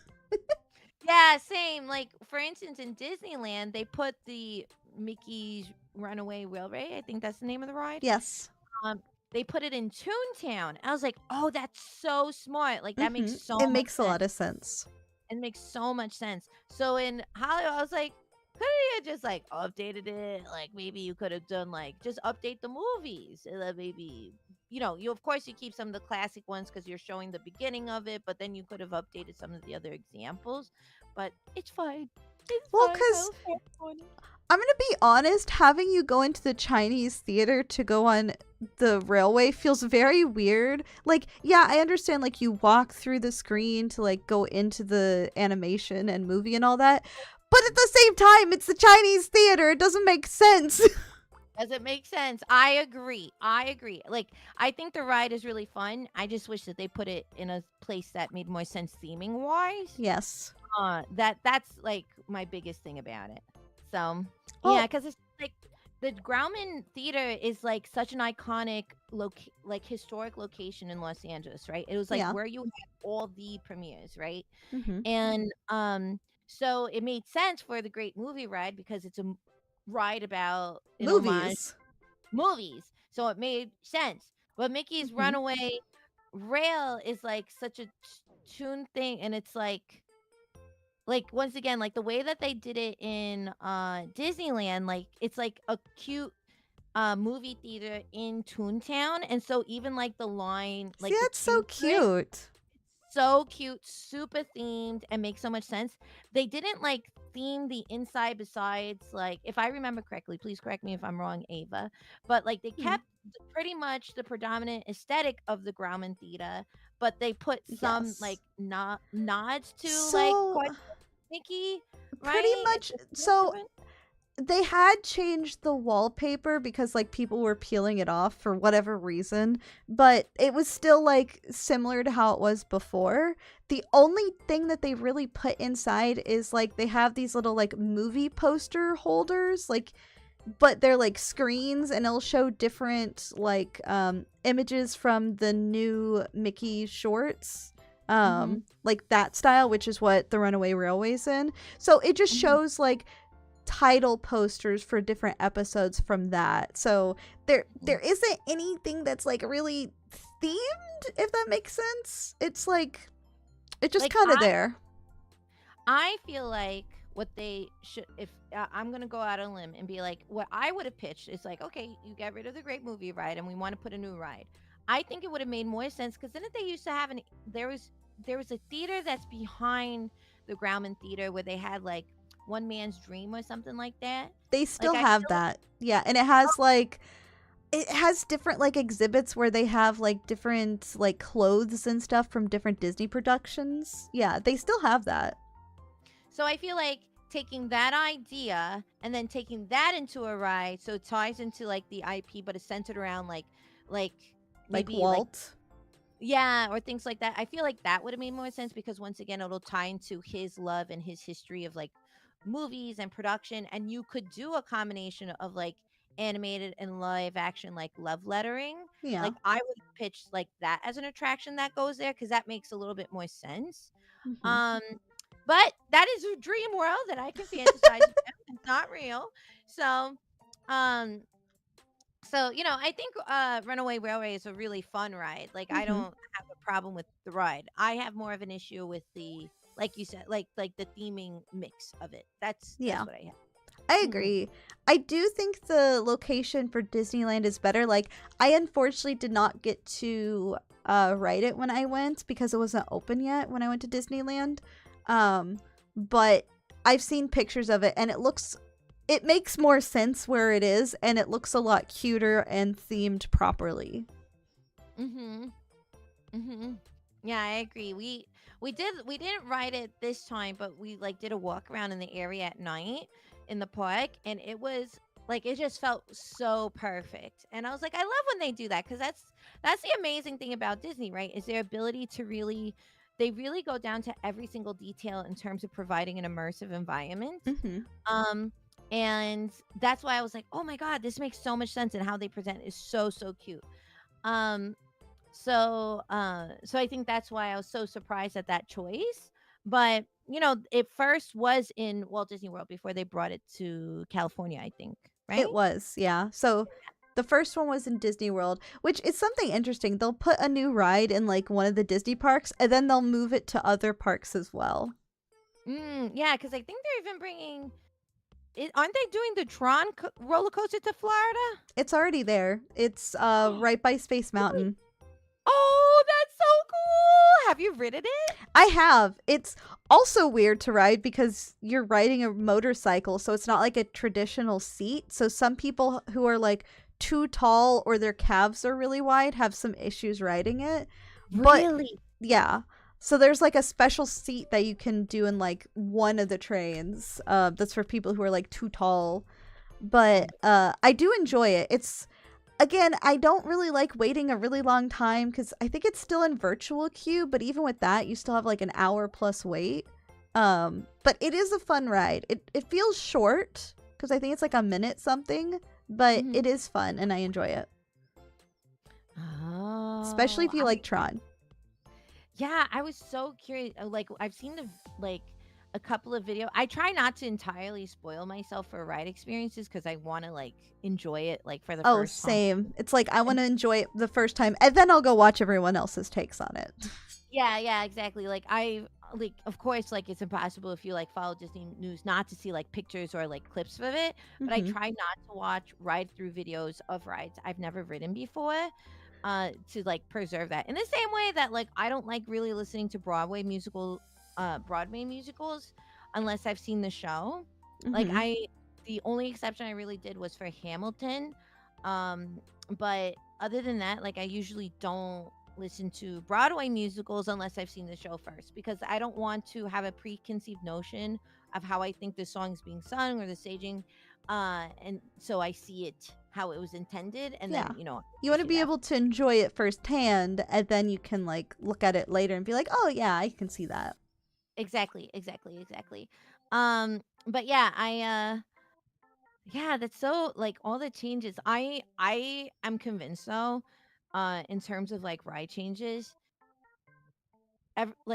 Yeah, same. Like for instance, in Disneyland, they put the Mickey's Runaway Railway. I think that's the name of the ride. Yes. Um, they put it in Toontown. I was like, "Oh, that's so smart! Like that makes so It much makes a sense." lot of sense. It makes so much sense. So in Hollywood, I was like, couldn't you have just like updated it? Like maybe you could have done like just update the movies. And then maybe you of course you keep some of the classic ones because you're showing the beginning of it, but then you could have updated some of the other examples. But it's fine. It's Well, fine. because I'll stand on it. I'm going to be honest, having you go into the Chinese theater to go on the railway feels very weird. Like, yeah, I understand, like, you walk through the screen to, like, go into the animation and movie and all that. But at the same time, it's the Chinese theater. It doesn't make sense. Does it make sense? I agree. I agree. Like I think the ride is really fun. I just wish that they put it in a place that made more sense theming wise. Yes. That's like my biggest thing about it. So yeah, Well, because it's like the Grauman Theater is like such an iconic like historic location in Los Angeles, right? It was like yeah. where you had all the premieres, right? Hmm. And so it made sense for the Great Movie Ride because it's a ride about an homage Movies. movies. So it made sense. But Mickey's Hmm. Runaway Rail is like such a tune thing, and it's like once again like the way that they did it in Disneyland, like it's like a cute movie theater in Toontown, and so even like the line, See, like the that's so queue for it, cute. so cute, super themed, and makes so much sense. They didn't like theme the inside besides like if I remember correctly, please correct me if I'm wrong, Ava. But like they Hmm. kept pretty much the predominant aesthetic of the Grauman Theater, but they put some Yes. like nods to like So, quite Mickey, pretty right? It's much. a little So, different. they had changed the wallpaper because like people were peeling it off for whatever reason, but it was still like similar to how it was before. The only thing that they really put inside is like they have these little like movie poster holders, like, but they're like screens and it'll show different like images from the new Mickey shorts, Hmm. like that style, which is what the Runaway Railway's in. So it just Hmm. shows like title posters for different episodes from that. So there isn't anything that's like really themed, if that makes sense. It's like It's just Like kind of there. I feel like what they should, if I'm gonna go out on a limb and be like, what I would have pitched is like, okay, you get rid of the Great Movie Ride, and we want to put a new ride. I think it would have made more sense because didn't they used to have an there was a theater that's behind the Grauman Theater where they had like One Man's Dream or something like that. They Like still I have feel that. Yeah, and it has different like exhibits where they have like different like clothes and stuff from different Disney productions. Yeah, they still have that. so I feel like taking that idea and then taking that into a ride, so it ties into like the IP, but it's centered around like Like maybe like Walt. yeah, or things like that. I feel like that would have made more sense because once again, it'll tie into his love and his history of like movies and production, and you could do a combination of like animated and live action, like love lettering. Yeah. Like I would pitch like that as an attraction that goes there because that makes a little bit more sense. Hmm. Um, but that is a dream world that I can fantasize about. It's not real. So, um, I think Runaway Railway is a really fun ride. Like I Hmm. don't have a problem with the ride. I have more of an issue with the like you said, like the theming mix of it. That's Yeah. what I have. I Mhm. agree. I do think the location for Disneyland is better. Like, I unfortunately did not get to ride it when I went because it wasn't open yet when I went to Disneyland. But I've seen pictures of it and it makes more sense where it is and it looks a lot cuter and themed properly. Mhm. Mhm. Yeah, I agree. We didn't ride it this time, but we like did a walk around in the area at night in the park, and it was like it just felt so perfect. And I was like, I love when they do that because that's the amazing thing about Disney, right? Is their ability to really they really go down to every single detail in terms of providing an immersive environment. Hmm. Um and that's why I was like, "Oh my god, this makes so much sense and how they present is so cute." Um so I think that's why I was so surprised at that choice. But, it first was in Walt Disney World before they brought it to California, I think, right? It was, yeah. So the first one was in Disney World, which is something interesting. They'll put a new ride in like one of the Disney parks and then they'll move it to other parks as well. Yeah, because I think they're even bringing aren't they doing the Tron roller coaster to Florida? It's already there. It's right by Space Really? Mountain. Oh, that's so cool. Have you ridden it? I have. It's also weird to ride because you're riding a motorcycle, so it's not like a traditional seat. So some people who are like too tall or their calves are really wide have some issues riding it. But Really? yeah. So there's like a special seat that you can do in like one of the trains. That's for people who are like too tall. But I do enjoy it. It's again, I don't really like waiting a really long time because I think it's still in virtual queue, but even with that, you still have like an hour plus wait. But it is a fun ride. It feels short because I think it's like a minute something, but Hmm. it is fun and I enjoy it, especially Oh, if you like Tron. yeah, I was so curious. Like, I've seen like a couple of video. I try not to entirely spoil myself for ride experiences because I want to like enjoy it like for the Oh, first time. same. It's like I want And to enjoy it the first time, and then I'll go watch everyone else's takes on it. yeah, exactly. Like of course, like it's impossible if you like follow Disney news not to see like pictures or like clips of it. But I Hmm. try not to watch ride through videos of rides I've never ridden before. To like preserve that in the same way that like I don't like really listening to Broadway musicals unless I've seen the show. Like Hmm. I the only exception I really did was for Hamilton. But other than that, like I usually don't listen to Broadway musicals unless I've seen the show first because I don't want to have a preconceived notion of how I think the song's being sung or the staging. And so I see it how it was intended and Yeah. then, You want to appreciate be that. able to enjoy it firsthand, and then you can like look at it later and be like, "Oh yeah, I can see that." Exactly. But yeah, yeah, that's so like all the changes. I am convinced though, in terms of like ride changes,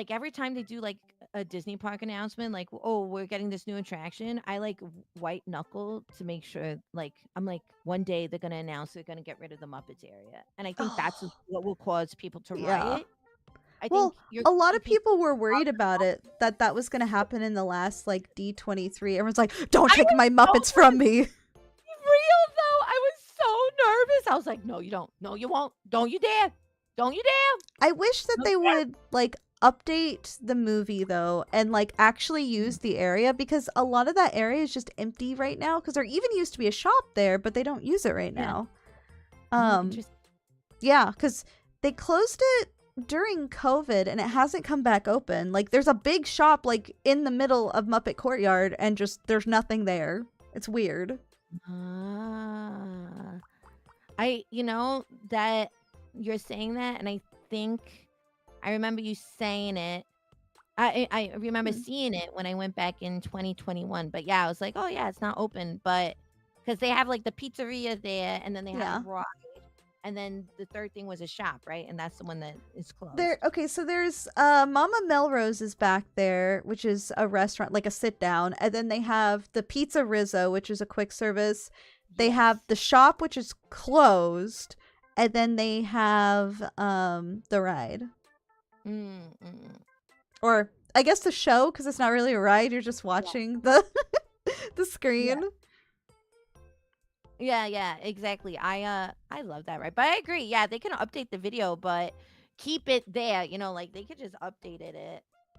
every time they do like a Disney park announcement, like, oh, we're getting this new attraction, I like white knuckle to make sure like I'm like one day they're gonna announce they're gonna get rid of the Muppets area. And I think that's Oh, what will cause people to yeah. riot. I think Well, you're a gonna lot see of people. people were worried about it that that was going to happen in the last like D23. Everyone's like, "Don't I take was my so Muppets from me." real though. I was so nervous. I was like, no, you don't. No, you won't. Don't you dare. Don't you dare. I wish that Don't they you dare. would like update the movie though and like actually use the area because a lot of that area is just empty right now because there even used to be a shop there, but they don't use it right Yeah. now. Oh, Um interesting. yeah, cuz they closed it during COVID and it hasn't come back open. Like there's a big shop like in the middle of Muppet Courtyard and just there's nothing there. It's weird. Ah. That you're saying that, and I think I remember you saying it. I remember Hmm. seeing it when I went back in 2021. But yeah, I was like, oh yeah, it's not open, but because they have like the pizzeria there, and then they had a Yeah. ride, and then the third thing was a shop, right? And that's the one that is There closed. okay, so there's Mama Melrose is back there, which is a restaurant like a sit down, and then they have the Pizza Rizzo, which is a quick service. They have Yes. the shop which is closed, and then they have the ride. Mm, mm. Or I guess the show cuz it's not really a ride, you're just Yeah. watching the the Yeah. screen. Yeah, yeah, exactly. I love that, right? But I agree. Yeah, they can update the video, but keep it there, like they could just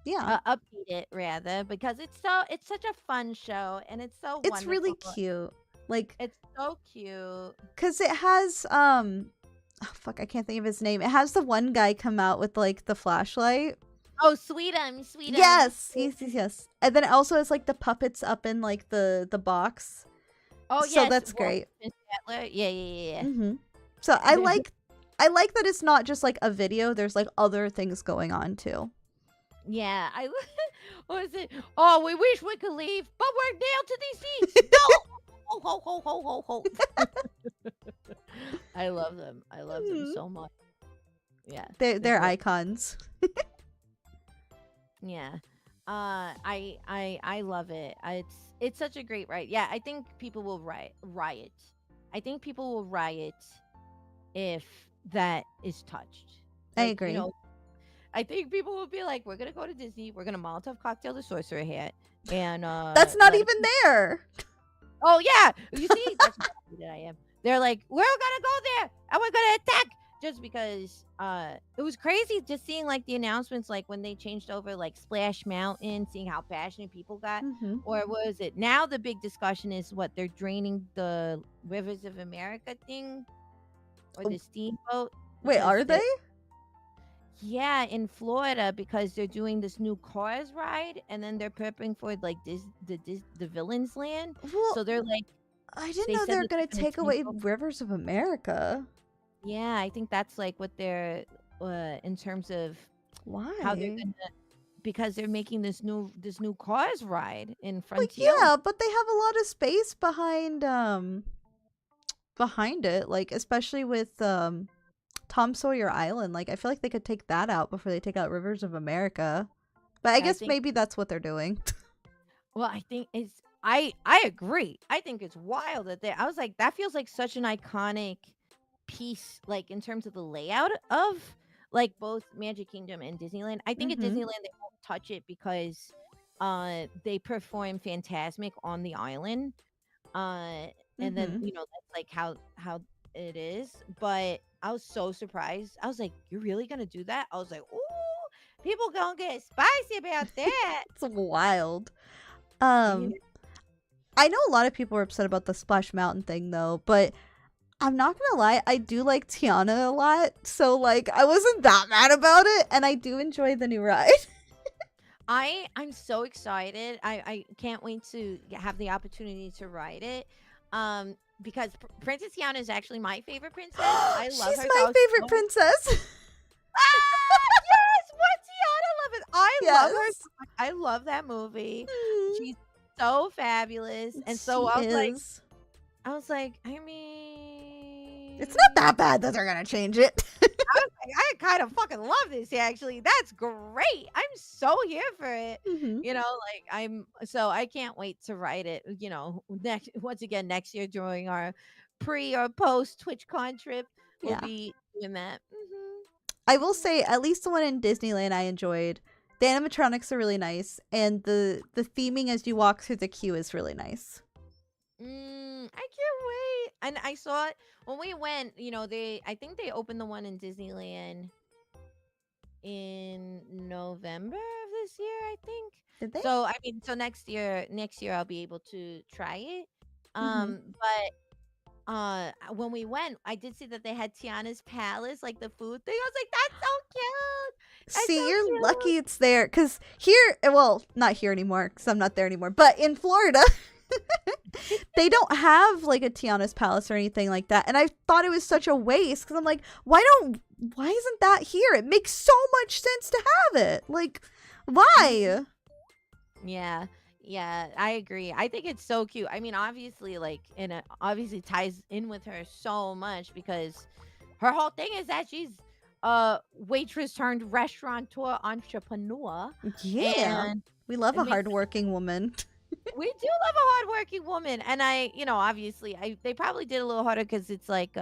Yeah. update it rather because it's such a fun show and it's so It's really wonderful. cute. Like It's so cute. cuz it has oh, fuck, I can't think of his name. It has the one guy come out with like the flashlight. Oh, Sweetums, Sweetums. Yes, yes, yes, yes. And then it also has like the puppets up in like the box. Oh, So yes, that's Wolf great. and Statler. Yeah, yeah, yeah, Mhm. So yeah. I like that it's not just like a video, there's like other things going on too. Yeah, what was it? Oh, we wish we could leave, but we're nailed to these seats. No! Ho, ho, ho, ho, ho, ho. I love them. I love them Mhm. so much. Yeah, they're They're great. icons. Yeah. I love it. It's such a great ride. Yeah, I think people will riot. I think people will riot if that is touched. I Like, agree. I think people will be like, we're gonna go to Disney, we're gonna Molotov cocktail the sorcerer hat and That's not let it even there. Oh yeah. You see, that's how happy that I am. They're like, we're gonna go there and we're gonna attack just because it was crazy just seeing like the announcements like when they changed over like Splash Mountain, seeing how passionate people got. Mhm. Or what was it? Now the big discussion is what they're draining the Rivers of America thing or Oh, the steamboat wait, because are they're they? yeah, in Florida because they're doing this new Cars ride and then they're prepping for like the villains land. Well, So they're like I didn't they know they said were that going to they're gonna take change away over. Rivers of America. Yeah, I think that's like what they're in terms of how they're Why? gonna because they're making this new Cars ride in Well, Frontierland. yeah, but they have a lot of space behind it, like especially with Tom Sawyer Island. Like I feel like they could take that out before they take out Rivers of America. But I Yeah, I guess think maybe that's what they're doing. well, I think it's I agree. I think it's wild that they I was like, that feels like such an iconic piece, like in terms of the layout of like both Magic Kingdom and Disneyland. I think at Mhm. Disneyland they won't touch it because they perform Fantasmic on the island. Uh and then, Mhm. that's like how it is. But I was so surprised. I was like, you're really gonna do that? I was like, ooh, people gonna get spicy about that. It's wild. You Um I know a lot of people are upset about the Splash Mountain thing though, but I'm not gonna lie, I do like Tiana a lot, so like I wasn't that mad about it, and I do enjoy the new ride. I'm so excited. I can't wait to have the opportunity to ride it. Because Princess Tiana is actually my favorite princess. I love She's her my favorite so. princess. Ah, yes, what Tiana love it. I love her Yes. so much. I love that movie. Mm, She's so fabulous. And so she is. I It's not mean, that bad that they're gonna change it. I was like, I kind of fucking love this actually. That's great. I'm so here for it. Hmm. So I can't wait to write it, next once again next year during our pre or post TwitchCon trip. We'll Yeah. be doing that. I will say, at least the one in Disneyland I enjoyed. The animatronics are really nice, and the theming as you walk through the queue is really nice. I can't wait. And I saw it when we went. I think they opened the one in Disneyland in November of this year, I think. Did they? So I mean, so next year I'll be able to try it. Mm-hmm. But when we went, I did see that they had Tiana's Palace, like the food thing. I was like, that's so cute. That's See, so you're cute. lucky it's there, because here, well, not here anymore, because I'm not there anymore, but in Florida, they don't have like a Tiana's Palace or anything like that. And I thought it was such a waste, because I'm like, why isn't that here? It makes so much sense to have it. Like, why? Yeah. Yeah, I agree. I think it's so cute. I mean, obviously, like, and it obviously ties in with her so much because her whole thing is that she's a waitress turned restaurateur entrepreneur, Yeah. and We love it a makes hardworking woman. we do love a hardworking woman. And obviously, they probably did a little harder because it's like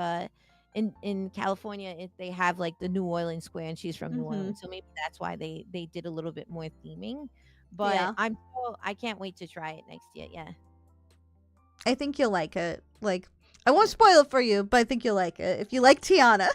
in California, they have like the New Orleans square, and she's from New Mm-hmm. Orleans, so maybe that's why they did a little bit more theming. But Yeah. I can't wait to try it next year. Yeah. I think you'll like it. Like, I won't spoil it for you, but I think you'll like it. If you like Tiana.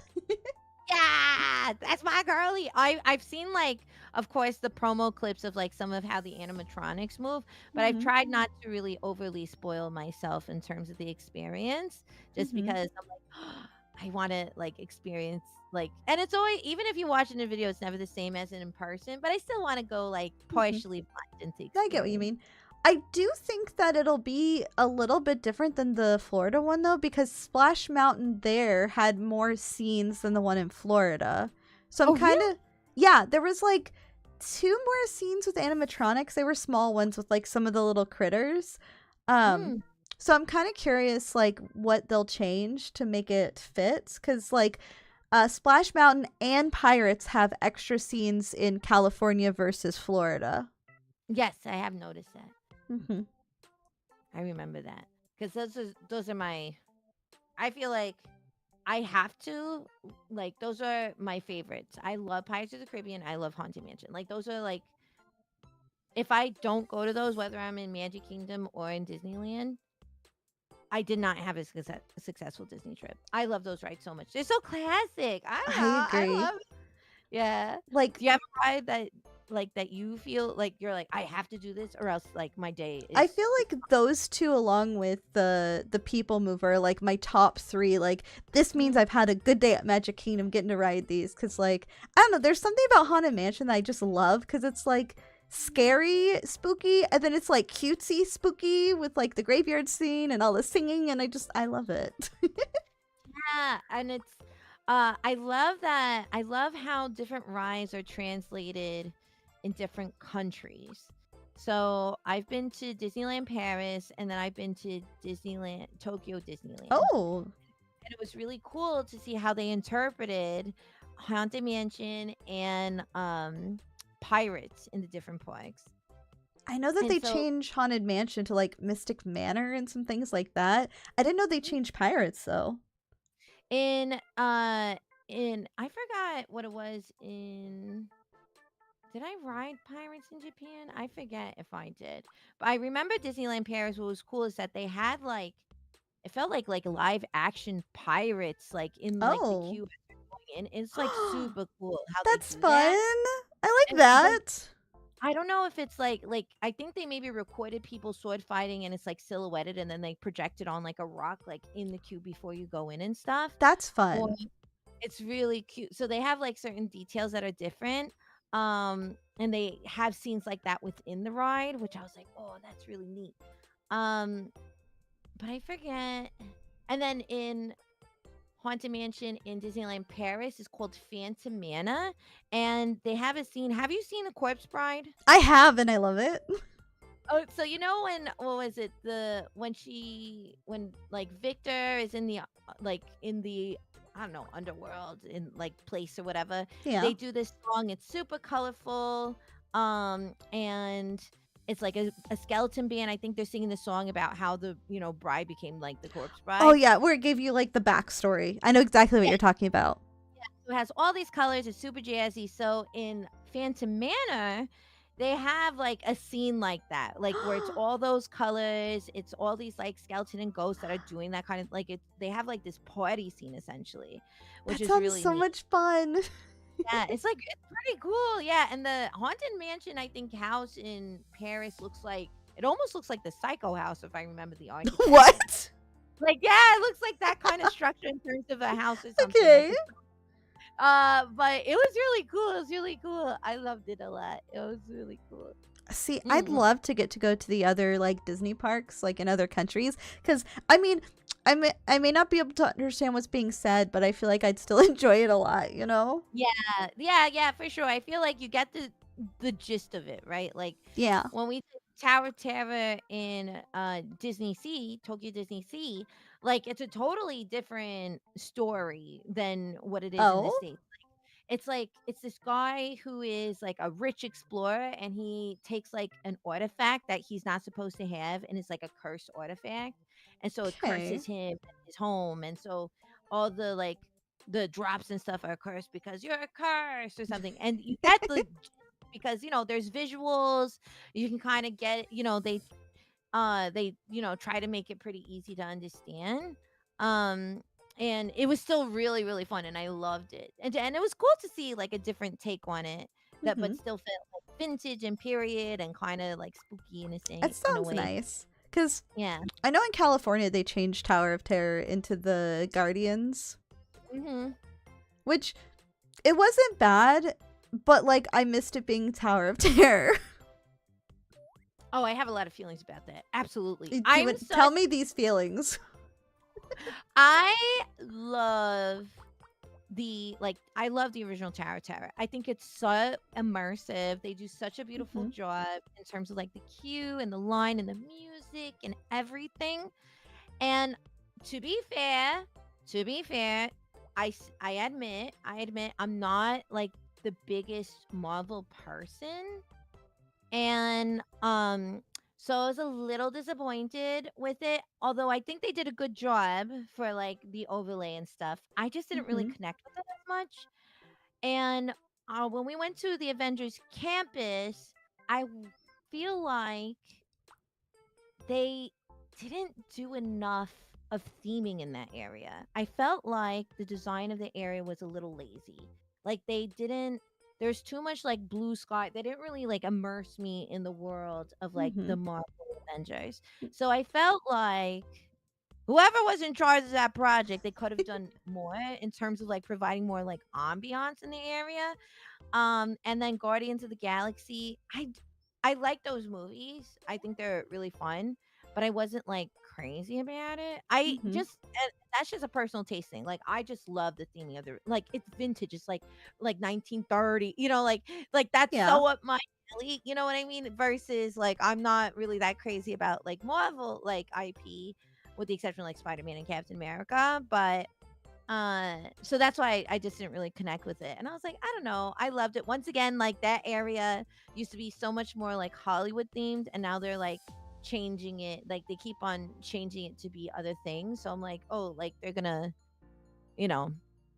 Yeah, that's my girly. I've seen, like, of course, the promo clips of like some of how the animatronics move, but I've Mm-hmm. tried not to really overly spoil myself in terms of the experience, just Mm-hmm. because I'm like, I want to like experience like, and it's always, even if you watch it in a video, it's never the same as in person, but I still want to go like Mm-hmm. partially blind into I get what you experience. mean. I do think that it'll be a little bit different than the Florida one, though, because Splash Mountain there had more scenes than the one in Florida. So I'm Oh, kind really? of, yeah, there was like two more scenes with animatronics. They were small ones with like some of the little critters. Um, Mm. so I'm kind of curious, like, what they'll change to make it fit, because like Splash Mountain and Pirates have extra scenes in California versus Florida. Yes, I have noticed that. Mm-hmm. I remember that because those are my. I feel like I have to, like, those are my favorites. I love Pirates of the Caribbean. I love Haunted Mansion. Like, those are like, if I don't go to those, whether I'm in Magic Kingdom or in Disneyland, I did not have a successful Disney trip. I love those rides so much. They're so classic. I don't I know. I agree. love it. Yeah. Like, Do you have a ride that like that you feel like you're like I have to do this or else like my day I is. feel like those two, along with the People Mover, are like my top three. Like, this means Mhm. I've had a good day at Magic Kingdom getting to ride these. Because, like, I don't know, there's something about Haunted Mansion that I just love, because it's like scary, spooky, and then it's like cutesy, spooky with like the graveyard scene and all the singing, and I love it. Yeah, and it's I love that. I love how different rides are translated in different countries. So, I've been to Disneyland Paris and then I've been to Disneyland Tokyo Disneyland. Oh, And it was really cool to see how they interpreted Haunted Mansion and Pirates in the different parks. I know that And they so changed Haunted Mansion to like Mystic Manor and some things like that. I didn't know they changed Pirates though. in I forgot what it was in. Did I ride Pirates in Japan? I forget if I did. But I remember Disneyland Paris. What was cool is that they had like it felt like live action pirates like in like the Oh. queue as they're going in. It's like super cool how they That's do fun. that. I like But that. I don't know if it's like I think they maybe recorded people sword fighting and it's like silhouetted and then they project it on like a rock like in the queue before you go in and stuff. That's Or fun. it's really cute. So they have like certain details that are different. And they have scenes like that within the ride, which I was like, "Oh, that's really neat." Um, but I forget. And then in Haunted Mansion in Disneyland Paris is called Phantom Manor, and they have a scene. Have you seen A Corpse Bride? I have and I love it. Oh, so when what was it? When like Victor is in the like in the I don't know underworld in like place or whatever. Yeah. They do this song. It's super colorful. And it's like a skeleton band. I think they're singing the song about how the bride became like the corpse Oh bride. yeah, where it gave you like the backstory. I know exactly what Yeah. you're talking about. it has all these colors, it's super jazzy. So in Phantom Manor, they have like a scene like that, like where it's all those colors, it's all these like skeleton and ghosts that are doing that kind of like it they have like this party scene essentially, which That is sounds really so neat. much fun. Yeah, it's pretty cool. Yeah, and the Haunted Mansion, I think, house in Paris looks like it almost looks like the Psycho house if I remember the architecture. What? Like, yeah, it looks like that kind of structure in terms of a house or something. Like Okay. it's but it was really cool. It was really cool. I loved it a lot. It was really cool. See, I'd Mm-mm. love to get to go to the other like Disney parks, like in other countries, because I mean, I may not be able to understand what's being said, but I feel like I'd still enjoy it a lot. You know? Yeah, yeah, for sure. I feel like you get the gist of it, right? Like Yeah. when we did Tower of Terror in Disney Sea, Tokyo Disney Sea, like it's a totally different story than what it is in the Oh. States. It's like it's this guy who is like a rich explorer and he takes like an artifact that he's not supposed to have and it's like a cursed artifact. And so it Okay. curses him and his home. And so all the like the drops and stuff are cursed because you're a curse or something. And you get the because there's visuals, you can kind of get, they try to make it pretty easy to understand. um and it was still really really fun and I loved it, and it was cool to see like a different take on it that Mm-hmm. but still felt like vintage and period and kind of like spooky That in a sounds way. nice. Cause Yeah. I know in California they changed Tower of Terror into the Guardians, Hmm. which it wasn't bad, but like I missed it being Tower of Terror. Oh, I have a lot of feelings about that. Absolutely. Tell me these feelings. I love I love the original Tower Terror. I think it's so immersive. They do such a beautiful Mm-hmm. job in terms of like the cue and the line and the music and everything. And to be fair, to be fair, I admit I'm not like the biggest Marvel person. And so I was a little disappointed with it, although I think they did a good job for like the overlay and stuff. I just didn't really Mm-hmm. connect with it as much. And when we went to the Avengers campus, feel like they didn't do enough of theming in that area. I felt like the design of the area was a little lazy. Like they didn't there's too much like blue sky. They didn't really like immerse me in the world of like Mm-hmm. the Marvel Avengers. So I felt like whoever was in charge of that project, they could have done more in terms of like providing more like ambiance in the area. And then Guardians of the Galaxy, I like those movies. I think they're really fun, but I wasn't like crazy about it. Mm-hmm. And that's just a personal taste thing. Like I just love the theming of the like it's vintage. It's like 1930. Like that's Yeah. so up my alley. You know what I mean? Versus like I'm not really that crazy about like Marvel like IP, with the exception of like Spider-Man and Captain America, but so that's why I just didn't really connect with it. And I was like, I don't know. I loved it. Once again, like that area used to be so much more like Hollywood themed, and now they're like changing it. Like they keep on changing it to be other things. So I'm like, oh, like they're gonna, you know,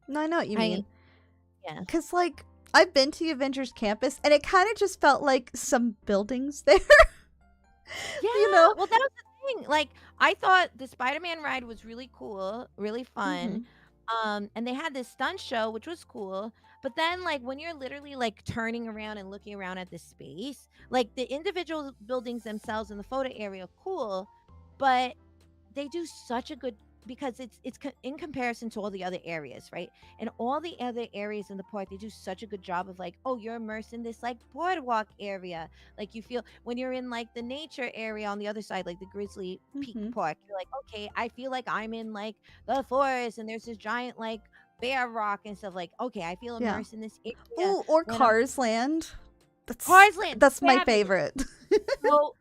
No, I know what you I mean. yeah. Cause like I've been to the Avengers campus, and it kind of just felt like some buildings there. Yeah, you know. well, that was the thing. Like, I thought the Spider-Man ride was really cool, really Mm-hmm. fun. And they had this stunt show, which was cool. But then, like, when you're literally like turning around and looking around at the space, like the individual buildings themselves in the photo area, cool, but they do such a good because in comparison to all the other areas, right? And all the other areas in the park, they do such a good job of like, oh, you're immersed in this like boardwalk area. Like you feel when you're in like the nature area on the other side, like the Grizzly Peak Mm-hmm. Park, you're like, okay, I feel like I'm in like the forest and there's this giant like bear rock and stuff. Like, okay, I feel Yeah. immersed in this area Oh, or when I'm Cars Land. Cars Land, That's my fabulous. favorite. So,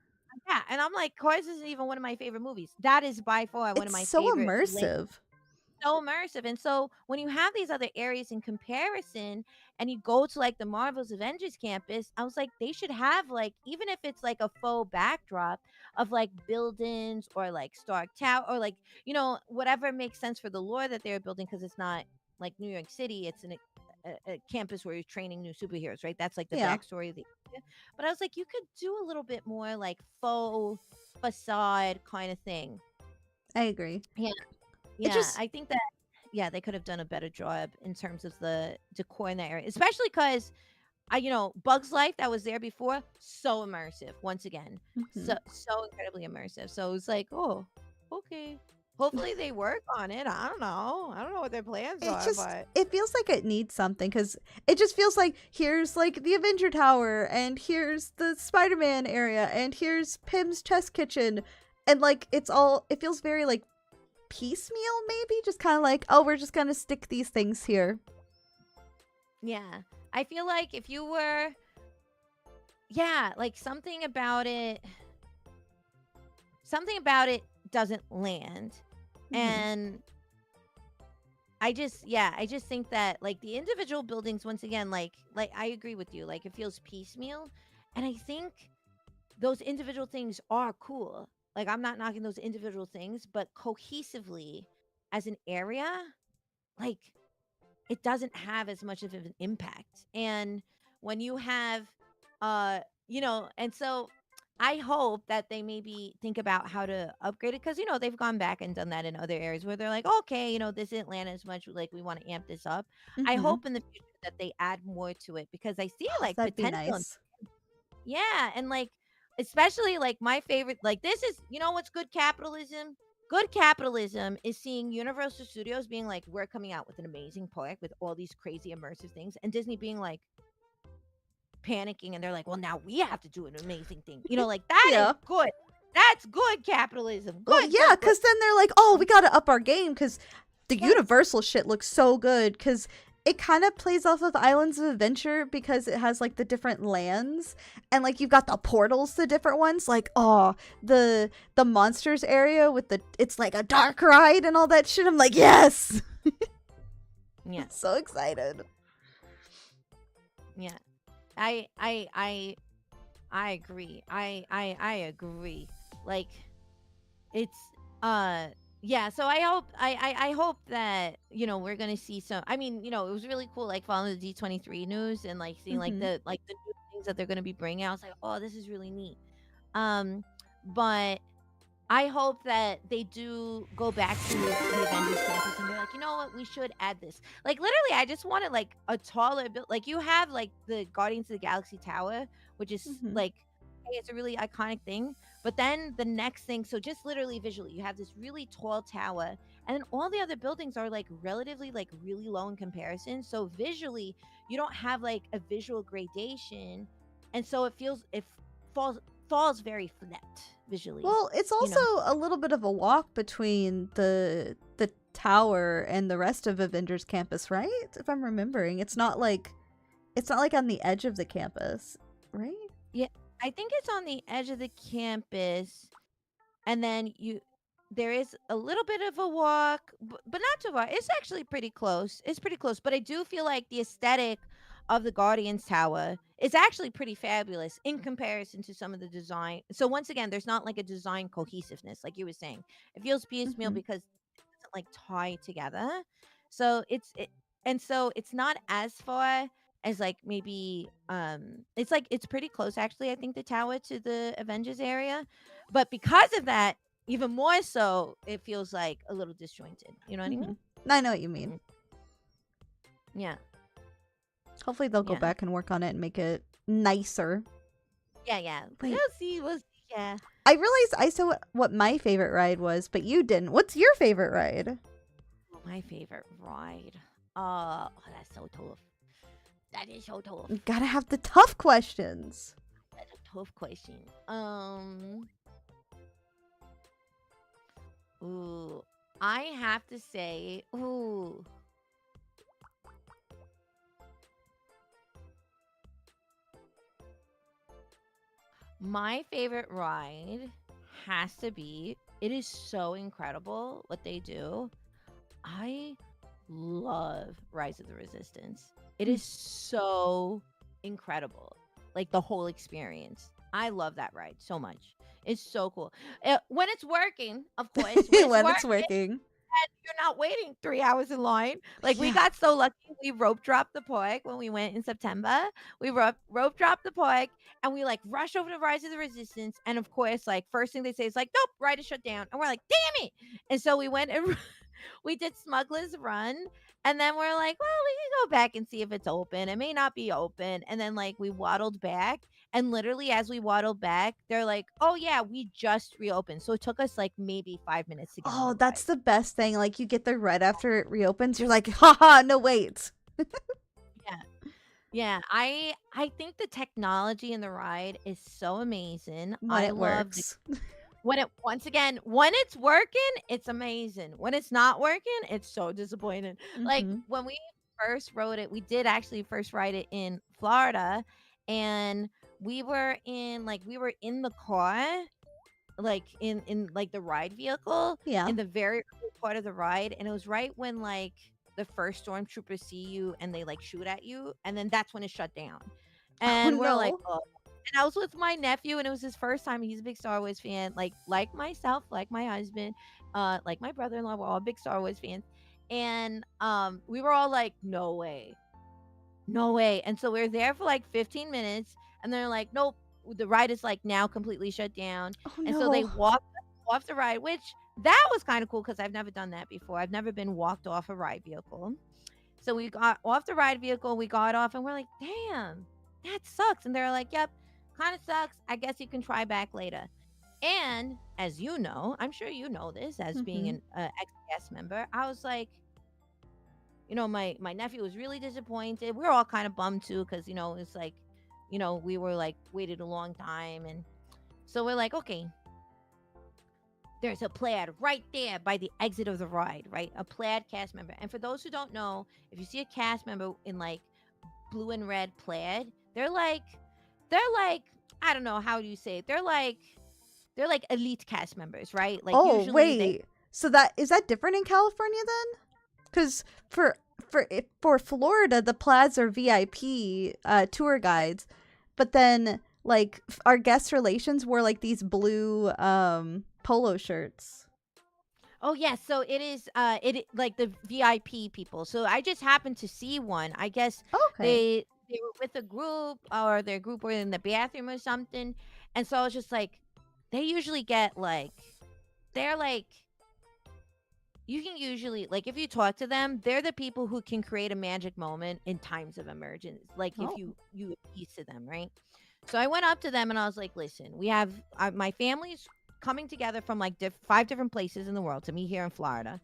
yeah, and I'm like, Cars isn't even one of my favorite movies. That is by far one of It's my so favorite immersive. so immersive. And so when you have these other areas in comparison and you go to like the Marvel's Avengers campus, I was like, they should have like, even if it's like a faux backdrop of like buildings or like Stark Tower or like, whatever makes sense for the lore that they're building because it's not like New York City, it's an a campus where you're training new superheroes, right? That's like the Yeah, backstory of the area. But I was like, you could do a little bit more like faux facade kind of thing. I agree. Yeah, It yeah. just I think that yeah, they could have done a better job in terms of the decor in that area, especially because Bugs Life that was there before, so immersive. Once again, mhm. so incredibly immersive. So it was like, oh, okay. Hopefully they work on it. I don't know. I don't know what their plans It are, just but it feels like it needs something because it just feels like here's like the Avenger Tower and here's the Spider-Man area and here's Pym's Chess Kitchen, and like it feels very like piecemeal, maybe just kind of like, oh, we're just gonna stick these things here. yeah, I feel like if you were, yeah, like something about it doesn't land, Hmm. and I just think that like the individual buildings once again like I agree with you. Like it feels piecemeal and I think those individual things are cool. Like I'm not knocking those individual things, but cohesively as an area, like it doesn't have as much of an impact. And when you have and so I hope that they maybe think about how to upgrade it because they've gone back and done that in other areas where they're like, okay, this isn't land as much. Like we want to amp this up. I Hmm. hope in the future that they add more to it because I see Oh, like that'd be potential. nice. Yeah, and like especially like my favorite like this is what's good capitalism? Good capitalism is seeing Universal Studios being like we're coming out with an amazing park with all these crazy immersive things and Disney being like panicking and they're like, "Well, now we have to do an amazing thing." Like that is Yeah. good. That's good capitalism. Well, Good, yeah, good, good. because then they're like, oh, we gotta up our game because the Yes. Universal shit looks so good because it kind of plays off of Islands of Adventure because it has like the different lands and like you've got the portals to different ones. Like, oh, the monsters area with it's like a dark ride and all that shit. I'm like, yes, Yeah. so excited. Yeah. I I agree. I agree. Like it's yeah, so I hope that we're gonna see some. I mean, it was really cool like following the D23 news and like seeing Hmm. like the new things that they're gonna be bringing. I was like, oh, this is really neat. Um, but I hope that they do go back to the Avengers campus and they're like, you know what, we should add this. Like literally, I just wanted like a taller build. Like you have like the Guardians of the Galaxy Tower, which is Hmm. like, hey, it's a really iconic thing. But then the next thing, so just literally visually, you have this really tall tower, and then all the other buildings are like relatively like really low in comparison. So visually, you don't have like a visual gradation, and so it falls falls very flat visually. Well, it's You also know? a little bit of a walk between the tower and the rest of Avengers Campus, right? If I'm remembering, it's not like on the edge of the campus, right? Yeah, I think it's on the edge of the campus, and then there is a little bit of a walk, but not too far. It's actually pretty close. It's pretty close, but I do feel like the aesthetic of the Guardians Tower is actually pretty fabulous in comparison to some of the design. So once again, there's not like a design cohesiveness, like you were saying. It feels piecemeal Hmm. because it doesn't like tie together. So and so it's not as far as like maybe it's like it's pretty close actually I think the tower to the Avengers area, but because of that even more so it feels like a little disjointed, you know what I mean? Hmm. I know what you mean. Mm. Yeah, Hopefully, they'll go yeah, back and work on it and make it nicer. yeah, we'll Wait, see, we'll see. Yeah. I realized I said what my favorite ride was, but you didn't. What's your favorite ride? Oh, my favorite ride, that's so tough. That is so tough. You gotta have the tough questions. That's a tough question. Ooh, I have to say, ooh, my favorite ride has to be, it is so incredible what they do. I love Rise of the Resistance. It Hmm. is so incredible. Like the whole experience. I love that ride so much. It's so cool. When it's working, of course, when it's When it's working, working. you're not waiting 3 hours in line. Like, we Yeah. got so lucky, we rope dropped the park when we went in September. We rope dropped the park, and we, like, rush over to Rise of the Resistance, and, of course, like, first thing they say is like, "Nope, ride is shut down." And we're like, "Damn it!" And so we went and we did Smuggler's Run, and then we're like, "Well, we can go back and see if it's open. It may not be open." And then, like, we waddled back, and literally as we waddled back, they're like, "Oh, yeah, we just reopened." So it took us, like, maybe 5 minutes to get on Oh, the that's ride. the best thing. Like you get there right after it reopens. You're like, haha, no wait. Yeah. Yeah, I think the technology in the ride is so amazing. When I it love the works. when it once again, when it's working, it's amazing. When it's not working, it's so disappointing. Like, Hmm. when we first rode it, we did actually first ride it in Florida, and we were in the car, like, like, the ride vehicle Yeah. in the very early part of the ride, and it was right when, like, the first stormtroopers see you and they, like, shoot at you, and then that's when it shut down. Oh And we're like, no. "Oh." And I was with my nephew, and it was his first time. He's a big Star Wars fan, like myself, like my husband, like my brother-in-law, we're all big Star Wars fans. And, we were all like, "No way. No way." And so we are there for, like, 15 minutes, and they're like, "Nope, the ride is, like, now completely shut down." Oh And so they no. walked us off the ride, which that was kinda cool because 'cause I've never done that before. I've never been walked off a ride vehicle. So we got off the ride vehicle, we got off, and we're like, "Damn, that sucks." And they're like, "Yep, kinda sucks. I guess you can try back later." And as you know, I'm sure you know this as being Hmm. an, ex-cast member, I was like, my nephew was really disappointed. We were all kind of bummed too, because it's like, we were like waited a long time, and so we're like, okay, there's a plaid right there by the exit of the ride, right? A plaid cast member. And for those who don't know, if you see a cast member in like blue and red plaid, they're like, I don't know how do you say it. They're like elite cast members, right? Like Oh usually they wait. So that is that different in California then? Because for Florida, the plaids are VIP tour guides, but then like our guest relations wore like these blue polo shirts. Oh yes, so it is like the VIP people. So I just happened to see one. I guess Okay. they were with a group, or their group were in the bathroom or something. And so I was just like, they usually get like, they're like, you can usually, like, if you talk to them, they're the people who can create a magic moment in times of emergence. Like if Oh. you appease to them, right? So I went up to them and I was like, "Listen, we have my family's coming together from like 5 different places in the world to meet here in Florida."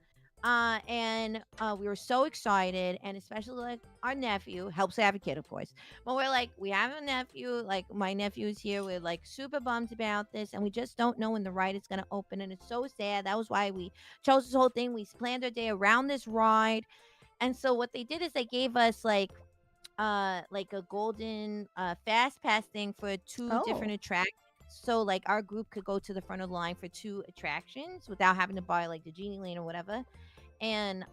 And we were so excited, and especially like our nephew helps have a kid, of course. But we're like, we have a nephew, like my nephew's here. We're like super bummed about this, and we just don't know when the ride is gonna open, and it's so sad. That was why we chose this whole thing. We planned our day around this ride, and so what they did is they gave us like a golden fast pass thing for two different Oh. attractions. So like our group could go to the front of the line for two attractions without having to buy like the genie lane or whatever. And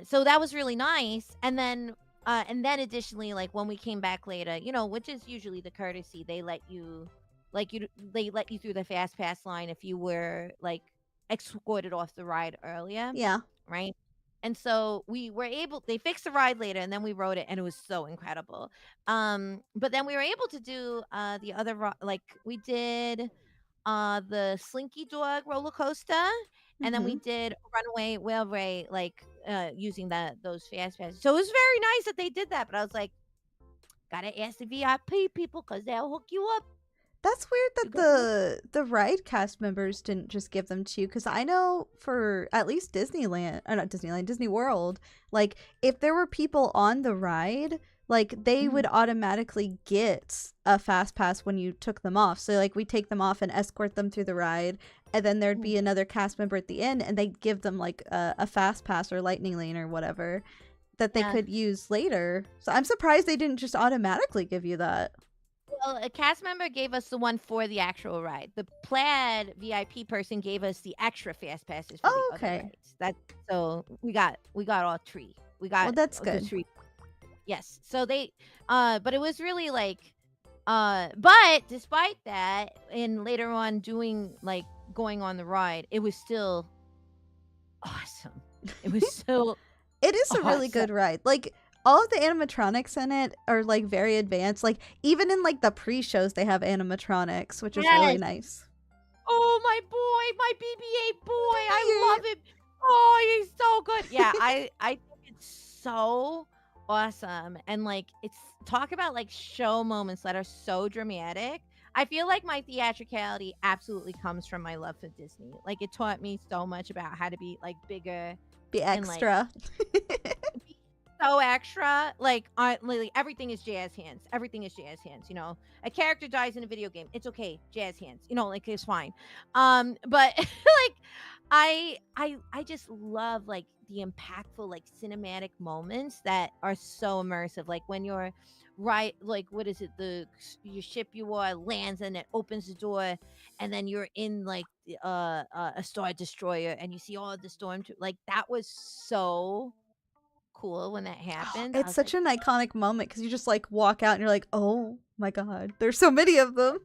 so that was really nice. And then additionally, like when we came back later, which is usually the courtesy, they let you through the fast pass line if you were like escorted off the ride earlier, Yeah. right? And so they fixed the ride later, and then we rode it, and it was so incredible. But then we were able to do the other like we did the Slinky Dog roller coaster, and then we Hmm. did Runaway Railway, like using those fast passes. So it was very nice that they did that. But I was like, gotta ask the VIP people because they'll hook you up. That's weird You that got to. the ride cast members didn't just give them to you because I know for at least Disneyland, not Disneyland, Disney World, like if there were people on the ride, like they Mhm. would automatically get a fast pass when you took them off. So like we take them off and escort them through the ride, and then there'd Mhm. be another cast member at the end, and they'd give them like a fast pass or lightning lane or whatever that they Yeah. could use later. So I'm surprised they didn't just automatically give you that. Well, a cast member gave us the one for the actual ride. The plaid VIP person gave us the extra fast passes for the Oh, other okay. rides. So we got all three. We Well, got that's the good. three. Yes. So but it was really like but despite that, and later on doing like going on the ride, it was still awesome. It was so It is a really awesome. good ride. Like all of the animatronics in it are like very advanced. Like even in like the pre-shows they have animatronics, which is really Yes. nice. Oh, my boy, my BB-8 boy, I BB-8. love him. Oh, he's so good. Yeah, I think it's so awesome, and, like, it's talk about, like, show moments that are so dramatic. I feel like my theatricality absolutely comes from my love for Disney. Like, it taught me so much about how to be, like, bigger Be and, like, extra. be so extra. Like, I literally everything is jazz hands. Everything is jazz hands, you know? A character dies in a video game. It's okay. Jazz hands. You know, like it's fine. But like I just love like the impactful like cinematic moments that are so immersive. Like when you're right like what is it the your ship you are lands and it opens the door and then you're in like a star destroyer and you see all of the storm like that was so cool when that happened. I It's was such like, an iconic moment because you just like walk out and you're like, oh my god, there's so many of them.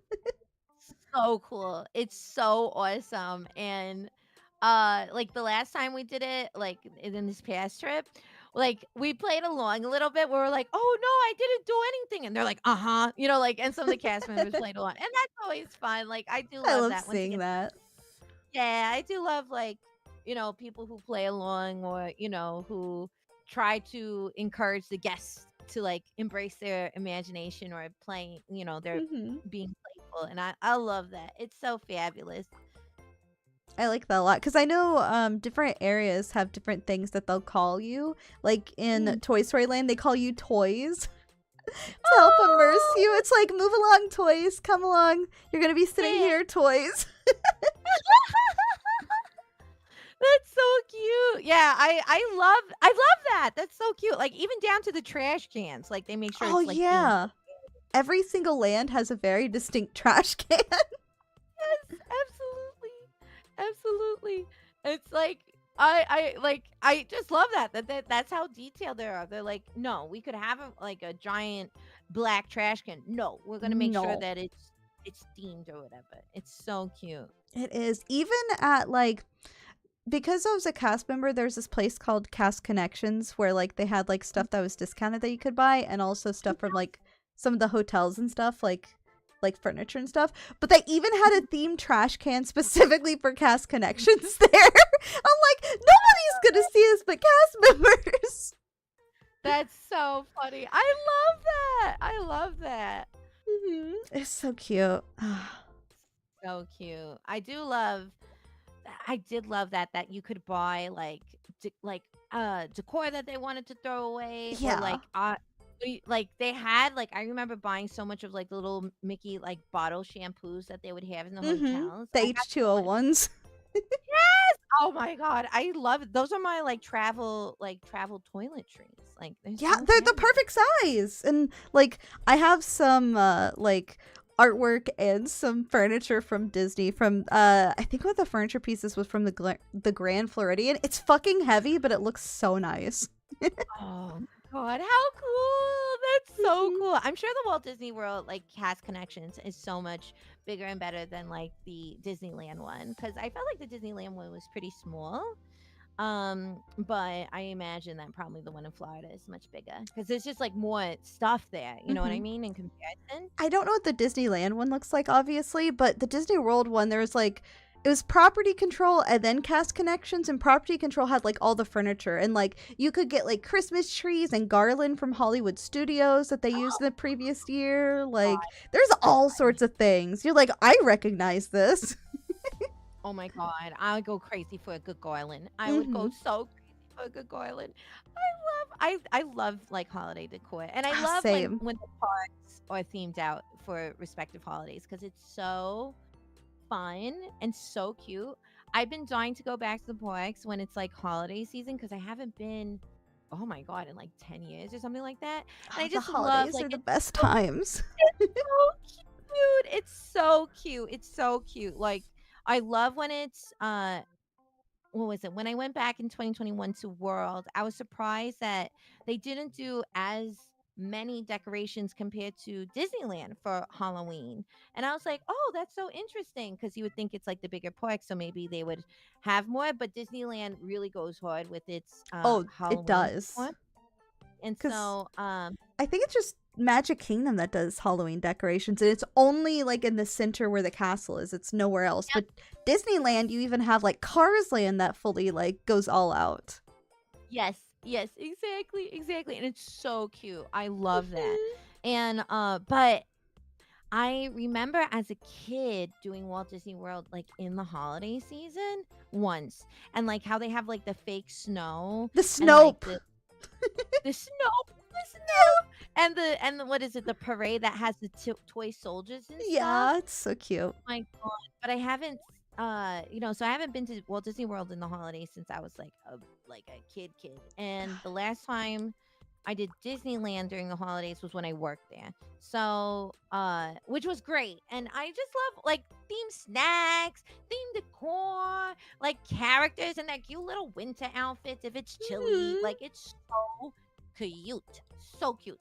so cool. It's so awesome. And like the last time we did it, like in this past trip, like we played along a little bit. We were like, oh no, I didn't do anything. And they're like, uh-huh. You know, like and some of the cast members played along. And that's always fun. Like I do I love love that. Once seeing again, that. yeah, I do love like, people who play along or, who try to encourage the guests to like embrace their imagination or playing, they're Hmm. being playful. And I love that. It's so fabulous. I like that a lot because I know different areas have different things that they'll call you. Like in Mm. Toy Story Land, they call you toys to help immerse Oh, you. It's like, move along, toys, come along. You're gonna be sitting yeah. here, toys. That's so cute. Yeah, I love that. That's so cute. Like even down to the trash cans. Like they make sure Oh it's like themed. yeah, every single land has a very distinct trash can. Yes, absolutely. Absolutely. It's like I just love that's how detailed they are. They're like, "No, we could have like a giant black trash can. No, we're going to make sure No, that it's themed or whatever." It's so cute. it is. Even at like, because I was a cast member, there's this place called Cast Connections where like they had like stuff that was discounted that you could buy, and also stuff from like some of the hotels and stuff, like furniture and stuff. But they even had a themed trash can specifically for Cast Connections there. I'm like, nobody's gonna see us but cast members. That's so funny. I love that. I love that. It's so cute. So cute. I did love that you could buy decor that they wanted to throw away or Yeah. like they had like I remember buying so much of like the little Mickey like bottle shampoos that they would have in the hotels. The I had so H2O much. ones. Yes! Oh my god, I love it. Those are my like travel toiletries. Like they're Yeah, so they're the fabulous. perfect size. And like I have some like artwork and some furniture from Disney from I think one of the furniture pieces was from the Grand Floridian. It's fucking heavy, but it looks so nice. Oh my god, how cool! That's so Mhm. cool. I'm sure the Walt Disney World like cast connections is so much bigger and better than like the Disneyland one because I felt like the Disneyland one was pretty small. But I imagine that probably the one in Florida is much bigger because there's just like more stuff there. You know what I Mhm. mean? In comparison. I don't know what the Disneyland one looks like, obviously, but the Disney World one, there was like, it was property control and then cast connections, and property control had like all the furniture. And like, you could get like Christmas trees and garland from Hollywood Studios that they used in the previous year. Like, there's all sorts of things. You're like, I recognize this. Oh my god, I would go crazy for a good garland. I would go Hmm. so crazy for a good garland. I love like holiday decor, and I Ah, love like same. when the parks are themed out for respective holidays because it's so fun and so cute. I've been dying to go back to the parks when it's like holiday season because I haven't been. Oh my god, in like 10 years or something like that, and I Oh, the just love holidays like are the best times. it's so cute. It's so cute. It's so cute. Like I love when it's what was it? When I went back in 2021 to World, I was surprised that they didn't do as many decorations compared to Disneyland for Halloween. And I was like, oh, that's so interesting, because you would think it's like the bigger park, so maybe they would have more. But Disneyland really goes hard with its Oh, it Halloween does. one. And Because so, I think it's just Magic Kingdom that does Halloween decorations, and it's only like in the center where the castle is. It's nowhere else. yep, But Disneyland, you even have like Cars Land that fully like goes all out. yes, yes, exactly, exactly. And it's so cute. I love that. Mhm. And but I remember as a kid doing Walt Disney World like in the holiday season once, and like how they have like the fake snow The and like Snope. the snow, and the what is it? The parade that has the toy soldiers and stuff. Yeah, it's so cute. My god, but I haven't so I haven't been to Walt Disney World in the holidays since I was like a kid. And the last time I did Disneyland during the holidays was when I worked there. So, which was great. And I just love like themed snacks, themed decor, like characters and their cute little winter outfits if it's chilly. Mhm. Like it's so cute. So cute.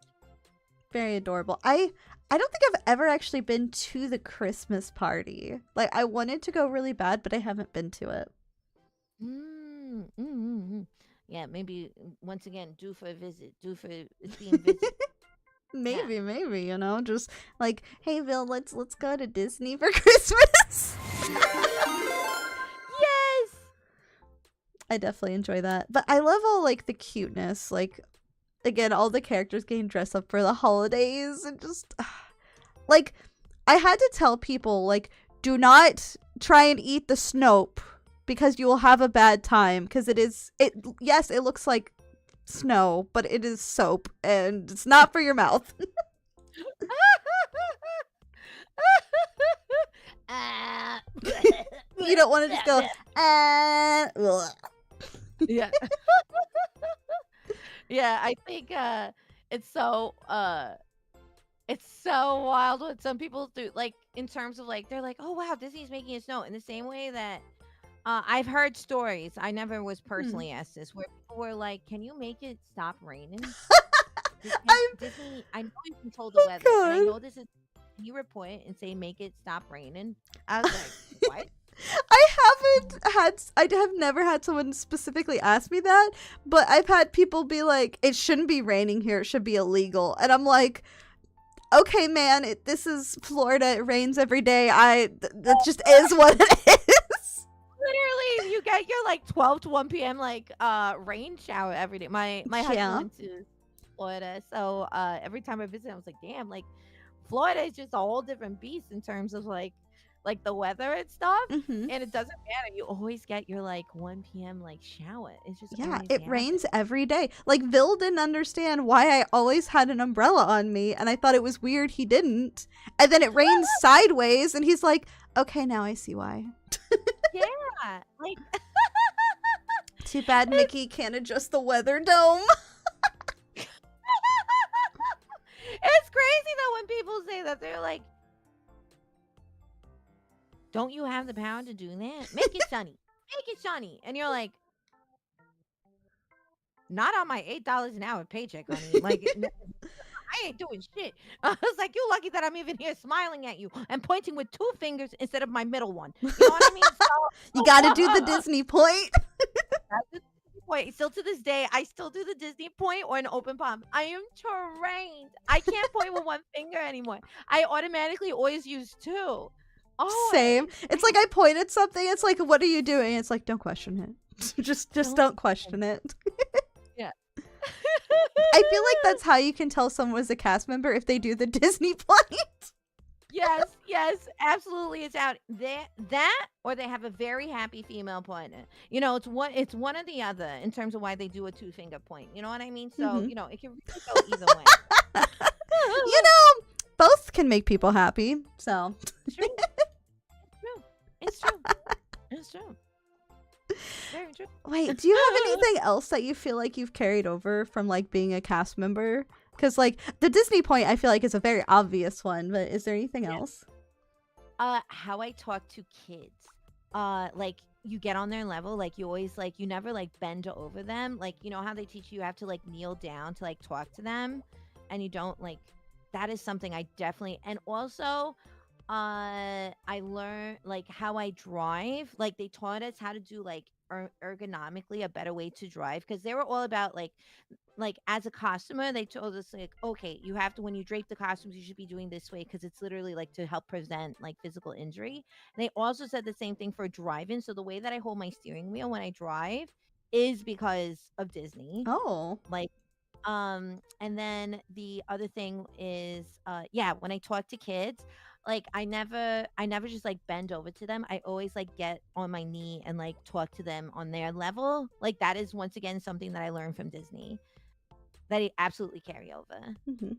Very adorable. I don't think I've ever actually been to the Christmas party. Like I wanted to go really bad, but I haven't been to it. Yeah, maybe once again, due for a visit, due for a themed visit. Yeah. Maybe, just like, hey Bill, let's go to Disney for Christmas. Yes. I definitely enjoy that. But I love all like the cuteness, like again, all the characters getting dressed up for the holidays and just like I had to tell people like do not try and eat the Snope because you will have a bad time because it yes, it looks like snow, but it is soap and it's not for your mouth. Ah. You don't want to just go ugh. Yeah. Yeah, I think it's so it's so wild what some people do, like in terms of like they're like, oh wow, Disney's making it snow in the same way that I've heard stories. I never was Hmm. personally asked this, where people were like, can you make it stop raining? I'm Disney, I know you control the oh weather, and I god. know this is. Can you report it and say make it stop raining? I was like, what? I have never had someone specifically ask me that, but I've had people be like, it shouldn't be raining here, it should be illegal. And I'm like, okay, man, this is Florida, it rains every day. That just is what it is. Literally, you get your like 12 to 1 p.m. like rain shower every day. My husband Yeah. went to Florida, so every time I visit, I was like, damn, like Florida is just a whole different beast in terms of like the weather and stuff. Hmm. And it doesn't matter. You always get your like 1 p.m. like shower. It's just Yeah, always it happening. rains every day. Like, Vil didn't understand why I always had an umbrella on me, and I thought it was weird he didn't. And then it rains sideways, and he's like, okay, now I see why. Yeah, like Too bad Mickey can't adjust the weather dome. it's crazy though when people say that. They're like, don't you have the power to do that? Make it sunny. Make it sunny. And you're like, not on my $8 an hour paycheck, honey. Like, I ain't doing shit. I was like, you're lucky that I'm even here smiling at you and pointing with 2 fingers instead of my middle one. You know what I mean? You gotta do the Disney point. That's the Disney point. Still to this day, I still do the Disney point or an open palm. I am trained. I can't point with 1 finger anymore. I automatically always use 2. Same. Always. It's like I point at something. It's like, what are you doing? It's like, don't question it. just Don't don't question it. Yeah. I feel like that's how you can tell someone was a cast member if they do the Disney point. Yes, absolutely. It's out that or they have a very happy female partner. It's one or the other in terms of why they do a 2 finger point. You know what I mean? So, Mhm. it can really go either way. You know, both can make people happy. So It's true. It's true. It's true. Very true. wait, do you have anything else that you feel like you've carried over from like being a cast member? Because like the Disney point, I feel like is a very obvious one. But is there anything else? How I talk to kids. Like you get on their level, like you always like you never like bend over them. Like you know how they teach you have to like kneel down to like talk to them. and you don't like, that is something I definitely. And also I learned like how I drive. Like they taught us how to do like ergonomically a better way to drive, because they were all about like as a customer they told us like, okay, you have to, when you drape the costumes you should be doing this way, because it's literally like to help prevent like physical injury. And they also said the same thing for driving. So the way that I hold my steering wheel when I drive is because of Disney. Oh. Like and then the other thing is, yeah, when I talk to kids, like I never just like bend over to them. I always like get on my knee and like talk to them on their level. Like that is once again something that I learned from Disney that I absolutely carry over. Hmm.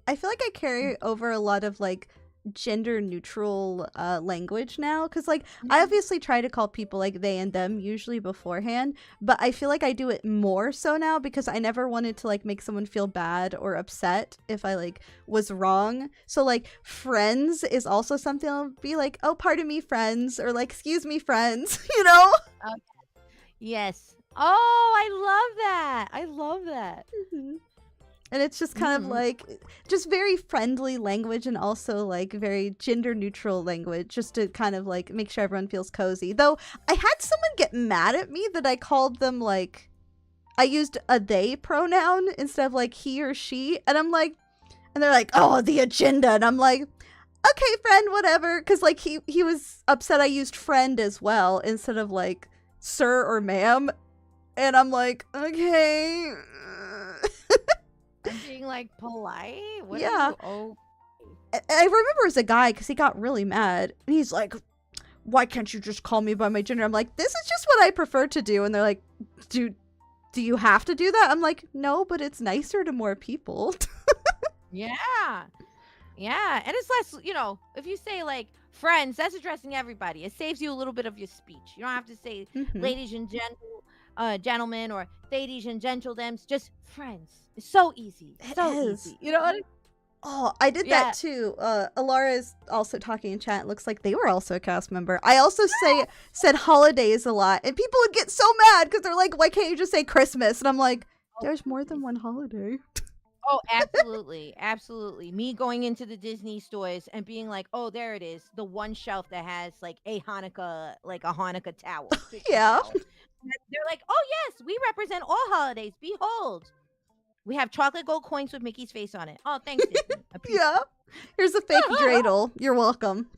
I feel like I carry over a lot of like gender neutral language now, because like I Mhm. obviously try to call people like they and them usually beforehand, but I feel like I do it more so now because I never wanted to like make someone feel bad or upset if I like was wrong. So like friends is also something I'll be like, oh, pardon me, friends, or like excuse me, friends, you know. Oh, yes. Oh, I love that. I love that. Mhm. And it's just kind of Hmm. like just very friendly language, and also like very gender neutral language, just to kind of like make sure everyone feels cozy. Though I had someone get mad at me that I called them like, I used a they pronoun instead of like he or she, and I'm like, and they're like, oh, the agenda, and I'm like, okay, friend, whatever, because like he was upset I used friend as well instead of like sir or ma'am, and I'm like, okay. I'm being like polite. What are Yeah. you? Oh, I remember as a guy because he got really mad and he's like, why can't you just call me by my gender? I'm like, this is just what I prefer to do. And they're like, do do you have to do that? I'm like, no, but it's nicer to more people. yeah. Yeah, and it's less, if you say like friends, that's addressing everybody. It saves you a little bit of your speech. You don't have to say Hmm. ladies and gentlemen, or ladies and gentlemen. Just friends. It's so easy. It So is. easy. You know what? Oh, I did that Yeah. too. Alara is also talking in chat. It looks like they were also a cast member. I also said holidays a lot, and people would get so mad because they're like, why can't you just say Christmas? And I'm like, Oh, there's more than please. one holiday. Oh, absolutely. Absolutely. Me going into the Disney stores and being like, "Oh, there it is. The one shelf that has like a Hanukkah towel, Christmas Yeah. towel." And they're like, "Oh, yes, we represent all holidays. Behold, we have chocolate gold coins with Mickey's face on it. Oh, thanks, Disney. Appreciate Yeah. Here's a fake it." dreidel. You're welcome.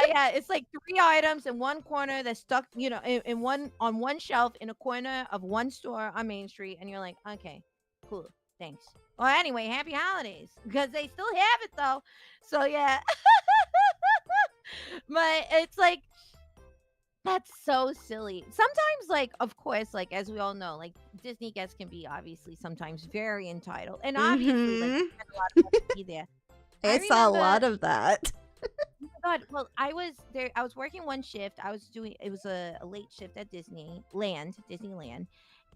Yeah, yeah. It's like three items in one corner that's stuck, in one on one shelf in a corner of one store on Main Street, and you're like, okay, cool, thanks. Well, anyway, happy holidays, because they still have it though. So yeah, but it's like that's so silly. Sometimes, like, of course, like as we all know, like Disney guests can be obviously sometimes very entitled, and obviously, like Mm-hmm. they spend a lot of money to be there. I I saw a remember. lot of that. Oh my god. Well, I was there. I was working one shift. I was doing it was a late shift at Disneyland.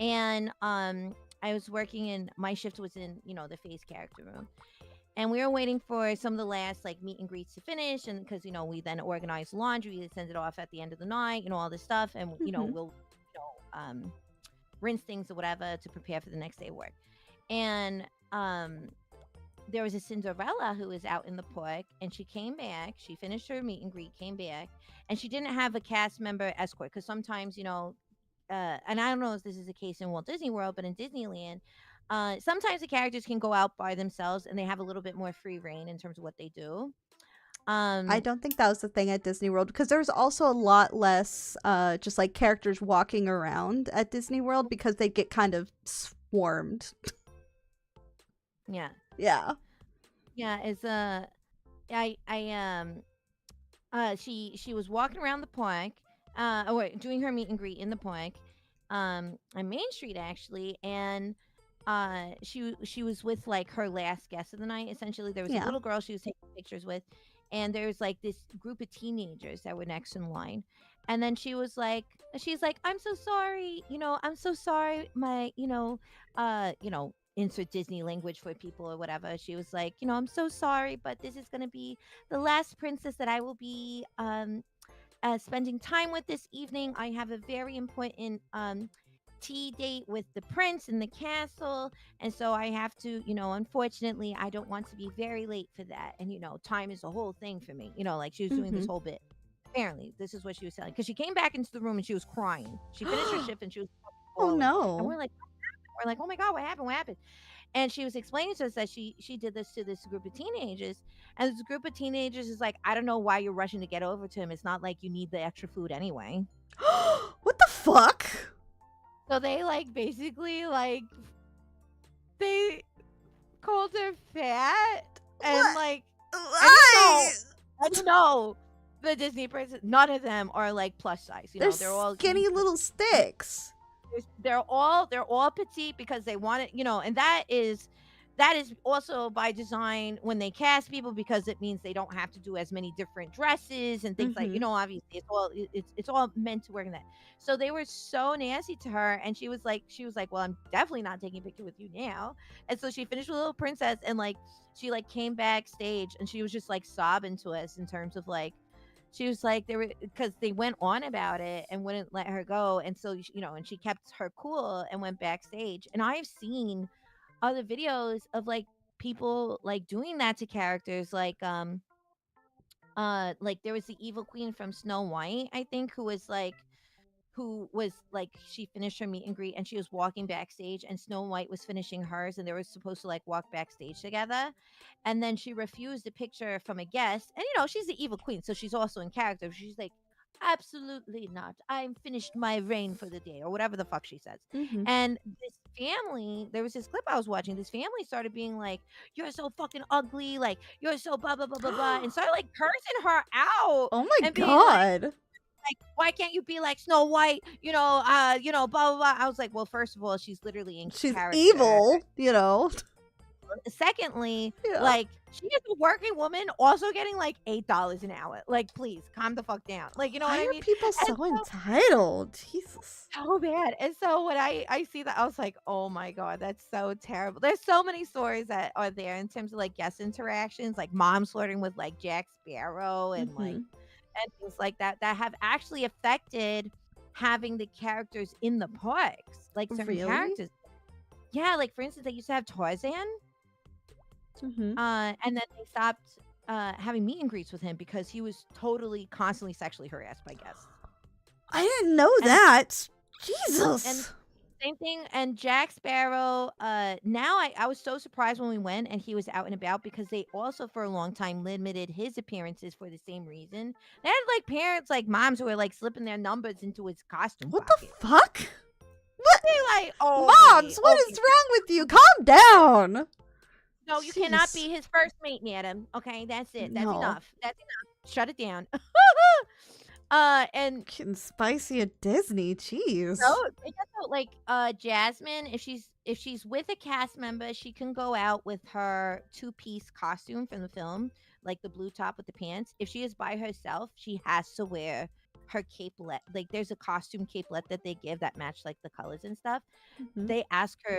And I was working in my shift was in, the face character room. And we were waiting for some of the last like meet and greets to finish, and because we then organize laundry to send it off at the end of the night, all this stuff, and Hmm. we'll rinse things or whatever to prepare for the next day of work. And there was a Cinderella who was out in the park, and she came back. She finished her meet and greet, came back, and she didn't have a cast member escort, because sometimes, and I don't know if this is the case in Walt Disney World, but in Disneyland, sometimes the characters can go out by themselves and they have a little bit more free reign in terms of what they do. I Um, don't think that was the thing at Disney World because there's also a lot less just like characters walking around at Disney World because they get kind of swarmed. yeah, Yeah. yeah. I she was walking around the park, or doing her meet and greet in the park, on Main Street actually, and she was with like her last guest of the night. Essentially, there was a Yeah. little girl she was taking pictures with, and there was like this group of teenagers that were next in line, and then she's like, I'm so sorry, I'm so sorry, my, insert Disney language for people or whatever. She was like, I'm so sorry, but this is gonna be the last princess that I will be spending time with this evening. I have a very important tea date with the prince in the castle. And so I have to, unfortunately, I don't want to be very late for that. And, time is a whole thing for me. Like she was doing Mm-hmm. this whole bit. Apparently, this is what she was telling. Because she came back into the room and she was crying. She finished her shift and she was Oh bawling. And no. we're like, oh my God, what happened? What happened? And she was explaining to us that she did this to this group of teenagers, and this group of teenagers is like, I don't know why you're rushing to get over to him. It's not like you need the extra food anyway. What the fuck? So they basically they called her fat and What? I Why? didn't know the Disney princess. None of them are plus size. They're They're all skinny little sticks. they're all petite because they want it, and that is also by design when they cast people, because it means they don't have to do as many different dresses and things Mm-hmm. obviously it's all meant to work in that. So they were so nasty to her, and she was like, well, I'm definitely not taking a picture with you now. And so she finished with Little Princess, and she came backstage and she was just sobbing to us in terms of she was like, they were, because they went on about it and wouldn't let her go. And so, and she kept her cool and went backstage. And I've seen other videos of people doing that to characters. There was the evil queen from Snow White, I think, who was she finished her meet and greet and she was walking backstage, and Snow White was finishing hers, and they were supposed to walk backstage together. And then she refused a picture from a guest, and she's the evil queen, so she's also in character. She's like, absolutely not, I'm finished my reign for the day, or whatever the fuck she says. Mm-hmm. And this family, there was this clip I was watching, this family started being like, you're so fucking ugly, you're so blah blah blah blah blah, and started cursing her out Oh my and being god. why can't you be like Snow White? Blah blah blah. I was like, well, first of all, she's literally in She's character. evil, you know. Secondly, Yeah. she is a working woman, also getting $8 an hour. Please calm the fuck down. You know Why what I are mean? people And so entitled? Jesus. so bad. And so when I see that, I was like, oh my God, that's so terrible. There's so many stories that are there in terms of guest interactions, moms flirting with Jack Sparrow and Mm-hmm. and things like that have actually affected having the characters in the parks, certain Really? characters. Yeah, for instance, they used to have Tarzan, Mm-hmm. and then they stopped having meet and greets with him because he was totally constantly sexually harassed by guests. I didn't know And that. and Jesus. same thing. And Jack Sparrow, now I was so surprised when we went and he was out and about, because they also for a long time limited his appearances for the same reason. They had parents, moms who were slipping their numbers into his costume What the pocket. fuck? They Moms, what is wrong with you? Calm down. No, you cannot Jeez. be his first mate, madam. Okay, that's it. That's No. enough. That's enough. Shut it down. And Getting spicy at Disney. Jeez. no, it does Jasmine, if she's with a cast member, she can go out with her two-piece costume from the film, the blue top with the pants. If she is by herself, she has to wear her capelet. There's a costume capelet that they give that match the colors and stuff. Mhm. They ask her,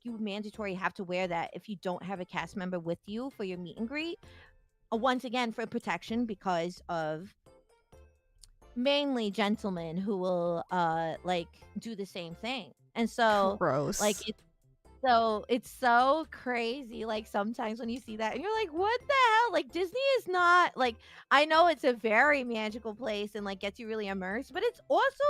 you mandatory have to wear that if you don't have a cast member with you for your meet and greet. Once again, for protection, because of mainly gentlemen who will do the same thing. And so Gross. it's so crazy sometimes when you see that and you're like, what the hell? Disney is not I know it's a very magical place and gets you really immersed, but it's also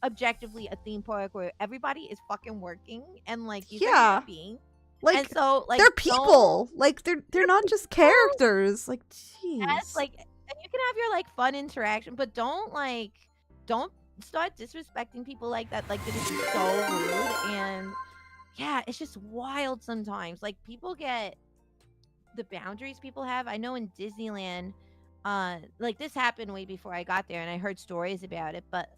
objectively a theme park where everybody is fucking working and these are Yeah. human beings. Like, And so they're people. They're not just characters. Jeez. yes, and you can have your fun interaction, but don't start disrespecting people like that. That is so rude. And yeah, it's just wild sometimes. People get the boundaries people have. I know in Disneyland, this happened way before I got there, and I heard stories about it, but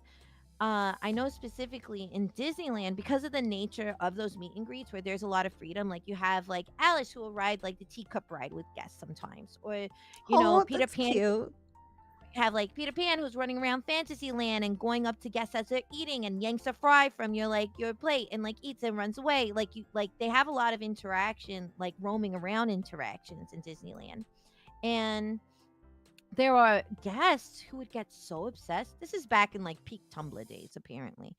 I know specifically in Disneyland, because of the nature of those meet and greets where there's a lot of freedom, you have Alice who will ride the teacup ride with guests sometimes, or Peter that's Pan. cute. You have Peter Pan who's running around Fantasyland and going up to guests as they're eating and yanks a fry from your plate and eats and runs away. They have a lot of interaction, roaming around interactions in Disneyland. And there are guests who would get so obsessed. This is back in like peak Tumblr days, apparently.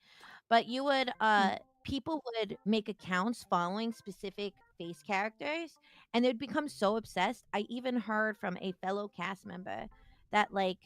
But you would Mm. people would make accounts following specific face characters and they'd become so obsessed. I even heard from a fellow cast member that like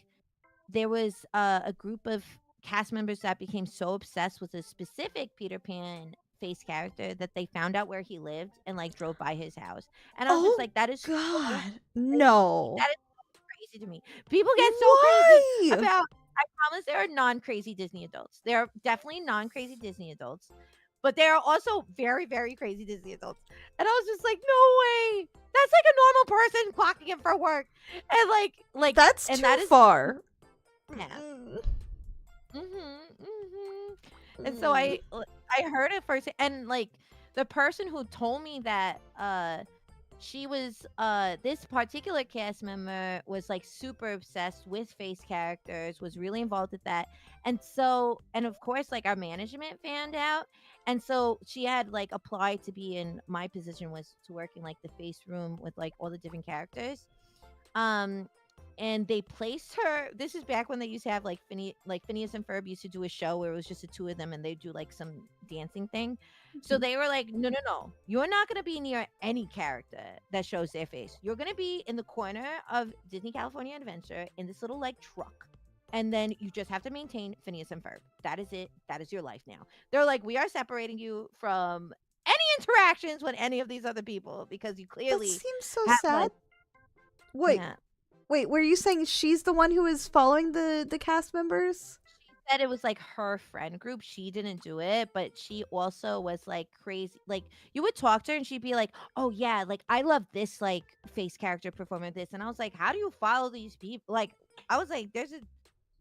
there was a group of cast members that became so obsessed with a specific Peter Pan face character that they found out where he lived and like drove by his house. And I was just Oh like, that is so God, crazy. no. That is crazy to me. People get so crazy Why? about. I promise there are non-crazy Disney adults. There are definitely non-crazy Disney adults, but there are also very, very crazy Disney adults. And I was just like, no way. That's like a normal person clocking in for work, and That's and too that is far. yeah. Mm, And so mm. I heard it first, and like the person who told me that she was this particular cast member was like super obsessed with face characters, was really involved with that. And of course like our management found out, and so she had like applied to be in my position, was to work in like the face room with like all the different characters. um and they placed her. This is back when they used to have like Phineas and Ferb used to do a show where it was just the two of them and they do like some dancing thing. So Mhm. they were like, no, no, no, you're not going to be near any character that shows their face. You're going to be in the corner of Disney California Adventure in this little like truck, and then you just have to maintain Phineas and Ferb. That is it. That is your life now. They're like, we are separating you from any interactions with any of these other people because you That clearly seems so have sad. like Wait, yeah. wait, were you saying she's the one who is following the cast members? Said it was like her friend group. She didn't do it, but she also was like crazy. Like you would talk to her and she'd be like, "Oh yeah, like I love this like face character performer this." And I was like, "How do you follow these people?" Like I was like, "There's a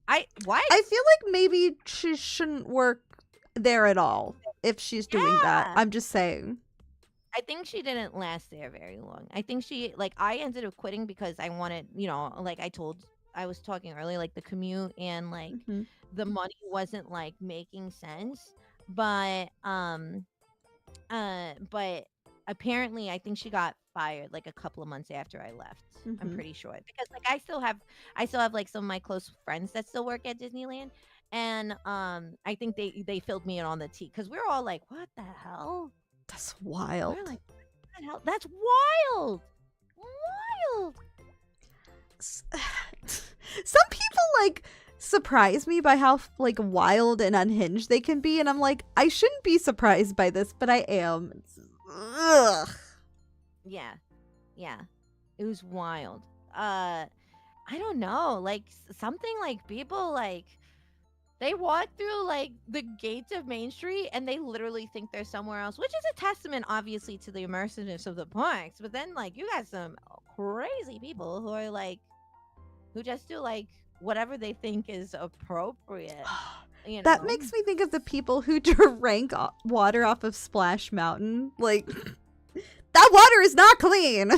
I what?" I feel like maybe she shouldn't work there at all if she's doing that. Yeah. I'm just saying. I think she didn't last there very long. I think she like I ended up quitting because I wanted, like I was talking earlier, like the commute and like Hmm. the money wasn't like making sense. But apparently I think she got fired like a couple of months after I left. I'm Hmm. pretty sure. Because like I still have like some of my close friends that still work at Disneyland. And I think they filled me in on the tea because we were all like, what the hell? That's We're wild. like, what the hell? That's wild. Wild. S- Some people like surprise me by how like wild and unhinged they can be, and I'm like, I shouldn't be surprised by this, but I am. Ugh. Yeah. Yeah. It was wild. I don't know. Like something like people like they walk through like the gates of Main Street and they literally think they're somewhere else, which is a testament obviously to the immersiveness of the parks. But then like you got some crazy people who are like who just do like whatever they think is appropriate, you That know. makes me think of the people who drank water off of Splash Mountain. Like, that water is not clean. Or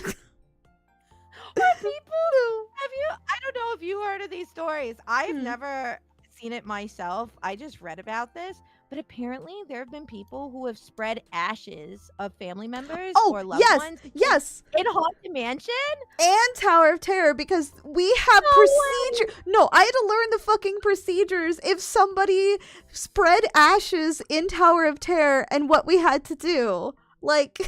people have you I don't know if you heard of these stories. I've Hmm. never seen it myself. I just read about this. But apparently there have been people who have spread ashes of family members Oh, or loved yes, ones yes. in Haunted Mansion. And Tower of Terror, because we have No way. procedure. No, I had to learn the fucking procedures if somebody spread ashes in Tower of Terror and what we had to do. Like,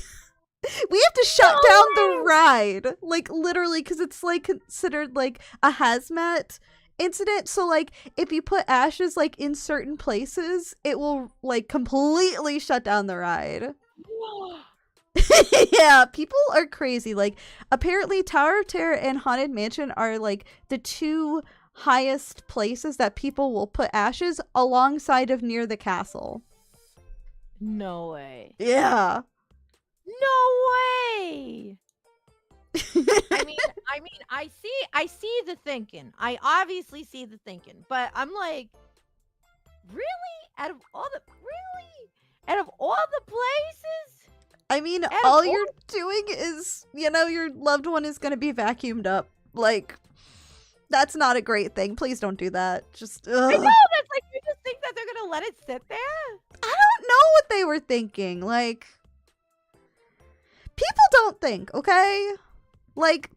we have to shut No down the way. ride. Like, literally, because it's like considered like a hazmat incident. So like if you put ashes like in certain places, it will like completely shut down the ride. Yeah, people are crazy. Like apparently Tower of Terror and Haunted Mansion are like the two highest places that people will put ashes alongside of near the castle. No way. Yeah. No way. I mean, I see the thinking. I obviously see the thinking, but I'm like, really? Out of all the places? I mean, Out of all all you're doing is, your loved one is going to be vacuumed up. Like, that's not a great thing. Please don't do that. Just, I know, ugh. that's like you just think that they're gonna let it sit there? I don't know what they were thinking. Like, people don't think, okay? Like,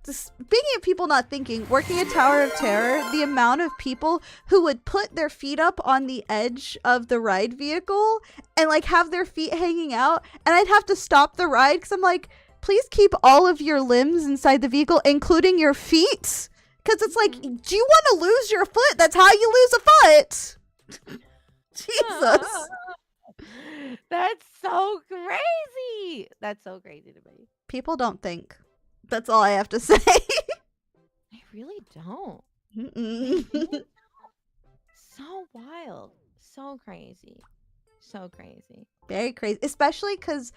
speaking of people not thinking, working at Tower of Terror, the amount of people who would put their feet up on the edge of the ride vehicle and like have their feet hanging out, and I'd have to stop the ride because I'm like, please keep all of your limbs inside the vehicle, including your feet, because it's like, do you want to lose your foot? That's how you lose a foot. Jesus. That's so crazy. That's so crazy to me. People don't think. That's all I have to say. I really don't. Mm-mm. So wild. So crazy. So crazy. Very crazy. Especially because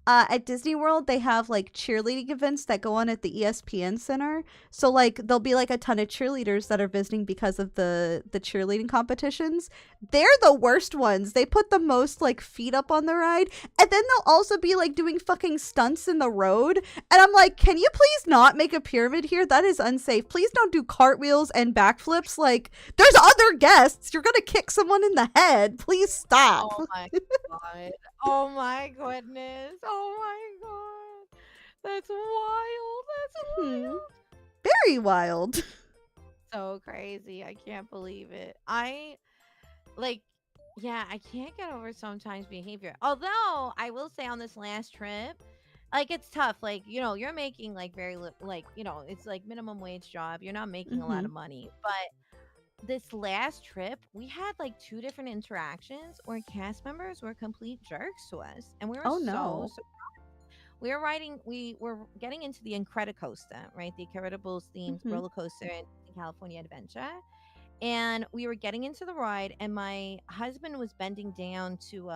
at Disney World, they have like cheerleading events that go on at the ESPN Center. So like there'll be like a ton of cheerleaders that are visiting because of the cheerleading competitions. They're the worst ones. They put the most like feet up on the ride. And then they'll also be like doing fucking stunts in the road. And I'm like, can you please not make a pyramid here? That is unsafe. Please don't do cartwheels and backflips. Like, there's other guests. You're gonna kick someone in the head. Please stop. Oh my god. Oh my goodness. Oh my god. That's wild. That's wild. Very wild. So crazy. I can't believe it. Yeah, I can't get over sometimes behavior. Although I will say on this last trip, like it's tough. Like, you're making like it's like minimum wage job. You're not making a lot of money. But this last trip, we had like 2 different interactions where cast members were complete jerks to us. And we were Oh no. we were getting into the Incredicoaster, right? The Incredibles themed roller coaster in California Adventure. And we were getting into the ride, and my husband was bending down to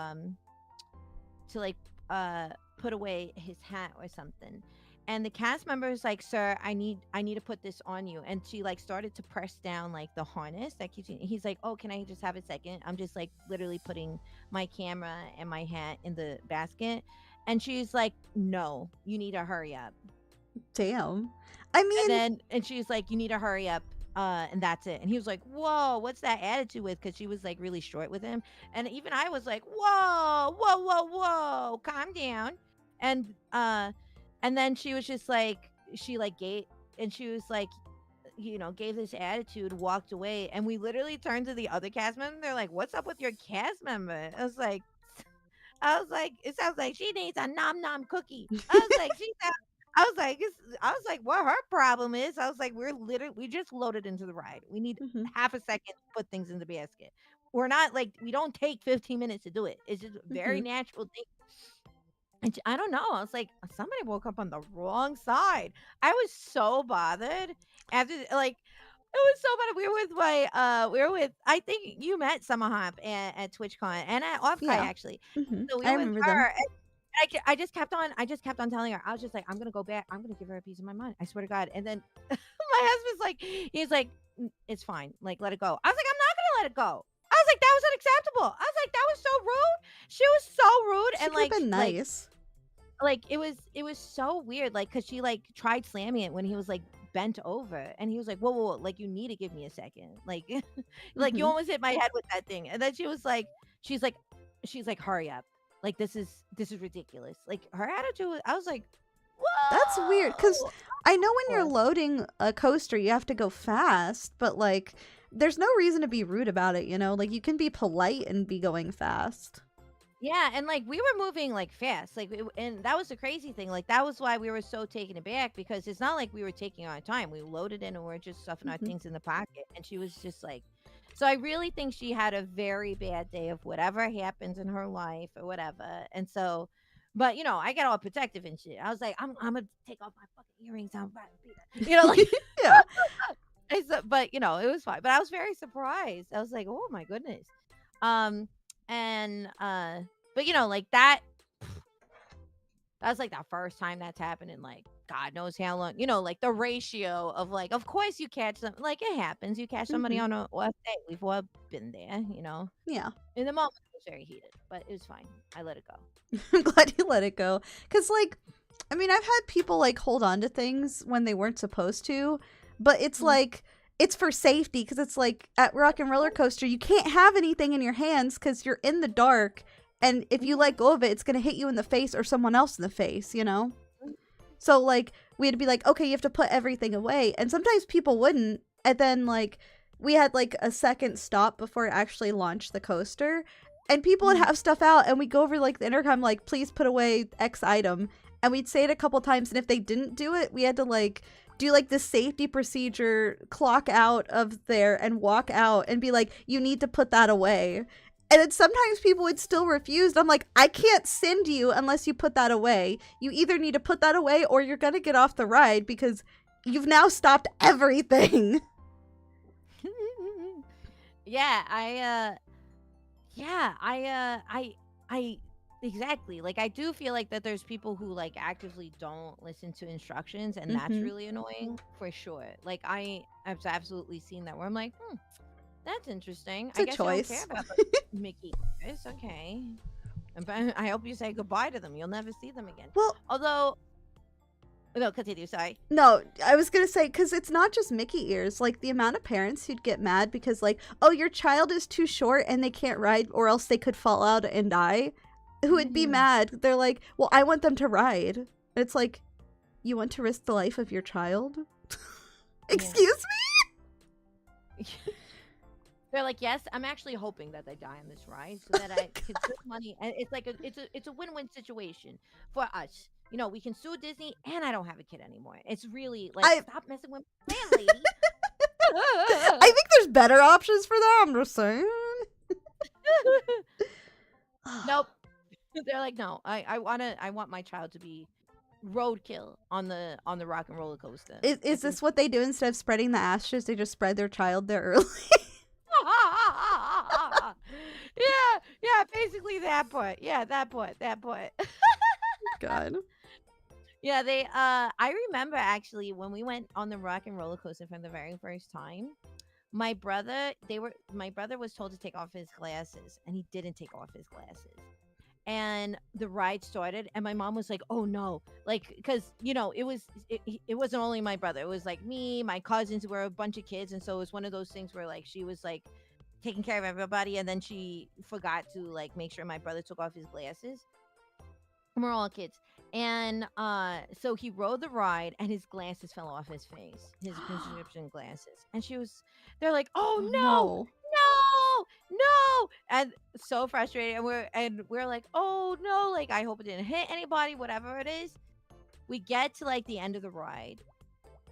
like put away his hat or something. And the cast member was like, "Sir, I need to put this on you." And she like started to press down like the harness that keeps you. He's like, "Oh, can I just have a second? I'm just like literally putting my camera and my hat in the basket." And she's like, "No, you need to hurry up." Damn. I mean, And she's like, "You need to hurry up." And that's it. And he was like, "Whoa, what's that attitude with?" Because she was like really short with him. And even I was like, "Whoa, whoa, whoa, whoa, calm down." And then she was just like, she like gave, and she was like, gave this attitude, walked away, and we literally turned to the other cast member. They're like, "What's up with your cast member?" I was like, "It sounds like she needs a nom nom cookie." I was like, what her problem is? I was like, we just loaded into the ride. We need half a second to put things in the basket. We're not like, we don't take 15 minutes to do it. It's just a very natural thing. And I don't know. I was like, somebody woke up on the wrong side. I was so bothered after, like, it was so bad. We were with, I think you met Summer Hop at TwitchCon and at OffCon actually. So we I were with remember her. them. And I just kept on telling her. I was just like, I'm gonna go back. I'm gonna give her a piece of my mind. I swear to God. And then my husband's like, he's like, it's fine. Like, let it go. I was like, I'm not gonna let it go. I was like, that was unacceptable. I was like, that was so rude. She was so rude. She And could have been nice. Like it was so weird. Like, cause she like tried slamming it when he was like bent over, and he was like, whoa, whoa, whoa, like you need to give me a second. Like, like you almost hit my head with that thing. And then she's like, hurry up. Like this is ridiculous. Like her attitude, I was like, whoa. That's weird, because I know when you're loading a coaster, you have to go fast, but like, there's no reason to be rude about it, Like, you can be polite and be going fast. Yeah, and like we were moving like fast, like, and that was the crazy thing. Like that was why we were so taken aback, because it's not like we were taking our time. We loaded in and we're just stuffing our things in the pocket, and she was just like. So I really think she had a very bad day of whatever happens in her life or whatever. And so, but I got all protective and shit. I was like, I'm gonna take off my fucking earrings. I'm about to be like, Yeah. But it was fine. But I was very surprised. I was like, oh my goodness. But like that. That's like the first time that's happened in like God knows how long. Like the ratio of like, of course you catch them. Like it happens. You catch somebody on a off day. We've all been there. Yeah. In the moment, it was very heated, but it was fine. I let it go. I'm glad you let it go. Because, like, I mean, I've had people, like, hold on to things when they weren't supposed to. But it's, like, it's for safety. Because it's, like, at Rock and Roller Coaster, you can't have anything in your hands because you're in the dark. And if you let go of it, it's going to hit you in the face or someone else in the face, So, like, we'd be like, okay, you have to put everything away. And sometimes people wouldn't. And then, like, we had, like, a second stop before it actually launched the coaster. And people would have stuff out, and we'd go over, like, the intercom, like, please put away X item. And we'd say it a couple times, and if they didn't do it, we had to, like, do, like, the safety procedure, clock out of there, and walk out, and be like, you need to put that away. And then sometimes people would still refuse. I'm like, I can't send you unless you put that away. You either need to put that away, or you're gonna get off the ride, because you've now stopped everything. I exactly. Like, I do feel like that there's people who like actively don't listen to instructions, and that's really annoying for sure. Like, I've absolutely seen that where I'm like, that's interesting. It's I a guess choice. you don't care about Mickey. It's okay. And I hope you say goodbye to them. You'll never see them again. Well, Although, no, continue. Sorry. no, I was gonna say, because it's not just Mickey ears. Like, the amount of parents who'd get mad because, like, oh, your child is too short and they can't ride, or else they could fall out and die. Who would be mad? They're like, well, I want them to ride. And it's like, you want to risk the life of your child? Excuse me? They're like, yes, I'm actually hoping that they die on this ride so that I can save money. And it's like it's a win-win situation for us. You know, we can sue Disney, and I don't have a kid anymore. It's really like, stop messing with my plan, lady. I think there's better options for that. I'm just saying. Nope. They're like, no, I want my child to be roadkill on the rock and roller coaster. Is this what they do instead of spreading the ashes? They just spread their child there early. yeah, basically that part. Yeah, that part. God. Yeah, I remember actually when we went on the rock and roller coaster for the very first time, my brother was told to take off his glasses, and he didn't take off his glasses. And the ride started, and my mom was like, oh no, like, because it wasn't only my brother, it was like me, my cousins, were a bunch of kids, and so it was one of those things where like she was like taking care of everybody, and then she forgot to like make sure my brother took off his glasses, and we're all kids. And so he rode the ride, and his glasses fell off his face, his prescription glasses, and they're like, oh no, and so frustrated, and we're like, oh no, like, I hope it didn't hit anybody, whatever it is. We get to like the end of the ride,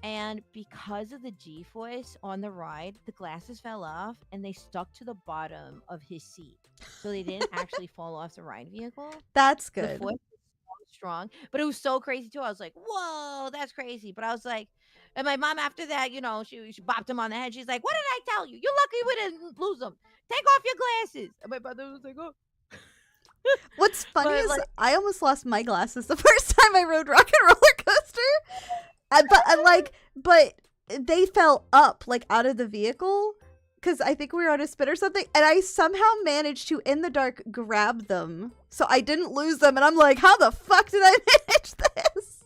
and because of the G-force on the ride, the glasses fell off, and they stuck to the bottom of his seat, so they didn't actually fall off the ride vehicle. That's The good. force was so strong, but it was so crazy too. I was like, whoa, that's crazy. But I was like, and my mom after that, she bopped him on the head. She's like, what did I tell you? You're lucky we didn't lose them. Take off your glasses. And my brother was like, oh. What's funny But, is like, I almost lost my glasses the first time I rode rock and roller coaster. But they fell up, like, out of the vehicle, because I think we were on a spin or something, and I somehow managed to, in the dark, grab them, so I didn't lose them, and I'm like, how the fuck did I manage this?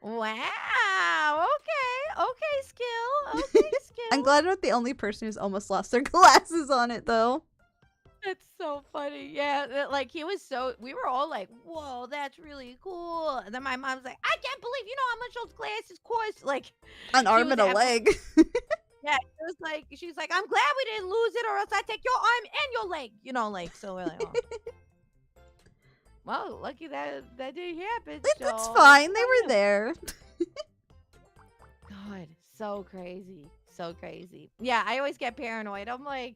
wow. Okay, skill. I'm glad I'm not the only person who's almost lost their glasses on it, though. That's so funny. Yeah, like, we were all like, whoa, that's really cool. And then my mom's like, I can't believe, how much those glasses cost. Like, An arm and a leg. yeah, she's like, I'm glad we didn't lose it, or else I take your arm and your leg. Like, so we're like, oh. Well, lucky that didn't happen. It's fine. They were there. God, so crazy. Yeah, I always get paranoid. I'm like,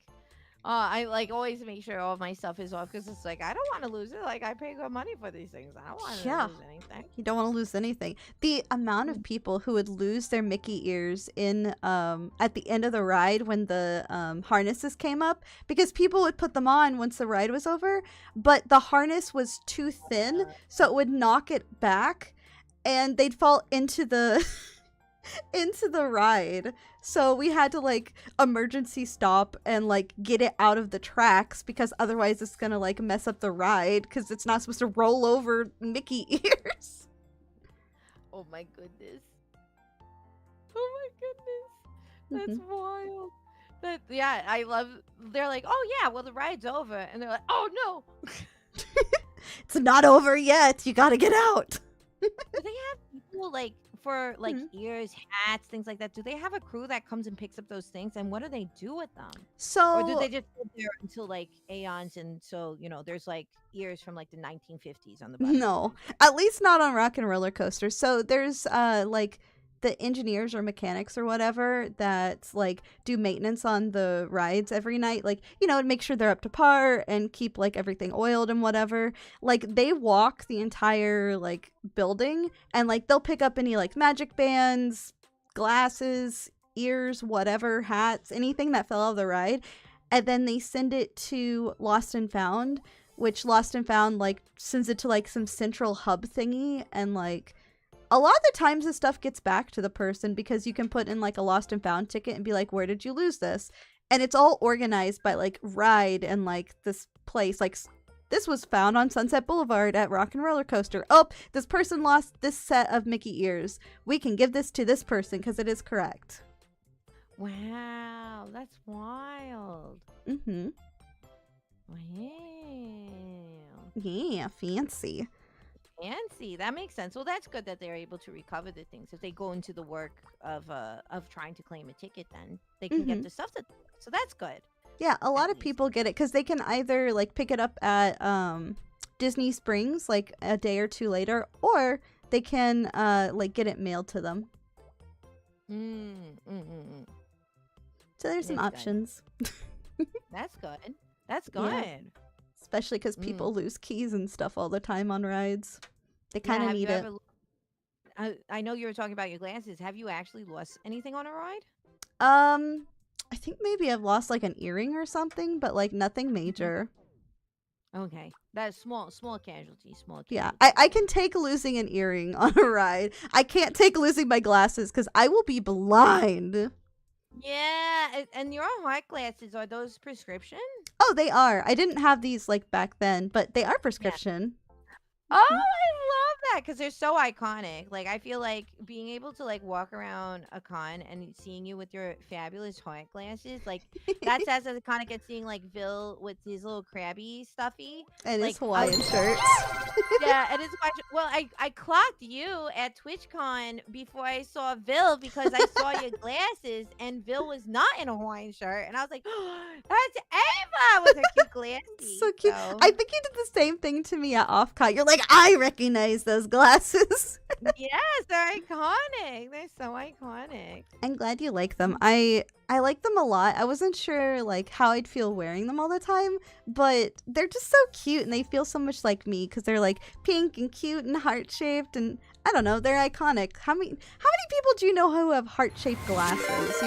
I like always make sure all of my stuff is off, because it's like, I don't want to lose it. Like, I pay good money for these things. I don't want to lose anything. You don't want to lose anything. The amount of people who would lose their Mickey ears in at the end of the ride when the harnesses came up, because people would put them on once the ride was over, but the harness was too thin, so it would knock it back, and they'd fall into the into the ride. So we had to like emergency stop and like get it out of the tracks, because otherwise it's gonna like mess up the ride, because it's not supposed to roll over Mickey ears. Oh my goodness. That's wild. Yeah, I love, they're like, oh yeah, well the ride's over, and they're like, oh no. It's not over yet, you gotta get out. Do they have people people like for like Mhm. ears, hats, things like that? Do they have a crew that comes and picks up those things, and what do they do with them? Or do So they just live there until like aeons, and so there's like ears from like the 1950s on the bottom of no, them? at least not on Rock and Roller Coaster. So there's like the engineers or mechanics or whatever that like do maintenance on the rides every night, like and make sure they're up to par and keep like everything oiled and whatever. Like they walk the entire like building and like they'll pick up any like magic bands, glasses, ears, whatever, hats, anything that fell out of the ride, and then they send it to Lost and Found, which Lost and Found like sends it to like some central hub thingy, and like a lot of the times this stuff gets back to the person because you can put in like a Lost and Found ticket and be like, where did you lose this? And it's all organized by like ride and like this place. Like this was found on Sunset Boulevard at Rock and Roller Coaster. Oh, this person lost this set of Mickey ears. We can give this to this person because it is correct. Wow, that's wild. Mm-hmm. Wow. Yeah, fancy. Fancy. That makes sense. Well, that's good that they're able to recover the things. If they go into the work of trying to claim a ticket, then they can get the stuff that. So that's good. Yeah, a lot At of least. people get it because they can either like pick it up at Disney Springs like a day or two later, or they can like get it mailed to them. So there's some Makes options. That's good. That's good. Yeah. Especially because people lose keys and stuff all the time on rides. They kind of have need you it. I know you were talking about your glasses. Have you actually lost anything on a ride? I think maybe I've lost like an earring or something, but like nothing major. Okay, that's small casualty. Small casualty. Yeah, I can take losing an earring on a ride. I can't take losing my glasses because I will be blind. Yeah, and your hard glasses, are those prescription? Oh, they are. I didn't have these like back then, but they are prescription. Oh, I love that because they're so iconic. Like, I feel like being able to like walk around a con and seeing you with your fabulous hard glasses, like that's as iconic as seeing like Vil with his little crabby stuffy And like his Hawaiian shirts. Yeah, it is quite. Well, I clocked you at TwitchCon before I saw Vil because I saw your glasses and Vil was not in a Hawaiian shirt, and I was like, oh, "That's Ava with her cute glasses." So cute. I think you did the same thing to me at Offcon. You're like, I recognize those glasses. Yes, they're iconic. They're so iconic. I'm glad you like them. I like them a lot. I wasn't sure like how I'd feel wearing them all the time, but they're just so cute and they feel so much like me because they're like pink and cute and heart shaped, and I don't know, they're iconic. How many people do you know who have heart shaped glasses?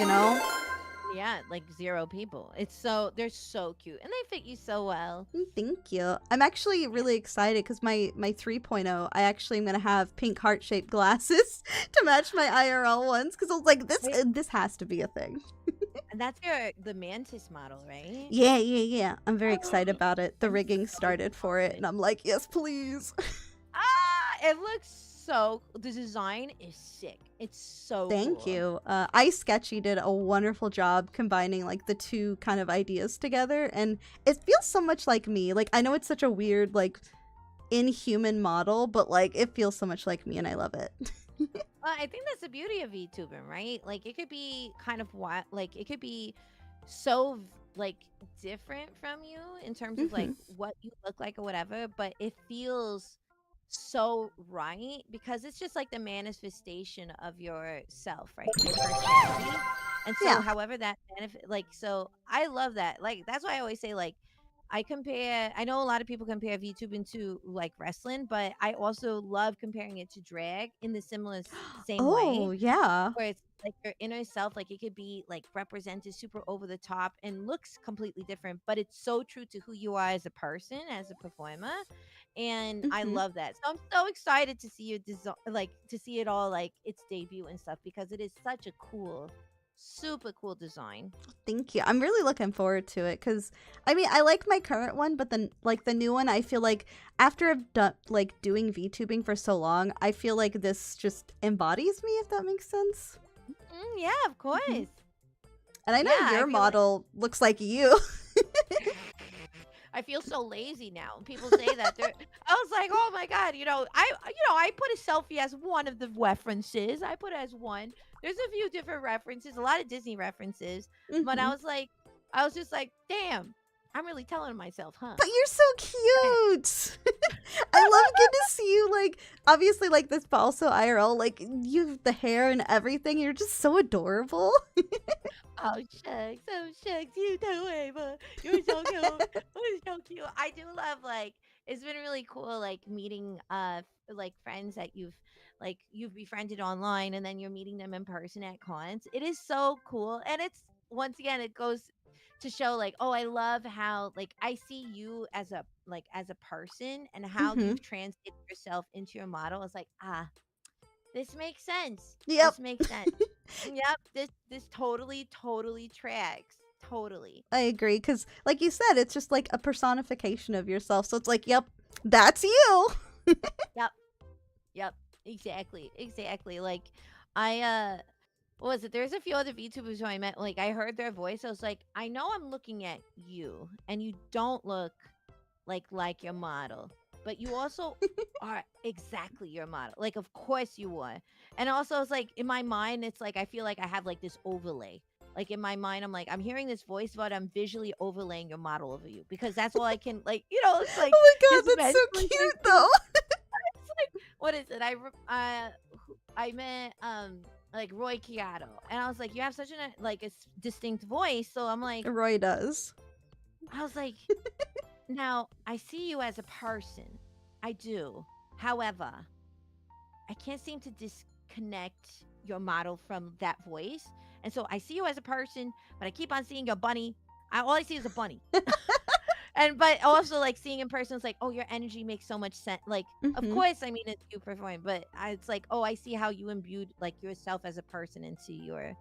Yeah, like 0 people. They're so cute and they fit you so well. Thank you. I'm actually really excited because my 3.0, I actually am gonna have pink heart shaped glasses to match my IRL ones because I was like, this has to be a thing. And that's the Mantis model, right? Yeah. I'm very excited about it. The rigging started for it, and I'm like, yes, please. It looks the design is sick. It's so Thank cool. you. Ice Sketchy did a wonderful job combining like the two kind of ideas together, and it feels so much like me. Like I know it's such a weird like inhuman model, but like it feels so much like me, and I love it. Well, I think that's the beauty of VTubing, right? Like it could be kind of wild, like it could be so like different from you in terms of like what you look like or whatever, but it feels so right because it's just like the manifestation of yourself, right? Your personality. And so however that benefit, like, so I love that. Like that's why I always say like I know a lot of people compare VTubing to like wrestling, but I also love comparing it to drag in the same way. Oh yeah. Where it's like your inner self, like it could be like represented super over the top and looks completely different, but it's so true to who you are as a person, as a performer. And I love that. So I'm so excited to see to see it all like its debut and stuff because it is such a cool, super cool design. Thank you. I'm really looking forward to it because I mean I like my current one, but then like the new one, I feel like after I've done like doing VTubing for so long, I feel like this just embodies me, if that makes sense. Yeah, of course. And I know your model looks like you. I feel so lazy now. People say that. I was like, oh my god, I put a selfie as one of the references. I put it as one. There's a few different references, a lot of Disney references, but Hmm. I was just like, damn, I'm really telling myself, huh? But you're so cute. I love getting to see you, like, obviously, like this, but also IRL. Like, you have the hair and everything. You're just so adorable. Oh shucks, you do it, but you're so cute. You're so cute. I do love it's been really cool meeting like friends that you've befriended online and then you're meeting them in person at cons. It is so cool. And it's once again it goes to show oh, I love how I see you as a person and how Hmm. you've translated yourself into your model. It's like, ah, this makes sense. Yep, This makes sense. Yep, this totally tracks. Totally. I agree. Because, like you said, it's just like a personification of yourself. So it's like, yep, that's you. Yep. Yep. Exactly. Exactly. I what was it? There's a few other VTubers who I met. I heard their voice. I was like, I know I'm looking at you, and you don't look like your model, but you also are exactly your model. Of course you are. And also, it's in my mind, it's I feel like I have this overlay. In my mind, I'm I'm hearing this voice, but I'm visually overlaying your model over you because that's all I can it's Oh my god, just that's so mentally cute, thinking. though. It's what is it? I met Roy Kiato, and I was like, you have such distinct voice. So I'm like, Roy does. I was like, now I see you as a person. I do. However, I can't seem to disconnect your model from that voice. And so I see you as a person, but I keep on seeing your bunny. All I see is a bunny. And but also seeing in person, it's oh, your energy makes so much sense. Of Hmm. course, I mean it's you performing, but it's oh, I see how you imbued yourself as a person into your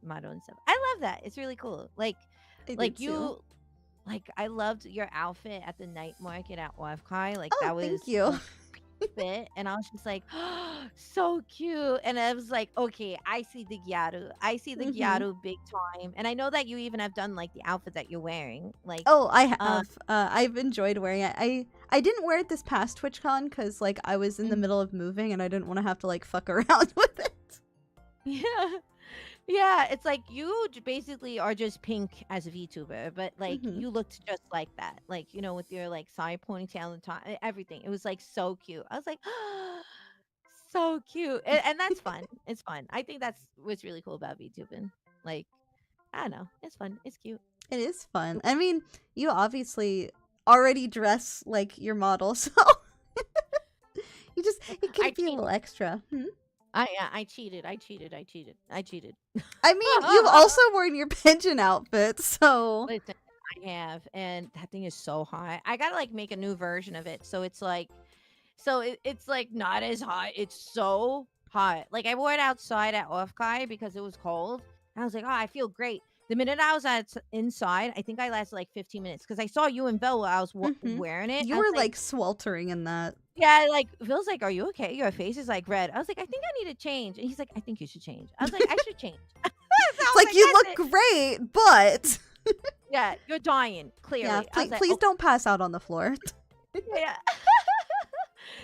model and stuff. I love that. It's really cool. I do Like too. you I loved your outfit at the night market at Wafkai. Oh, That thank was you. fit, and I was just like, so cute. And I was like, okay, I see the Gyaru. I see the Hmm. Gyaru big time. And I know that you even have done the outfit that you're wearing. Oh, I Uh, have. I've enjoyed wearing it. I didn't wear it this past TwitchCon because like I was in the mhm. middle of moving and I didn't want to have to like fuck around with it. Yeah. Yeah, it's you basically are just pink as a VTuber, but Hmm. you looked just like that. With your side ponytail and top, everything. It was so cute. I was like, so cute. And that's fun. It's fun. I think that's what's really cool about VTubing. Like, I don't know. It's fun. It's cute. It is fun. I mean, you obviously already dress like your model, so you I could be a little cheated. extra. Hmm? I cheated. I cheated. I cheated. I cheated. I mean, you've also worn your pigeon outfit, so Listen, I have, and that thing is so hot. I gotta make a new version of it, so it's not as hot. It's so hot. I wore it outside at Ofkai because it was cold. And I was like, oh, I feel great. The minute I was inside, I think I lasted 15 minutes because I saw you and Bill while I was hmm, wearing it. you I was were like, like sweltering in that. yeah, Bill's like, are you okay? Your face is red. I was like, I think I need to change. And he's like, I think you should change. I was like, I should change. So I It's was like like, you that's look it. great, but Yeah, you're dying, yeah, clearly. I was please, like, please oh, don't pass out on the floor. yeah.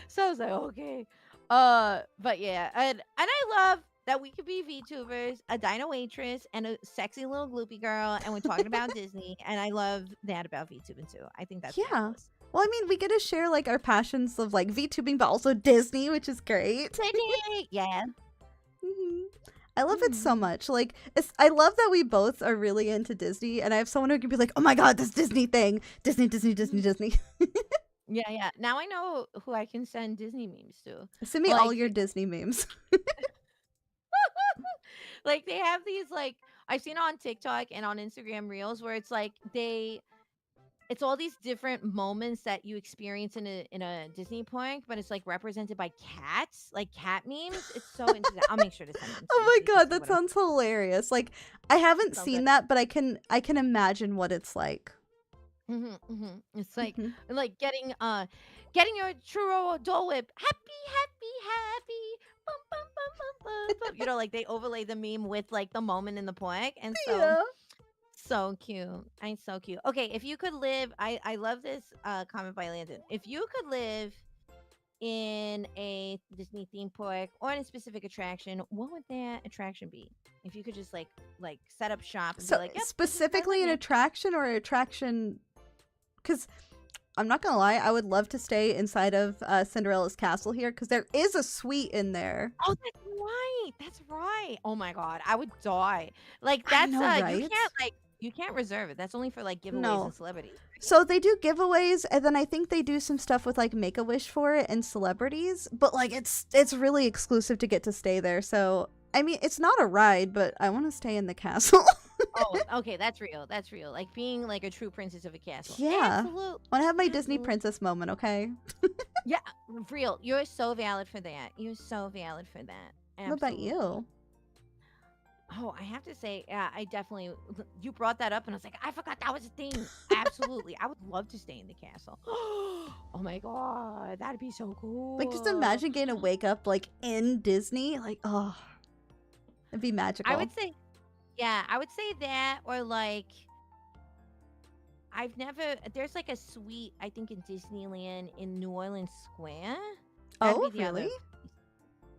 So I was like, okay. But yeah, and I love that we could be VTubers, a Dino waitress, and a sexy little gloopy girl, and we're talking about Disney, and I love that about VTubing too. I think that's Yeah. fabulous. Well, I mean, we get to share like our passions of like VTubing, but also Disney, which is great. Disney, yeah. Hmm. I love it so Mhm. much. Like, I love that we both are really into Disney, and I have someone who can be like, "Oh my god, this Disney thing, Disney, Disney, Disney, Mhm. Disney." Yeah, yeah. Now I know who I can send Disney memes to. Send me all Like, your Disney memes. they have these I've seen on TikTok and on Instagram Reels where it's all these different moments that you experience in a Disney park, but it's represented by cats, like cat memes. It's so interesting. I'll make sure to send them to you Oh so my you can god, see that what I'm. sounds hilarious. Like, I haven't So good. seen that, but I can imagine what it's like. It's Hmm. getting your churro Dole Whip, happy, happy, happy, bum, bum, bum, bum, bum, bum. They overlay the meme with the moment in the park, and so Yeah. so cute. I'm so cute. Okay, if you could live, I love this comment by Landon. If you could live in a Disney theme park or in a specific attraction, what would that attraction be? If you could just like set up shop and be So like, "Yep, this is where I live specifically an now." attraction or attraction, because I'm not gonna lie, I would love to stay inside of Cinderella's castle here because there is a suite in there. Oh, that's right. That's right. Oh my god, I would die. Like I that's know, you right? can't you can't reserve it. That's only for like giveaways No. and celebrities. So they do giveaways, and then I think they do some stuff with like Make a Wish for it and celebrities, but like it's really exclusive to get to stay there. So I mean, it's not a ride, but I want to stay in the castle. Oh, okay, that's real. That's real. Like being like a true princess of a castle. Yeah, Absolutely. want to have my Disney Absolutely. princess moment, okay? Yeah, real. You're so valid for that. You're so valid for that. What about Absolutely. you? Oh, I have to say, yeah, I definitely. You brought that up, and I was like, I forgot that was a thing. Absolutely, I would love to stay in the castle. Oh my god, that'd be so Like, just cool. imagine getting to wake up like in Disney. Like, oh, it'd be I magical. would say, yeah, I would say that, or like, I've never. There's like a suite, I think, in Disneyland in New Orleans Square. That'd Oh, be the really? other.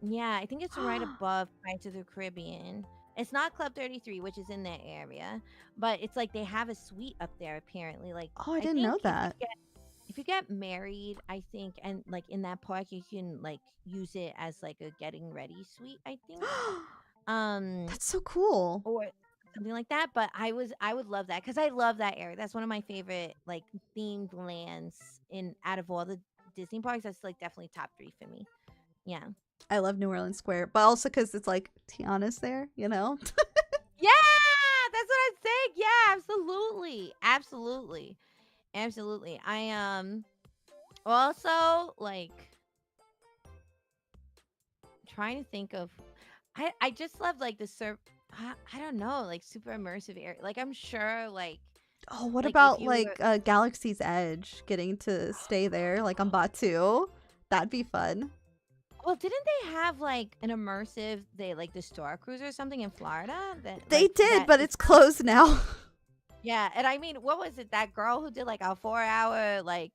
Yeah, I think it's right above Pirates of the Caribbean. It's not Club 33, which is in that area, but it's like they have a suite up there apparently. Like Oh, I I didn't think know that. if you get married, I think, and like in that park you can like use it as like a getting ready suite, I think. Um That's so cool. or something like that, but I would love that cuz I love that area. That's one of my favorite like themed lands in out of all the Disney parks. That's like definitely top 3 for me. Yeah. I love New Orleans Square, but also because it's like Tiana's there, you know? Yeah, that's what I'm saying. Yeah, absolutely. Absolutely. Absolutely. I also like trying to think of I just love like the I don't know, like super immersive area. Like I'm sure Oh, what like if about you like were Galaxy's Edge getting to stay there, like on Batu? That'd be fun. well, didn't they have like an immersive they like the Star Cruise or something in Florida They did, that but is it's closed now. yeah, and I mean, what was it? That girl who did like a 4 hour like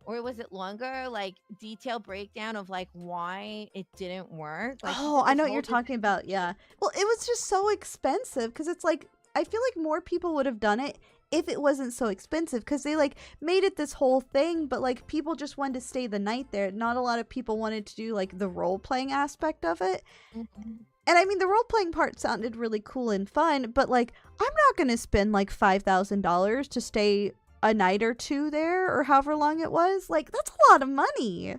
or was it longer? Like detailed breakdown of like why it didn't work. Like she Oh, did I this know what whole you're talking about. dissertation. Yeah. Well, it was just so expensive because it's like I feel like more people would have done it if it wasn't so expensive because they like made it this whole thing, but like people just wanted to stay the night there. Not a lot of people wanted to do like the role playing aspect of it. Mhm. And I mean, the role playing part sounded really cool and fun, but like, I'm not going to spend like $5,000 to stay a night or two there or however long it was. Like, that's a lot of money.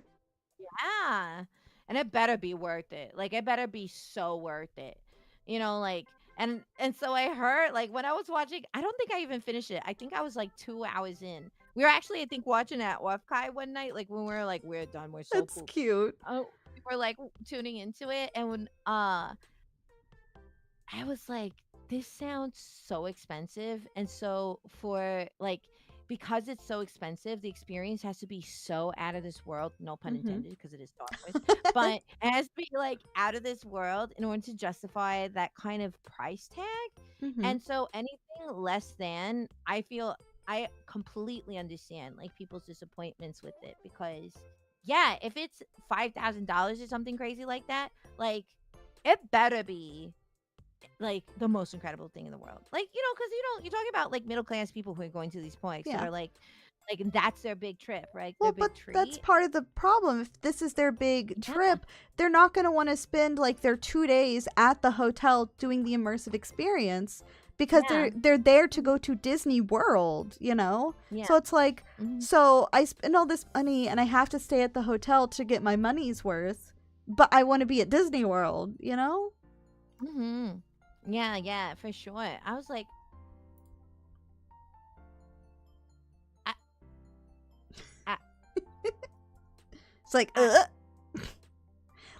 Yeah. And it better be worth it. Like it better be so worth it. You know, like and so I heard like when I was watching, I don't think I even finished it. I think I was like 2 hours in. We were actually, I think, watching at Kai one night, like when we were like, we're done, we're so That's pooped. cute. We were like tuning into it, and when I was like, this sounds so expensive. And so for like because it's so expensive, the experience has to be so out of this world, no pun Hmm. intended, because it is Star Wars, but it has to be like out of this world in order to justify that kind of price tag. Hmm. And so anything less than, I feel I completely understand like people's disappointments with it because yeah, if it's $5,000 or something crazy like that, like it better be like the most incredible thing in the world. Like, you know, because you're talking about like middle class people who are going to these parks that Yeah. are like that's their big trip, right? Their Well, but big that's treat. part of the problem. If this is their big Yeah, trip, they're not going to want to spend like their 2 days at the hotel doing the immersive experience because yeah, they're there to go to Disney World, you know? yeah. So it's like, Hmm. so I spend all this money and I have to stay at the hotel to get my money's worth, but I want to be at Disney World, you know? Hmm. Yeah, yeah, for sure. I was like, I, I, It's like, I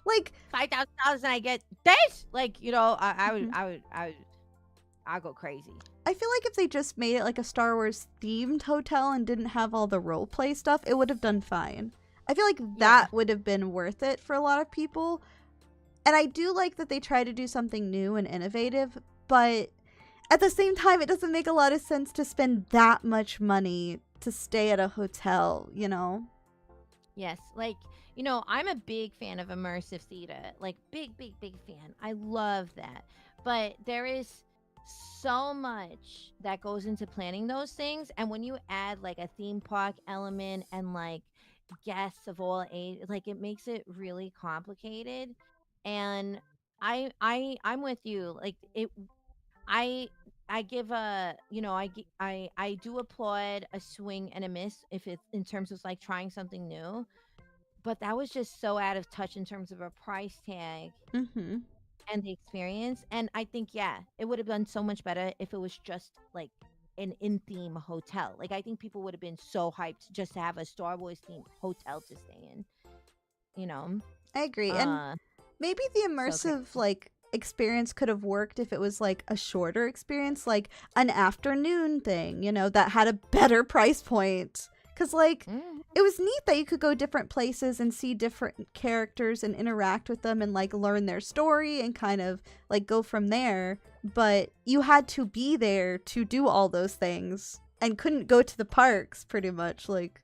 like $5,000 and I get this. Like, you know, mhm. I'd go crazy. I feel like if they just made it like a Star Wars themed hotel and didn't have all the role play stuff, it would have done fine. I feel like Yeah. that would have been worth it for a lot of people. And I do like that they try to do something new and innovative, but at the same time, it doesn't make a lot of sense to spend that much money to stay at a hotel, you know? Yes, like, I'm a big fan of immersive theater. Like, big, big, big fan. I love that. But there is so much that goes into planning those things. And when you add like a theme park element and like guests of all age, like it makes it really complicated. And I'm with you. Like I I give a I do applaud a swing and a miss if it's in terms of like trying something new, but that was just so out of touch in terms of a price tag Mm-hmm. and the experience. And I think, yeah, it would have been so much better if it was just like an in-theme hotel. Like I think people would have been so hyped just to have a Star Wars themed hotel to stay in, you know. I agree. And Uh maybe the so crazy. immersive like experience could have worked if it was like a shorter experience, like an afternoon thing, you know, that had a better price point. Cause like Mhm. it was neat that you could go different places and see different characters and interact with them and like learn their story and kind of like go from there. But you had to be there to do all those things and couldn't go to the parks pretty much. Like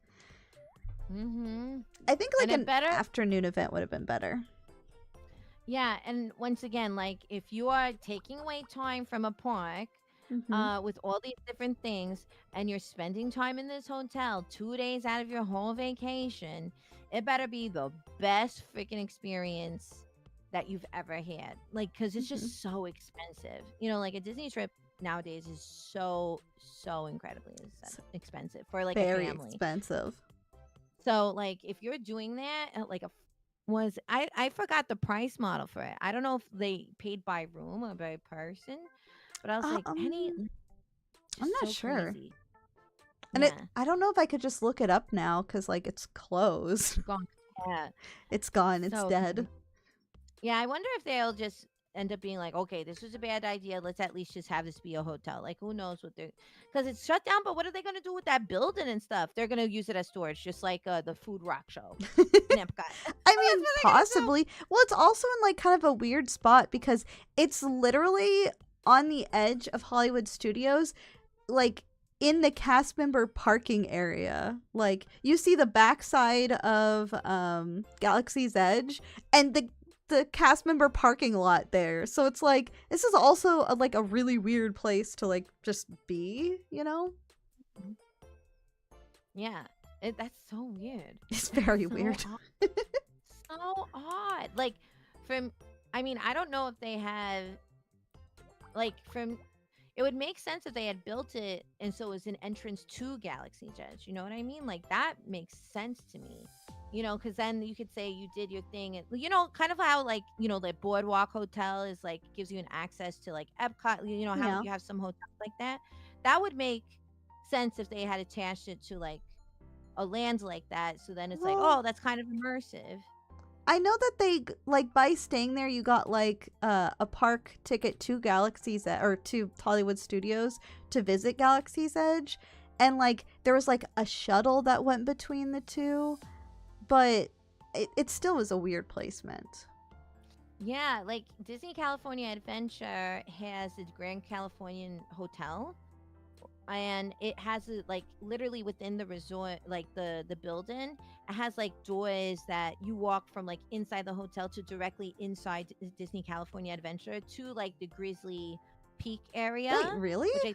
Mhm. I think And like it an better afternoon event would have been better. Yeah, and once again, like if you are taking away time from a park, Mm-hmm. with all these different things, and you're spending time in this hotel 2 days out of your whole vacation, it better be the best freaking experience that you've ever had. Like, because it's Mm-hmm. just so expensive. Like a Disney trip nowadays is so incredibly expensive for like a Very family. expensive. So like if you're doing that at like a was I forgot the price model for it. I don't know if they paid by room or by person, but I was like, any Um, I'm just not so sure. crazy. And Yeah. I don't know if I could just look it up now because like it's closed. Gone. Yeah. It's gone. It's So dead. crazy. Yeah, I wonder if they'll just end up being like, okay, this was a bad idea. Let's at least just have this be a hotel. Like, who knows what they're, because it's shut down. But what are they going to do with that building and stuff? They're going to use it as storage, just like the Food Rock show in Epcot. That's I what mean, they're going to do. possibly. Well, it's also in like kind of a weird spot because it's literally on the edge of Hollywood Studios, like in the cast member parking area. Like you see the backside of Galaxy's Edge and the cast member parking lot there. So it's like this is also like a really weird place to like just be, you know? Yeah, that's so weird. It's That's very so weird. odd. So odd. Like from, I mean, I don't know if they have like from. It would make sense if they had built it and so it was an entrance to Galaxy's Edge. You know what I mean? Like that makes sense to me. Because then you could say you did your thing. Kind of how like the Boardwalk Hotel is like gives you an access to like Epcot. You know how Yeah. you have some hotels like that. That would make sense if they had attached it to like a land like that. So then it's like, Well, oh, that's kind of immersive. I know that they like by staying there you got like a park ticket to Galaxy's or to Hollywood Studios to visit Galaxy's Edge and like there was like a shuttle that went between the two, but it still was a weird placement. Yeah, like Disney California Adventure has the Grand Californian Hotel, and it has it like literally within the resort, like the building. It has like doors that you walk from like inside the hotel to directly inside Disney California Adventure to like the Grizzly Peak area, Wait, really? which I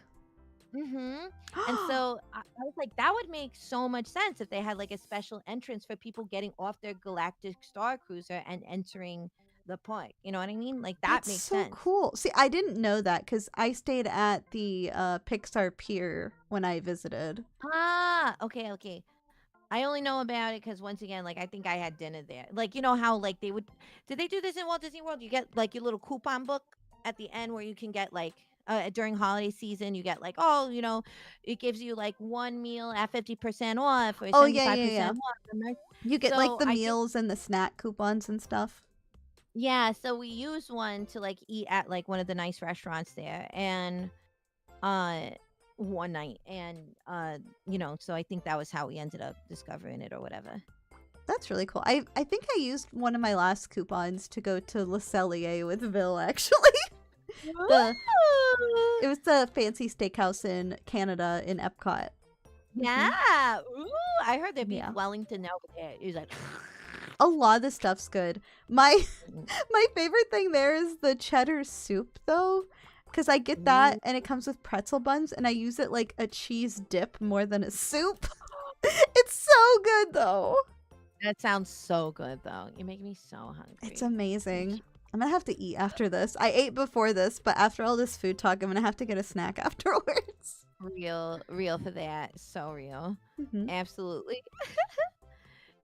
Mm-hmm. And so I was like, that would make so much sense if they had like a special entrance for people getting off their Galactic Star Cruiser and entering the park. You know what I mean? Like that That's makes so sense. cool. See, I didn't know that because I stayed at the Pixar Pier when I visited. Ah, okay, okay. I only know about it because once again, like I think I had dinner there. Like how like did they do this in Walt Disney World? You get like your little coupon book at the end where you can get like during holiday season you get like it gives you like one meal at 50% off or Oh yeah, yeah, yeah. 75% off. You get like So the I think meals and the snack coupons and stuff. yeah, so we used one to like eat at like one of the nice restaurants there and uh one night and so I think that was how we ended up discovering it or whatever. That's really cool. I think I used one of my last coupons to go to Le Cellier with Bill, actually. The Ooh. It was the fancy steakhouse in Canada in Epcot. Yeah. Ooh, I heard the beef Yeah. Wellington over there. It was like A lot of the stuff's good. My mm, my favorite thing there is the cheddar soup though, because I get that ooh. and it comes with pretzel buns and I use it like a cheese dip more than a soup. It's so good though. That sounds so good though. You make me so It's hungry. amazing. I'm gonna have to eat after this. I ate before this, but after all this food talk, I'm gonna have to get a snack afterwards. Real for that. So real. Mhm. Absolutely.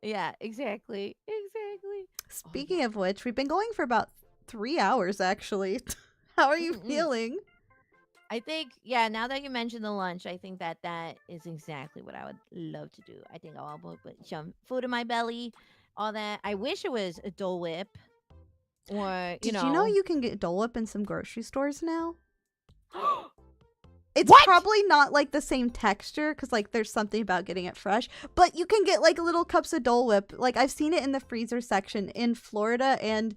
Yeah, exactly. Exactly. Oh Speaking yeah. of which, we've been going for about 3 hours actually. How are you Mm-mm. feeling? I think, yeah, now that you mentioned the lunch, I think that that is exactly what I would love to do. I think I'll put some food in my belly, all that. I wish it was a Dole Whip or, Did you know you can get Dole Whip in some grocery stores now? It's what? probably not like the same texture because like there's something about getting it fresh, but you can get like little cups of Dole Whip. Like I've seen it in the freezer section in Florida and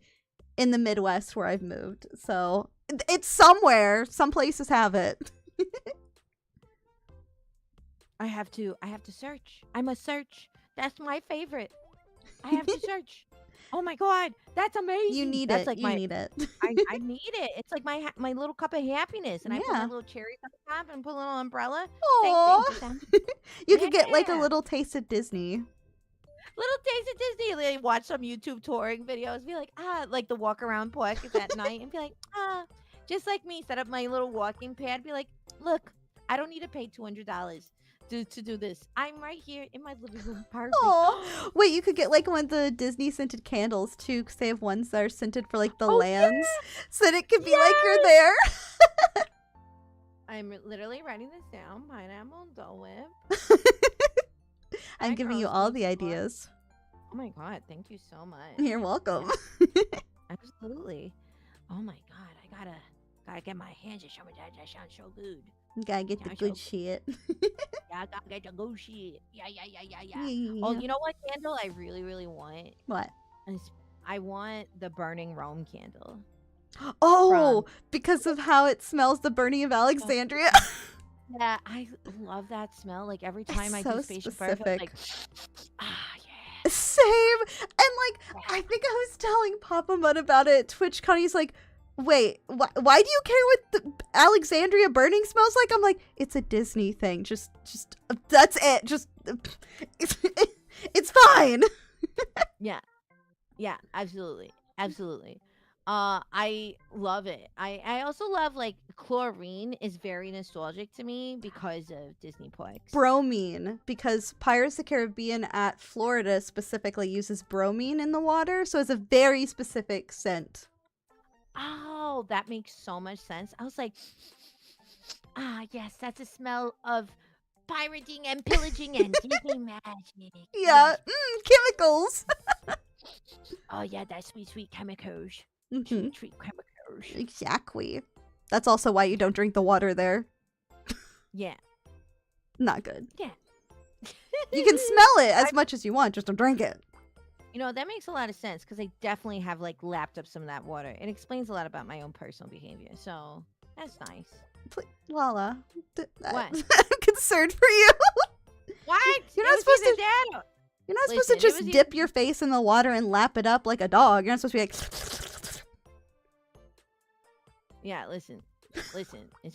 in the Midwest where I've moved. So it's somewhere. Some places have it. I have to search. I must search. That's my favorite. I have to search. Oh my God. That's You amazing. need That's it. like You my, need it. I need it. It's like my little cup of happiness. And I put my Yeah. little cherries on the top and put a little umbrella. Same thing. Aww. Just sounds, You could get like a yeah. little taste of Disney. Little Taste of Disney. Like, watch some YouTube touring videos. Be like, like the walk around park is at night, and be like, just like me. Set up my little walking pad. Be like, look, I don't need to pay $200 to do this. I'm right here in my living room. Perfect. Oh, wait, you could get like one of the Disney scented candles too, because they have ones that are scented for like the Oh lands, so that it could be like you're yes. there. I'm literally writing this down. Pineapple Dole Whip I'm at giving you all grocery the store. ideas. Oh my God. Thank you so much. You're welcome. Yeah, absolutely. Oh my God. I gotta get my hands on some of that. That sounds so good. You gotta get the Sounds so good shit. Yeah, I gotta get the good shit. Yeah, yeah, yeah, yeah, yeah. Oh, Yeah. you know what candle I really, really want? What? Is I want the burning Rome candle Oh, from. because of how it smells, the burning of Oh, Alexandria. yeah, I love that smell. Like every It's time I do so spatial burp, I'm like, specific. yeah, Same. And like, yeah. I think I was telling Papa Mud about it at TwitchCon. He's like, wait, why do you care what the Alexandria burning smells like? I'm like, it's a Disney thing. Just, that's it. Just, it's, it's fine. Yeah, yeah, absolutely, absolutely. I love it. I also love like chlorine is very nostalgic to me because of Disney parks. Bromine, because Pirates of the Caribbean at Florida specifically uses bromine in the water, so it's a very specific scent. Oh, that makes so much sense. I was like, yes, that's a smell of pirating and pillaging and Disney magic. Yeah, Yes. chemicals. Oh, yeah, that sweet, sweet chemicals. Hmm. Sweet, sweet chemicals. Exactly. That's also why you don't drink the water there. Yeah. Not good. Yeah. You can smell it I, as much as you want, just don't drink it. that makes a lot of sense because I definitely have like lapped up some of that water. It explains a lot about my own personal behavior. So that's nice. Lala, What? I'm concerned for you. What? You're It not was supposed either to. that or- You're not supposed Listen, to it just was dip your face in the water and lap it up like a dog. You're not supposed to be like. Yeah, listen. It's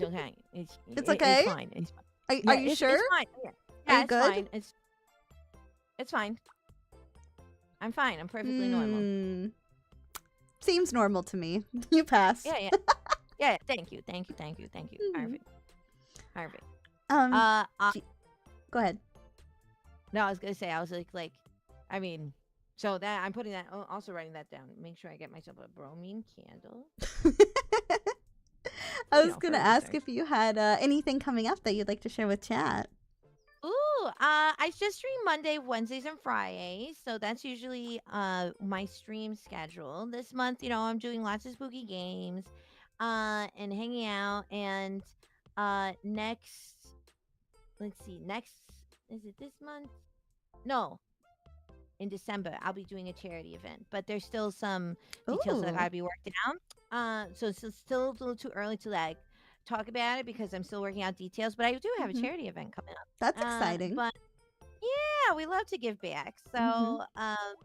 okay. It's okay? It's fine. It's fine. Are Yeah, you it's sure? fine. Yeah, Are you it's good? fine. It's fine. I'm fine. I'm perfectly normal. Seems normal to me. You pass. Yeah, yeah. Yeah, thank you. Thank you. Thank you. Thank you. Mhm. Perfect. Perfect. Um. Uh, Go ahead. no, I was gonna say I was like, I mean, so that I'm putting that also writing that down. Make sure I get myself a bromine candle. I was For gonna ask research. if you had anything coming up that you'd like to share with chat. Ooh, I just stream Monday, Wednesdays, and Fridays. So that's usually my stream schedule. This month, I'm doing lots of spooky games, and hanging out. And next, let's see, next is it this month? No, in December, I'll be doing a charity event, but there's still some details that Ooh. gotta be worked out. So it's still a little too early to like talk about it because I'm still working out details. But I do have a Hmm. charity event coming up. That's exciting. But yeah, we love to give back. Hmm. So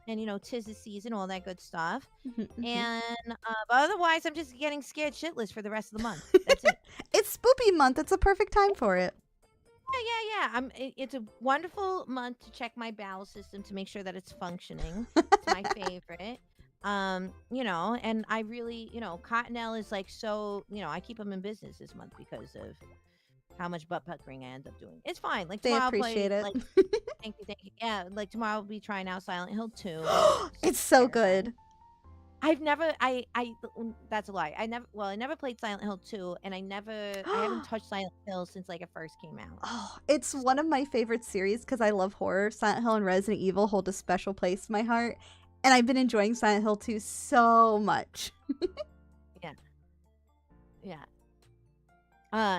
and tis the season, all that good stuff. Hmm. Hmm. And but otherwise, I'm just getting scared shitless for the rest of the month. That's it. It's spoopy month. It's a perfect time for it. Yeah. It's a wonderful month to check my bowel system to make sure that it's functioning. It's my favorite. And I really, Cottonelle is like so, I keep him in business this month because of how much butt puckering I end up doing. It's fine. Like They tomorrow I'll appreciate play it. like thank you. Yeah, like tomorrow I'll be trying out Silent Hill 2. It's so Terrifying. good. I've never that's a lie. I never played Silent Hill 2 and I haven't touched Silent Hill since like it first came out. Oh, it's So, one of my favorite series because I love horror. Silent Hill and Resident Evil hold a special place in my heart. And I've been enjoying Silent Hill 2 so much. yeah. Yeah.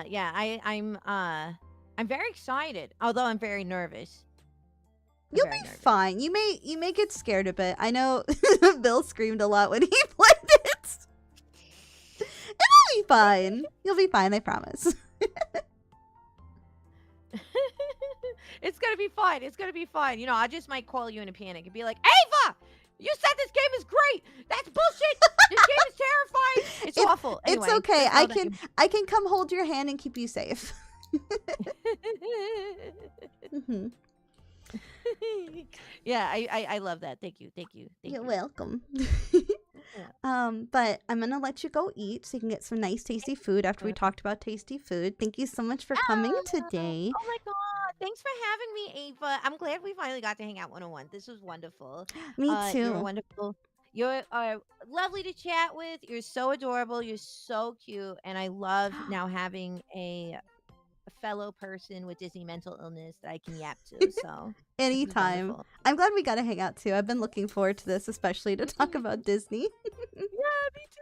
Yeah, I'm very excited, although I'm very nervous. I'm You'll very be nervous. fine. You may get scared a bit. I know Bill screamed a lot when he played it. It'll be fine. You'll be fine, I promise. It's gonna be fine. It's gonna be fine. I just might call you in a panic and be like, Ava, you said this game is great. That's bullshit. This game is terrifying. It's awful. Anyway, It's okay. just know that I can come hold your hand and keep you safe. Hmm. Yeah, I love that. Thank you. You're welcome. Yeah. But I'm gonna let you go eat so you can get some nice tasty food after we Uh, talked about tasty food. Thank you so much for coming today. Oh my god. Thanks for having me, Ava. I'm glad we finally got to hang out 101. This was wonderful. Me You're too. wonderful. You're lovely to chat with. You're so adorable. You're so cute. And I love now having a fellow person with Disney mental illness that I can yap to. So this is Anytime. wonderful. I'm glad we got to hang out too. I've been looking forward to this, especially to talk about Disney. Yeah, me too.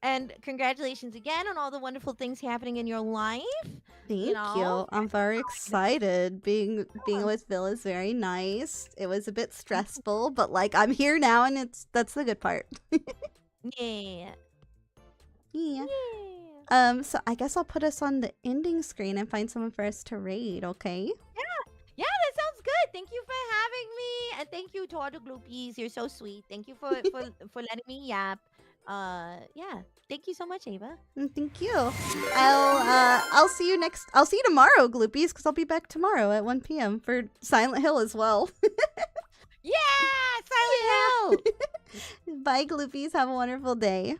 And congratulations again on all the wonderful things happening in your life. Thank you. I'm very excited. Being Yeah. with Bill is very nice. It was a bit stressful, but like I'm here now and that's the good part. Yeah. Yeah. Yeah. So I guess I'll put us on the ending screen and find someone for us to raid, okay? Yeah, that sounds good. Thank you for having me, and thank you to all the groupies. You're so sweet. Thank you for letting me yap. Yeah. Thank you so much, Ava. Thank you. I'll see you I'll see you tomorrow, Gloopies, because I'll be back tomorrow at 1 p.m. for Silent Hill as well. Yeah, Silent Hill. Bye, Gloopies. Have a wonderful day.